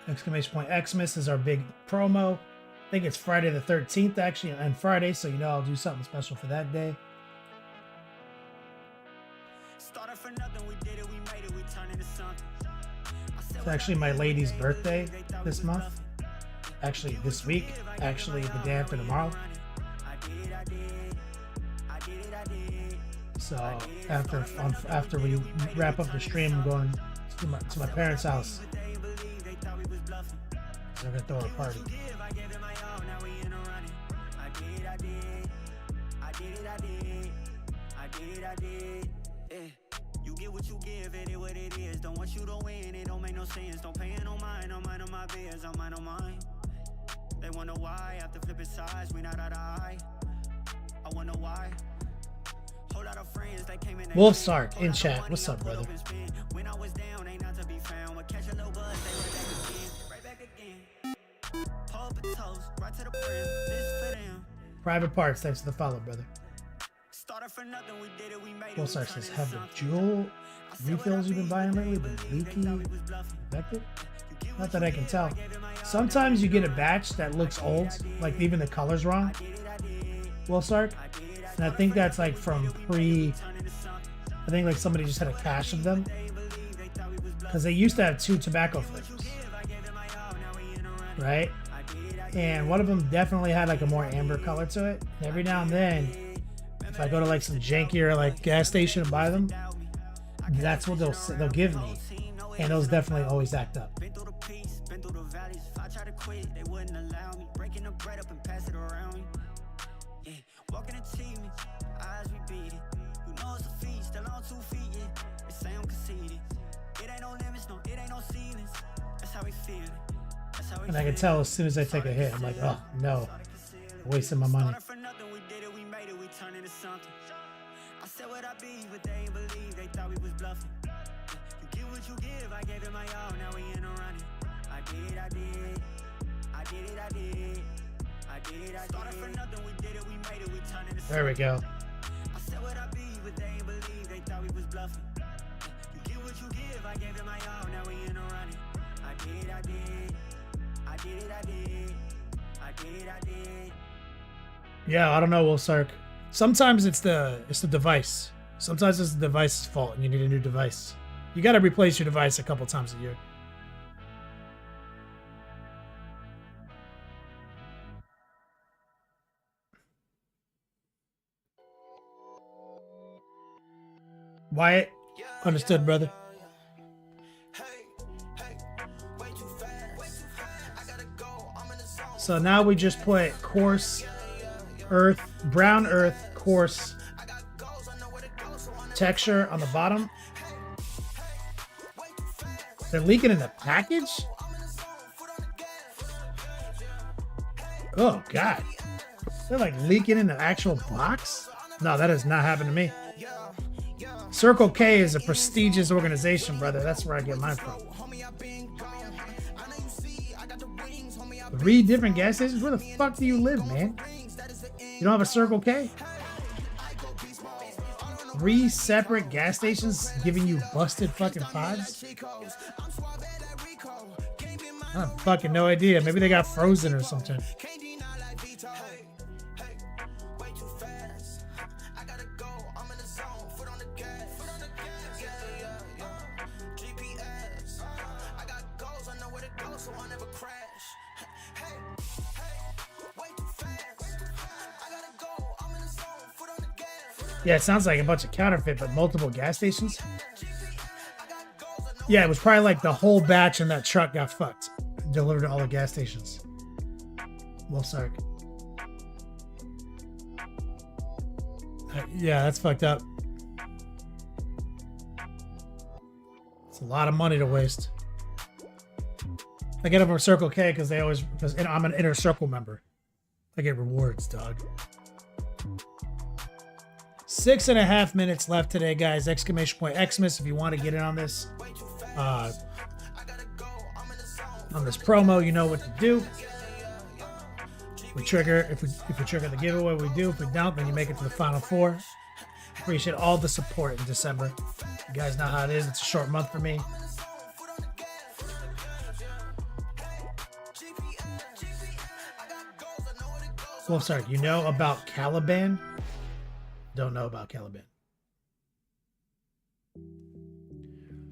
Exclamation point Xmas is our big promo. I think it's Friday the 13th actually, and Friday, so you know I'll do something special for that day. It's actually my lady's birthday this month. Actually, this week. Actually, the day after tomorrow. So after we wrap up the stream, I'm going to my parents' house. So I'm gonna throw a party. You get what you give, it is what it is. Don't want you to win, it don't make no sense. Don't pay it on mine on my biz, on mine. They wonder why, after flipping sides, we not out of eye. I wonder why. Whole lot of friends, they came in. Wolfsark in chat. What's up, brother? When I was down, ain't not to be found. But catch a little buzz, they right back again. Pull up a toast, right to the brim. This for them. Private Parts, thanks for the follow, brother. For nothing, we did it, we made it. Wolfsark says, have the jewel refills you've been buying lately been leaky, infected? Not that I can tell. Sometimes you get a batch that looks old, like even the color's wrong. Wolfsark, and I think that's like from I think like somebody just had a cache of them, because they used to have 2 tobacco flavors, right? And one of them definitely had like a more amber color to it. And every now and then, if I go to like some jankier like gas station and buy them, that's what they'll give me, and those definitely always act up. Been through the peace, been through the valleys. If I try to quit, they wouldn't allow me. Breaking the bread up and pass it around me. Yeah, walking achievements, eyes we beat it. You know it's a feast, still on 2 feet. Yeah, they say I'm conceited. It ain't no limits, no, it ain't no ceilings. That's how we feel. That's how we And I can tell as soon as I take a hit, I'm like, oh no, I'm wasting my money. For nothing, we did it, we made it, we turned into something. I said what I be, but they ain't believe, they thought we was bluffing. You get what you give, I gave it my all, now we in a running. I did. Started for nothing, we did it, we made it, we turned into something. There we go. I said what I be, but they ain't believe, they thought we was bluffing. You get what you give, I gave it my all, now we in a running. I did. Yeah, I don't know, Wolfsark. Sometimes it's the device. Sometimes it's the device's fault, and you need a new device. You got to replace your device a couple times a year. Wyatt, understood, brother. So now we just put course earth, brown earth, coarse texture on the bottom. They're leaking in the package? Oh, God. They're like leaking in the actual box? No, that has not happened to me. Circle K is a prestigious organization, brother. That's where I get mine from. 3 different gas stations? Where the fuck do you live, man? You don't have a Circle K? 3 separate gas stations giving you busted fucking pods? I have fucking no idea. Maybe they got frozen or something. Yeah, it sounds like a bunch of counterfeit, but multiple gas stations. Yeah, it was probably like the whole batch in that truck got fucked. Delivered to all the gas stations. Well, sorry. Yeah, that's fucked up. It's a lot of money to waste. I get them from Circle K because I'm an Inner Circle member. I get rewards, dog. 6.5 minutes left today, guys. Exclamation point Xmas if you want to get in on this. On this promo, you know what to do. If we trigger the giveaway, we do. If we don't, then you make it to the final 4. Appreciate all the support in December. You guys know how it is. It's a short month for me. Wolfsark, you know about Caliban? Don't know about Caliban.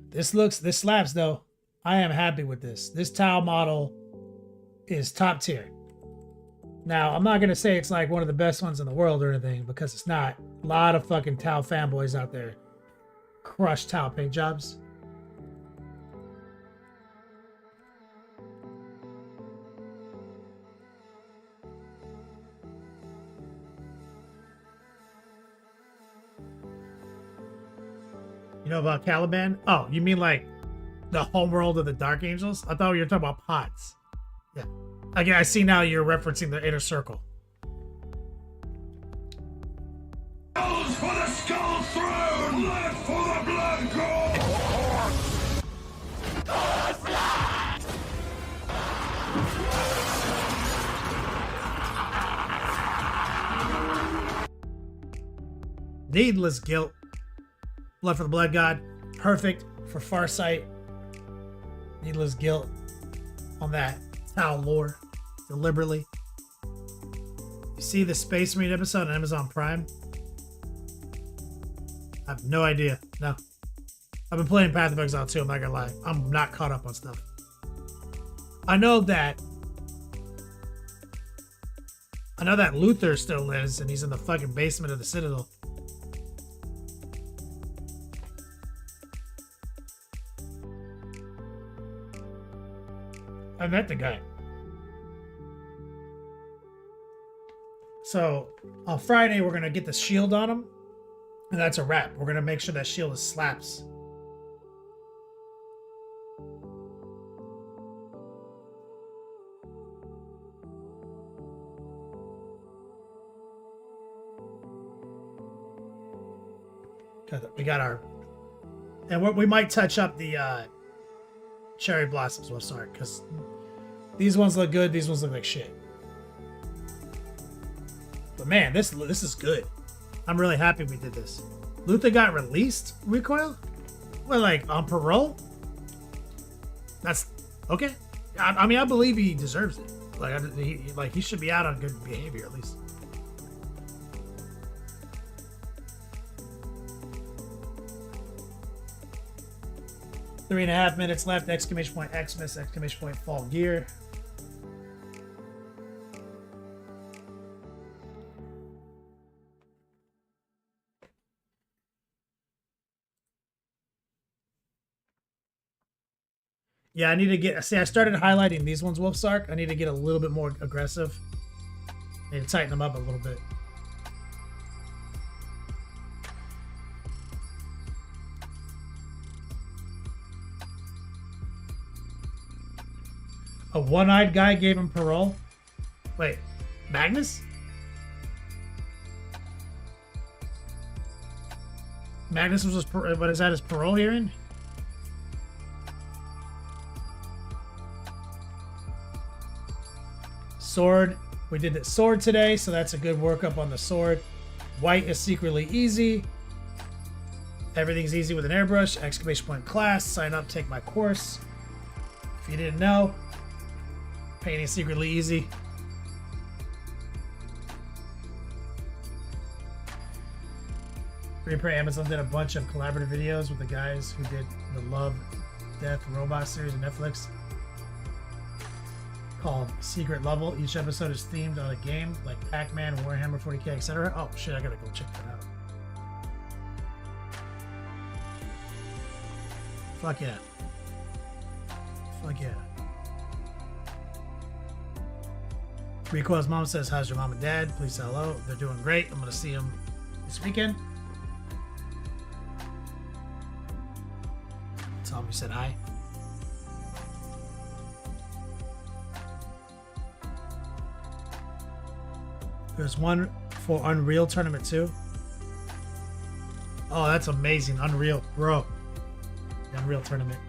This slaps though. I am happy with this. This towel model is top tier. Now, I'm not going to say it's like one of the best ones in the world or anything because it's not. A lot of fucking towel fanboys out there crush towel paint jobs. You know about Caliban? Oh, you mean like the homeworld of the Dark Angels? I thought you were talking about pots. Yeah. Again, I see now you're referencing the Inner Circle. Goes for the Skull Throne! Blood for the Blood God! Needless guilt. Blood for the Blood God. Perfect for Farsight. Needless guilt on that towel lore. Deliberately. You see the Space Marine episode on Amazon Prime? I have no idea. No. I've been playing Path of Exile too, I'm not gonna lie. I'm not caught up on stuff. I know that Luther still lives and he's in the fucking basement of the Citadel. I met the guy. So on Friday, we're going to get the shield on him. And that's a wrap. We're going to make sure that shield is slaps. We got our... And we might touch up the cherry blossoms. Well, sorry, because these ones look good. These ones look like shit. But man, this is good. I'm really happy we did this. Luther got released, Recoil? Well, like, on parole? That's... Okay. I mean, I believe he deserves it. Like, he should be out on good behavior, at least. Three and a half minutes left. Exclamation point Xmas, exclamation point fall gear. Yeah, I need to get... See, I started highlighting these ones, Wolfsark. I need to get a little bit more aggressive. Need to tighten them up a little bit. A one-eyed guy gave him parole? Wait, Magnus? Magnus was his, what is that, his parole hearing? Sword. We did the sword today, so that's a good workup on the sword. White is secretly easy. Everything's easy with an airbrush. Exclamation point class. Sign up, take my course. If you didn't know, painting is secretly easy. Reaper Amazon did a bunch of collaborative videos with the guys who did the Love, Death, Robot series on Netflix called Secret Level. Each episode is themed on a game like Pac-Man, Warhammer 40k, etc. Oh shit, I gotta go check that out. Fuck yeah. Fuck yeah. Recoil's mom says, how's your mom and dad? Please say hello. They're doing great. I'm gonna see them this weekend. Tell them you said hi. There's one for Unreal Tournament 2. Oh, that's amazing. Unreal, bro. The Unreal Tournament.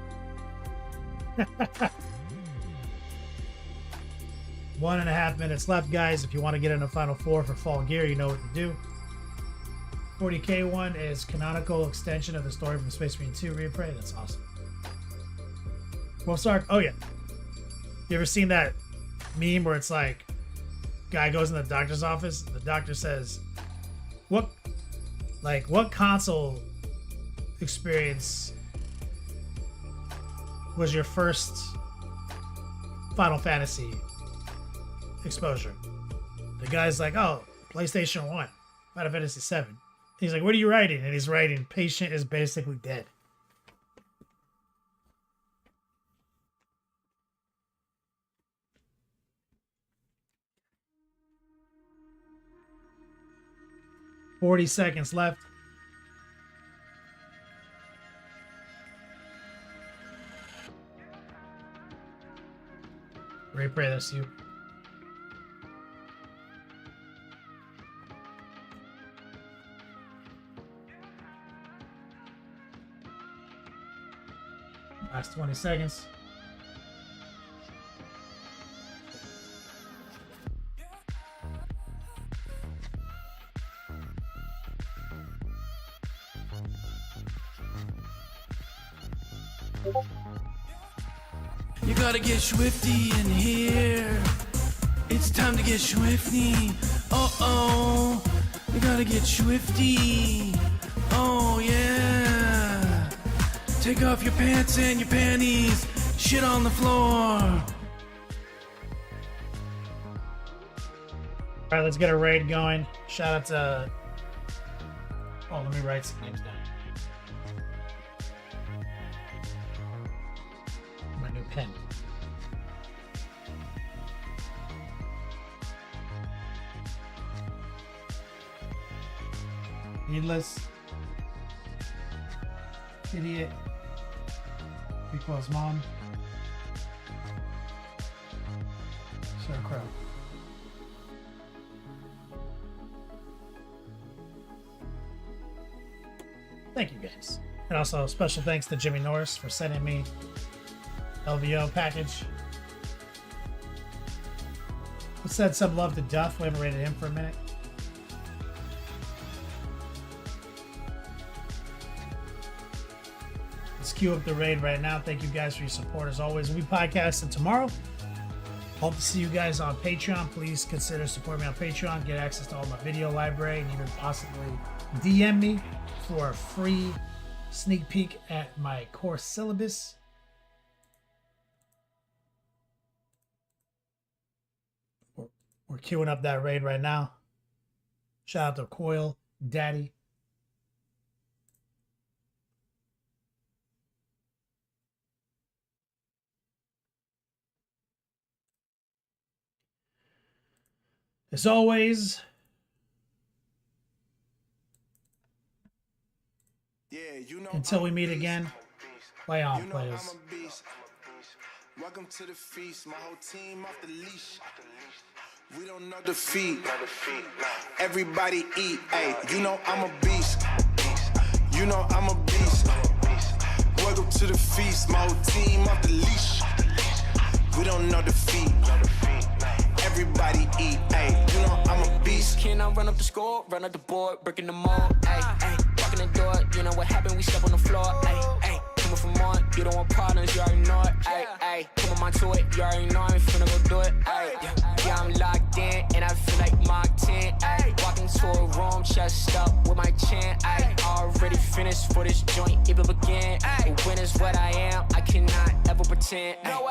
1.5 minutes left, guys. If you want to get in the Final Four for Fall Gear, you know what to do. 40k one is canonical extension of the story from Space Marine 2 Replay. That's awesome. Wolf's Ark. Oh, yeah. You ever seen that meme where it's like, guy goes in the doctor's office, the doctor says, what console experience was your first Final Fantasy exposure? The guy's like, oh, PlayStation 1, Final Fantasy 7. He's like, what are you writing? And he's writing, patient is basically dead. $40 seconds left. Pray that's you. Last 20 seconds. You gotta get swifty in here. It's time to get swifty. Uh-oh. You gotta get swifty. Oh, yeah. Take off your pants and your panties. Shit on the floor. All right, let's get a raid going. Shout out to... Oh, let me write some names down. My new pen. Needless. Idiot. Equals mom. Scarecrow. Thank you guys. And also special thanks to Jimmy Norris for sending me LVO package. Let's send some love to Duff. We haven't rated him for a minute. Let's queue up the raid right now. Thank you guys for your support as always. We'll be podcasting tomorrow. Hope to see you guys on Patreon. Please consider supporting me on Patreon. Get access to all my video library and even possibly DM me for a free sneak peek at my course syllabus. We're queuing up that raid right now. Shout out to Coil, Daddy. As always, until we meet again, play on, players. Welcome to the feast, my whole team off the leash. We don't know defeat. Everybody eat, hey. You know I'm a beast. You know I'm a beast. Welcome to the feast, my whole team off the leash. We don't know defeat. Everybody eat, hey. You know I'm a beast. Can I run up the score, run up the board, breaking the mold, ay, ay. Walking the door, you know what happened, we step on the floor, ay, ay. Coming from on, you don't want problems, you already know it, ay, ay. Coming on to it, you already know I'm finna go do it, ay. Yeah, I'm locked in, and I feel like Mark 10, ay. Walking to a room, chest up with my chin, ay. Already finished for this joint, it will begin, ay. When is what I am, I cannot ever pretend, ay.